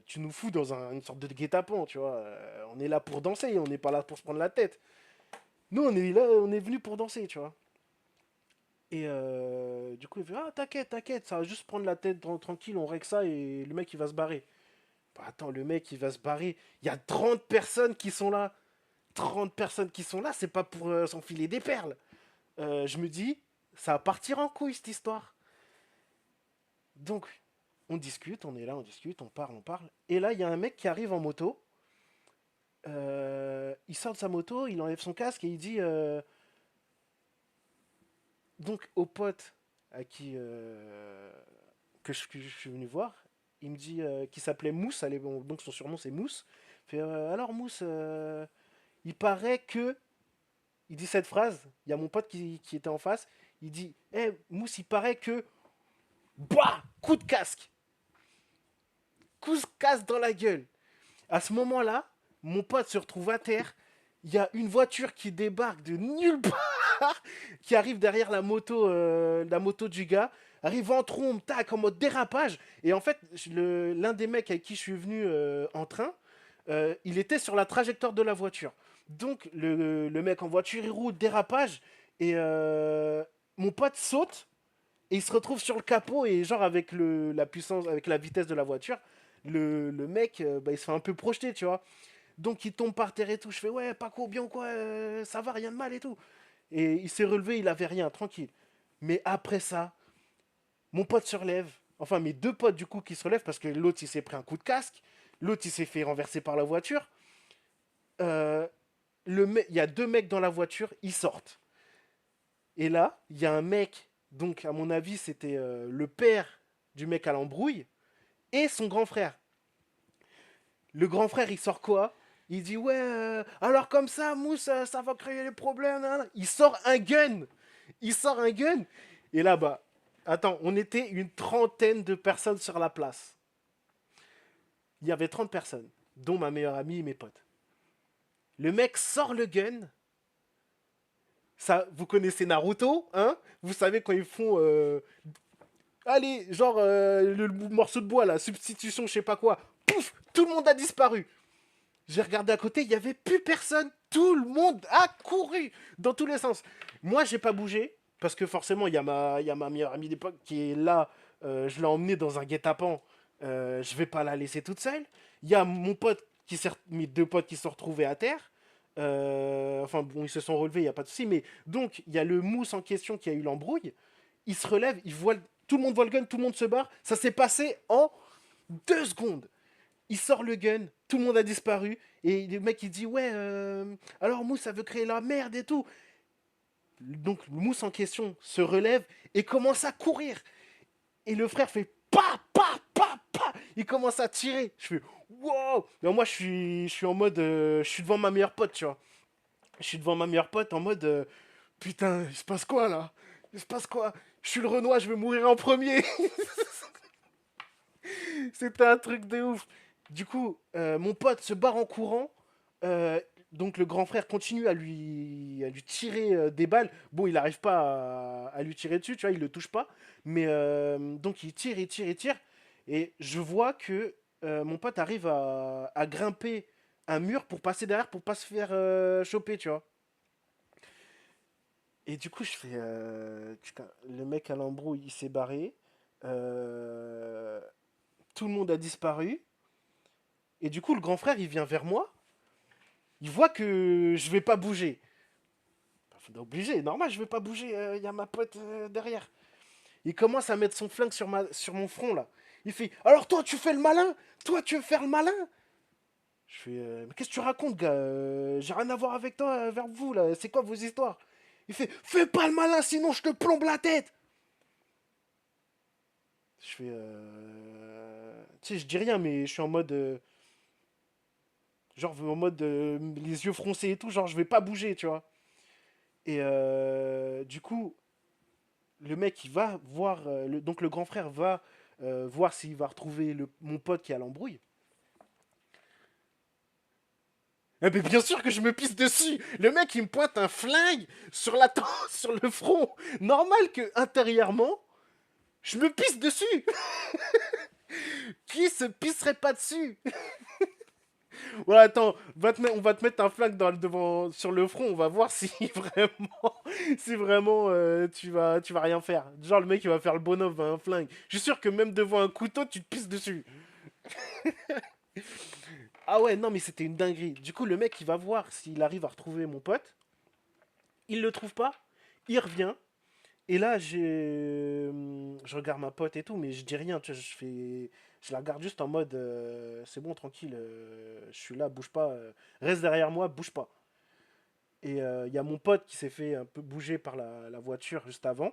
Tu nous fous dans une sorte de guet-apens, tu vois. On est là pour danser, on n'est pas là pour se prendre la tête. Nous, on est là, on est venu pour danser, tu vois. Et du coup, il fait ah t'inquiète, t'inquiète, ça va juste prendre la tête tranquille, on règle ça et le mec il va se barrer. Bah, attends, le mec il va se barrer. Il y a 30 personnes qui sont là. 30 personnes qui sont là, c'est pas pour s'enfiler des perles. Je me dis, ça va partir en couille cette histoire. Donc, on discute, on est là, on discute, on parle, on parle. Et là, il y a un mec qui arrive en moto. Il sort de sa moto, il enlève son casque et il dit donc au pote à qui que je suis venu voir, il me dit qu'il s'appelait Mousse, allez, bon, donc son surnom c'est Mousse. Fait, alors Mousse, il paraît que il dit cette phrase, il y a mon pote qui était en face, il dit Eh Mousse, il paraît que bah coup de casque, coup de casque dans la gueule. À ce moment-là, mon pote se retrouve à terre, il y a une voiture qui débarque de nulle part, qui arrive derrière la moto du gars, arrive en trombe, tac, en mode dérapage. Et en fait, l'un des mecs avec qui je suis venu en train, il était sur la trajectoire de la voiture. Donc le mec en voiture, il roule, dérapage, Et mon pote saute et il se retrouve sur le capot et genre avec la puissance, avec la vitesse de la voiture, le mec, bah, il se fait un peu projeter, tu vois. Donc il tombe par terre et tout. Je fais ouais, Paco, bien ou quoi, ça va, rien de mal et tout. Et il s'est relevé, il avait rien, tranquille. Mais après ça, mon pote se relève. Enfin, mes deux potes du coup qui se relèvent parce que l'autre il s'est pris un coup de casque, l'autre il s'est fait renverser par la voiture. Euh, il y a deux mecs dans la voiture, ils sortent. Et là, il y a un mec, donc à mon avis c'était le père du mec à l'embrouille et son grand frère. Le grand frère il sort quoi? Il dit ouais, alors comme ça, Mousse, ça va créer les problèmes. Nan, nan. Il sort un gun. Il sort un gun. Et là-bas, attends, on était une trentaine de personnes sur la place. Il y avait 30 personnes, dont ma meilleure amie et mes potes. Le mec sort le gun. Ça, vous connaissez Naruto, hein? Vous savez quand ils font... allez, genre le morceau de bois, là, substitution, je sais pas quoi. Pouf, tout le monde a disparu. J'ai regardé à côté, il n'y avait plus personne. Tout le monde a couru dans tous les sens. Moi, j'ai pas bougé, parce que forcément, il y a ma meilleure amie d'époque qui est là. Je l'ai emmenée dans un guet-apens. Je vais pas la laisser toute seule. Il y a mon pote, mes deux potes qui se sont retrouvés à terre. Enfin, bon, ils se sont relevés, il n'y a pas de souci. Mais donc, il y a le mousse en question qui a eu l'embrouille. Il se relève, tout le monde voit le gun, tout le monde se barre. Ça s'est passé en 2 secondes. Il sort le gun, tout le monde a disparu, et le mec il dit ouais, alors Mousse ça veut créer la merde et tout. Donc le Mousse en question se relève et commence à courir. Et le frère fait pa pa pa pa. Il commence à tirer. Je fais wow. Mais moi je suis en mode, je suis devant ma meilleure pote, tu vois. Je suis devant ma meilleure pote en mode putain, il se passe quoi là? Il se passe quoi? Je suis le Renoir, je vais mourir en premier. C'était un truc de ouf. Du coup, mon pote se barre en courant. euh, donc le grand frère continue à lui tirer des balles. Bon, il n'arrive pas à lui tirer dessus, tu vois, il le touche pas. Mais donc il tire, il tire, il tire. Et je vois que mon pote arrive à grimper un mur pour passer derrière, pour pas se faire choper, tu vois. Et du coup, je fais... putain, le mec à l'embrouille, il s'est barré. Euh, tout le monde a disparu. Et du coup, le grand frère, il vient vers moi. Il voit que je vais pas bouger. Faut obligé, normal, je vais pas bouger. Il y a ma pote derrière. Il commence à mettre son flingue sur mon front, là. Il fait alors toi, tu fais le malin? Toi, tu veux faire le malin? Je fais mais qu'est-ce que tu racontes, gars? J'ai rien à voir avec toi, vers vous, là. C'est quoi vos histoires? Il fait fais pas le malin, sinon je te plombe la tête. Je fais tu sais, je dis rien, mais je suis en mode. Genre en mode les yeux froncés et tout, genre je vais pas bouger, tu vois. Et du coup, le mec il va voir, donc le grand frère va voir s'il va retrouver mon pote qui est à l'embrouille. Eh ben bien sûr que je me pisse dessus. Le mec il me pointe un flingue sur sur le front. Normal que intérieurement, je me pisse dessus. Qui se pisserait pas dessus? Ouais, attends, on va te mettre un flingue sur le front, on va voir si vraiment, si vraiment tu vas rien faire. Genre le mec il va faire le bonhomme, va un flingue. Je suis sûr que même devant un couteau, tu te pisses dessus. Ah ouais, non mais c'était une dinguerie. Du coup, le mec il va voir s'il arrive à retrouver mon pote. Il le trouve pas, il revient. Et là, je regarde ma pote et tout, mais je dis rien, tu vois, je la regarde juste en mode, c'est bon, tranquille, je suis là, bouge pas, reste derrière moi, bouge pas. Et il y a mon pote qui s'est fait un peu bouger par la voiture juste avant,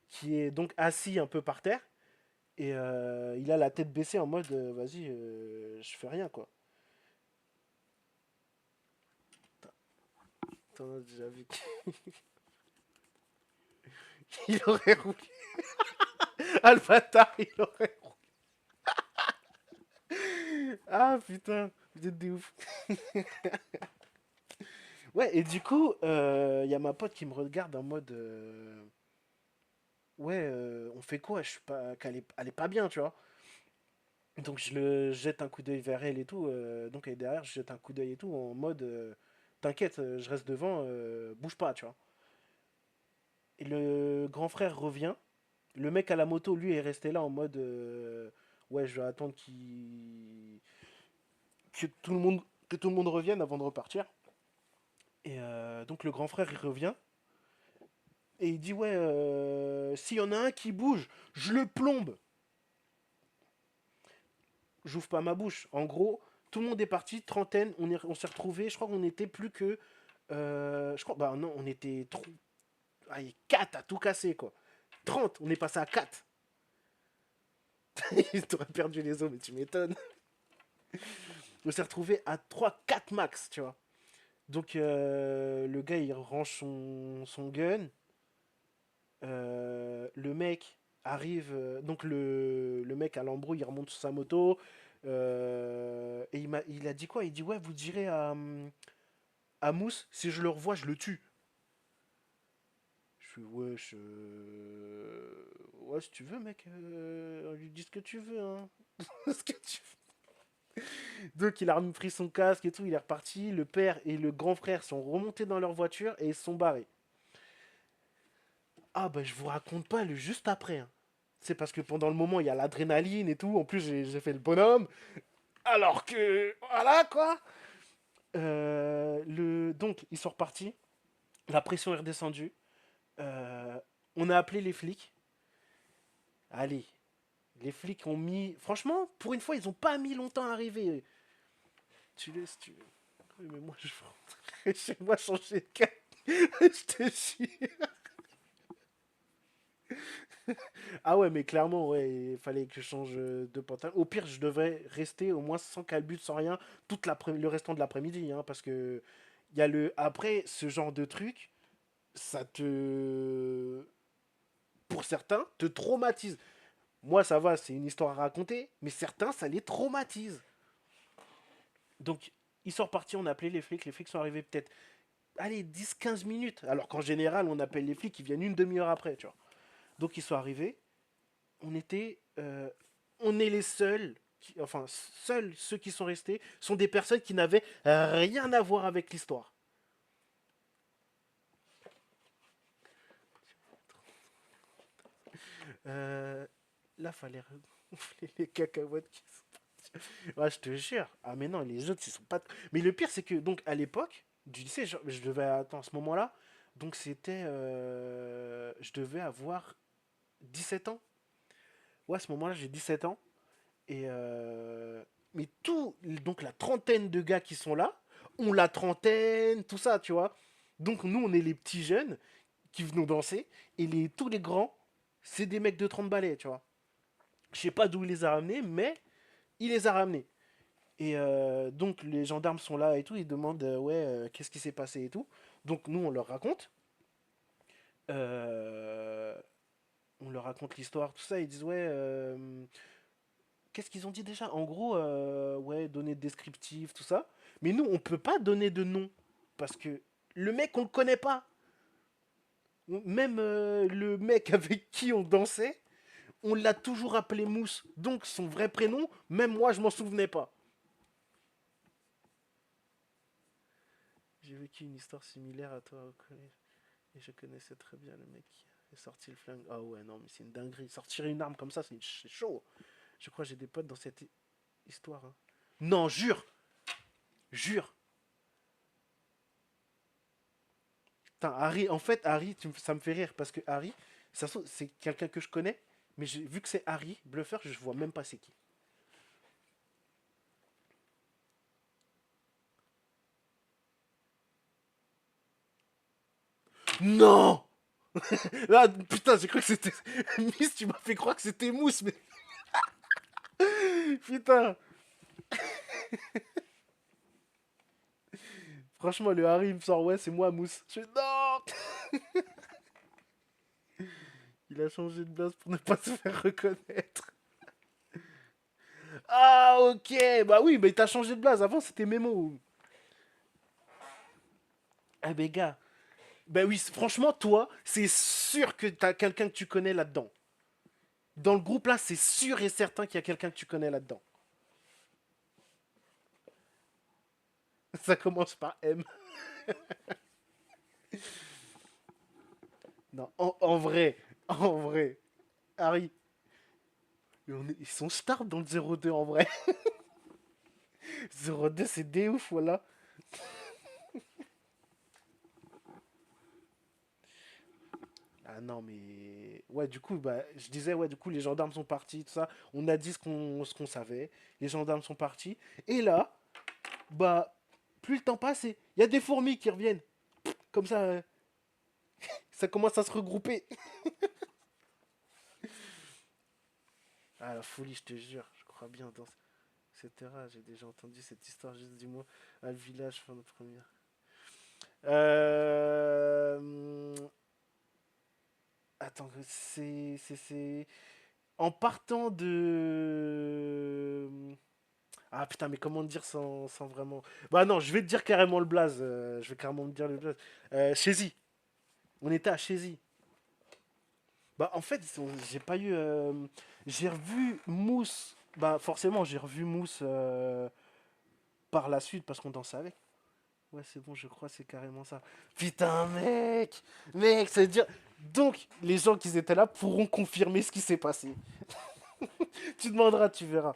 qui est donc assis un peu par terre, et il a la tête baissée en mode, vas-y, je fais rien, quoi. T'en as déjà vu qu'il aurait roulé. Ah, le bâtard, il aurait roulé. Ah, putain, vous êtes des ouf. Ouais, et du coup, il y a ma pote qui me regarde en mode, ouais, on fait quoi? Je suis pas, elle est pas bien, tu vois. Donc je jette un coup d'œil vers elle et tout. Donc elle est derrière, je jette un coup d'œil et tout en mode, t'inquiète, je reste devant, bouge pas, tu vois. Et le grand frère revient. Le mec à la moto, lui, est resté là en mode ouais, je vais attendre que tout le monde revienne avant de repartir. Et donc le grand frère, il revient. Et il dit ouais, s'il y en a un qui bouge, je le plombe. J'ouvre pas ma bouche. En gros, tout le monde est parti, trentaine, on s'est retrouvés, je crois qu'on était plus que... je crois, bah non, on était 4 à tout casser, quoi. 30, on est passé à 4. T'aurais perdu les os, mais tu m'étonnes. On s'est retrouvé à 3, 4 max, tu vois. Donc le gars, il range son gun. Le mec arrive, donc le mec à l'embrouille, il remonte sur sa moto. Et il a dit quoi? Il dit ouais, vous direz à Mousse, si je le revois, je le tue. Je suis ouais, ouais, si tu veux, mec, lui dis ce que tu veux, hein. Ce que tu veux. Donc il a pris son casque et tout, il est reparti. Le père et le grand frère sont remontés dans leur voiture et ils se sont barrés. Ah bah je vous raconte pas le juste après, hein. C'est parce que pendant le moment il y a l'adrénaline et tout. En plus j'ai fait le bonhomme. Alors que voilà quoi. Donc ils sont repartis. La pression est redescendue. On a appelé les flics. Allez, les flics ont mis. Franchement, pour une fois, ils ont pas mis longtemps à arriver. Tu laisses, tu. Oui, mais moi, je vais rentrer chez moi changer de cas. Je te jure. Ah ouais, mais clairement, ouais, il fallait que je change de pantalon. Au pire, je devrais rester au moins sans calbut, sans rien, le restant de l'après-midi, hein, parce que il y a le. Après, ce genre de truc, ça te. Pour certains, te traumatise. Moi, ça va, c'est une histoire à raconter, mais certains, ça les traumatise. Donc, ils sont repartis, on a appelé les flics sont arrivés peut-être, allez, 10-15 minutes, alors qu'en général, on appelle les flics, ils viennent une demi-heure après, tu vois. Donc, ils sont arrivés, on est les seuls, enfin, seuls ceux qui sont restés, sont des personnes qui n'avaient rien à voir avec l'histoire. Là, fallait gonfler les cacahuètes qui sont... Ouais, je te jure. Ah, mais non, les autres, ils sont pas. Mais le pire, c'est que, donc, à l'époque du lycée, je devais. Attends, à ce moment-là, donc c'était. Je devais avoir 17 ans. Ouais, à ce moment-là, j'ai 17 ans. Et. Mais tout. Donc, la trentaine de gars qui sont là, ont la trentaine, tout ça, tu vois. Donc, nous, on est les petits jeunes qui venons danser. Et tous les grands, c'est des mecs de 30 balais, tu vois. Je sais pas d'où il les a ramenés, mais il les a ramenés. Et donc les gendarmes sont là et tout, ils demandent ouais, qu'est-ce qui s'est passé et tout. Donc nous on leur raconte. Euh, on leur raconte l'histoire, tout ça. Ils disent ouais, qu'est-ce qu'ils ont dit déjà? En gros, ouais, donner de descriptif, tout ça. Mais nous on peut pas donner de nom parce que le mec on le connaît pas. Même le mec avec qui on dansait, on l'a toujours appelé Mousse. Donc son vrai prénom, même moi je m'en souvenais pas. J'ai vécu une histoire similaire à toi au collège. Et je connaissais très bien le mec qui a sorti le flingue. Ah ouais, non, mais c'est une dinguerie. Sortir une arme comme ça, c'est chaud. Je crois que j'ai des potes dans cette histoire, hein. Non, jure. Jure. Putain, Harry, en fait, Harry, ça me fait rire parce que Harry, c'est quelqu'un que je connais, mais vu que c'est Harry, Bluffeur, je vois même pas c'est qui. Non. Ah, putain, j'ai cru que c'était... Miss, tu m'as fait croire que c'était Mousse, mais... Putain. Franchement, le Harry, il me sort, ouais, c'est moi, Mousse. Je fais, non. Il a changé de blase pour ne pas se faire reconnaître. Ah, ok. Bah oui, mais t'as changé de blase. Avant, c'était Memo. Ah, ben, gars. Bah oui, franchement, toi, c'est sûr que t'as quelqu'un que tu connais là-dedans. Dans le groupe, là, c'est sûr et certain qu'il y a quelqu'un que tu connais là-dedans. Ça commence par M. Non, en vrai, en vrai, Harry, ils sont stars dans le 02 en vrai. 02, c'est des ouf, voilà. Ah non, mais. Ouais, du coup, bah, je disais, ouais, du coup, les gendarmes sont partis, tout ça. On a dit ce qu'on savait. Les gendarmes sont partis. Et là, bah, plus le temps passe, il y a des fourmis qui reviennent. Comme ça commence à se regrouper. Ah, la folie, je te jure, je crois bien dans. Etc. J'ai déjà entendu cette histoire juste du mot. À le village, fin de première. Euh... Attends, c'est. En partant de. Ah putain, mais comment te dire sans vraiment. Bah non, je vais te dire carrément le blaze. Je vais carrément te dire le blaze. Chez-y. On était à Chez-y. Bah en fait, j'ai pas eu. J'ai revu Mousse. Bah forcément, j'ai revu Mousse par la suite parce qu'on dansait avec. Ouais, c'est bon, je crois, c'est carrément ça. Putain, mec! Mec, ça veut dire. Donc, les gens qui étaient là pourront confirmer ce qui s'est passé. Tu demanderas, tu verras.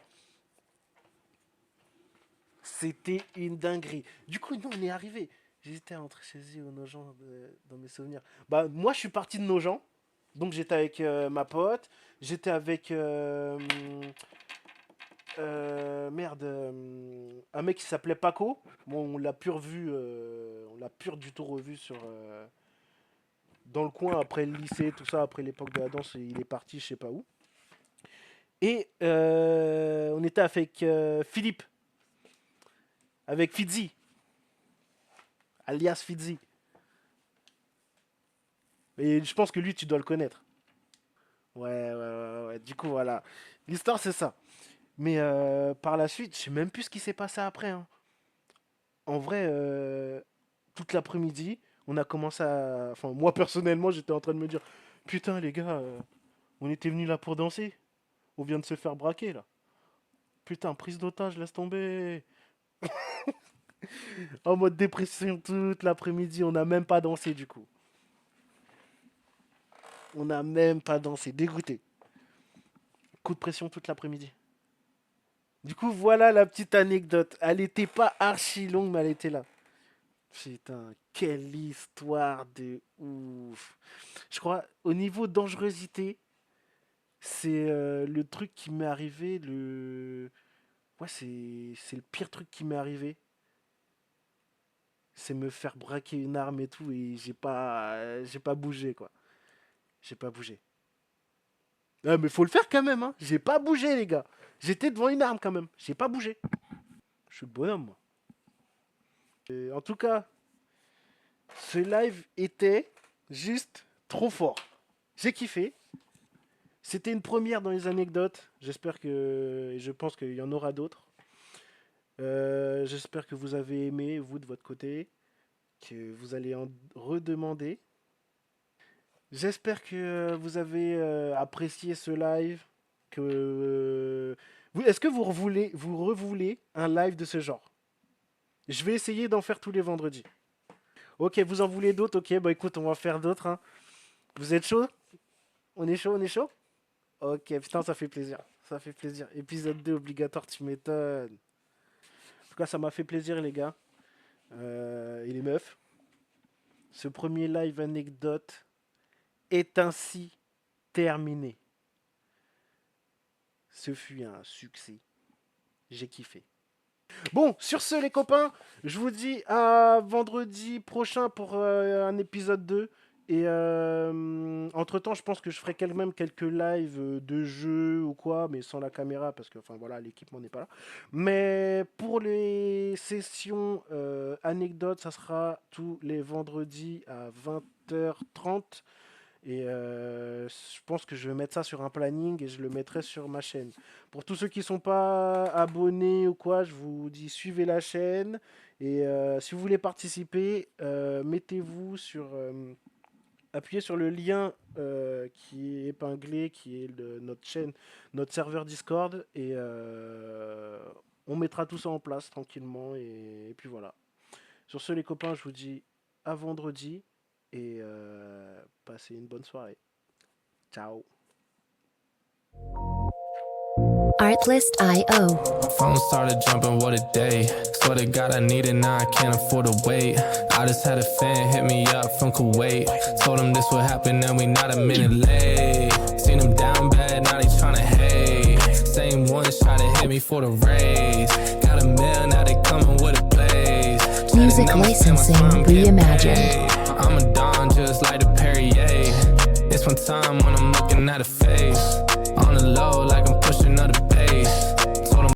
C'était une dinguerie. Du coup, nous, on est arrivé. J'hésitais entre chez eux ou Nogent dans mes souvenirs. Bah, moi, je suis parti de Nogent. Donc, j'étais avec ma pote. J'étais avec. Merde. Un mec qui s'appelait Paco. Bon, on l'a pur revu. On l'a pur du tout revu dans le coin après le lycée, tout ça, après l'époque de la danse. Il est parti, je sais pas où. Et on était avec Philippe. Avec Fidzi. Alias Fidzi. Et je pense que lui, tu dois le connaître. Ouais, ouais, ouais, ouais. Du coup, voilà. L'histoire, c'est ça. Mais par la suite, je sais même plus ce qui s'est passé après, hein. En vrai, toute l'après-midi, on a commencé à. Enfin, moi, personnellement, j'étais en train de me dire: putain, les gars, on était venus là pour danser. On vient de se faire braquer, là. Putain, prise d'otage, laisse tomber. En mode dépression toute l'après-midi, on n'a même pas dansé, du coup. On n'a même pas dansé. Dégoûté. Coup de pression toute l'après-midi. Du coup, voilà la petite anecdote. Elle était pas archi longue, mais elle était là. Putain, quelle histoire de ouf. Je crois, au niveau dangerosité, c'est le truc qui m'est arrivé, le. Ouais, c'est le pire truc qui m'est arrivé. C'est me faire braquer une arme et tout, et j'ai pas bougé, quoi. J'ai pas bougé. Ah, mais faut le faire quand même, hein. J'ai pas bougé, les gars. J'étais devant une arme quand même. J'ai pas bougé. Je suis le bonhomme, moi. En tout cas, ce live était juste trop fort. J'ai kiffé. C'était une première dans les anecdotes. J'espère que. Et je pense qu'il y en aura d'autres. J'espère que vous avez aimé, vous de votre côté. Que vous allez en redemander. J'espère que vous avez apprécié ce live. Est-ce que vous revoulez un live de ce genre? Je vais essayer d'en faire tous les vendredis. Ok, vous en voulez d'autres? Ok, bah écoute, on va faire d'autres, hein. Vous êtes chaud? On est chaud, on est chaud? Ok, putain, ça fait plaisir. Ça fait plaisir. Épisode 2 obligatoire, tu m'étonnes. En tout cas, ça m'a fait plaisir, les gars. Et les meufs. Ce premier live anecdote est ainsi terminé. Ce fut un succès. J'ai kiffé. Bon, sur ce, les copains, je vous dis à vendredi prochain pour un épisode 2. Et entre-temps, je pense que je ferai quand même quelques lives de jeux ou quoi, mais sans la caméra, parce que enfin voilà, l'équipement n'est pas là. Mais pour les sessions anecdotes, ça sera tous les vendredis à 20h30. Et je pense que je vais mettre ça sur un planning et je le mettrai sur ma chaîne. Pour tous ceux qui ne sont pas abonnés ou quoi, je vous dis suivez la chaîne. Et si vous voulez participer, mettez-vous sur. Appuyez sur le lien qui est épinglé, qui est notre chaîne, notre serveur Discord. Et on mettra tout ça en place tranquillement. Et puis voilà. Sur ce, les copains, je vous dis à vendredi. et passez une bonne soirée. Ciao. Artlist.io. Phone started jumping, what a day. Swear to God I need it now, I can't afford to wait. I just had a fan hit me up from Kuwait. Told him this would happen and we not a minute late. Seen him down bad, now they tryna hate. Same ones try to hit me for the raise. Got a mail, now they coming with a blaze. Music licensing reimagined. I'm a don just like the Perrier. It's one time when I'm looking at a face.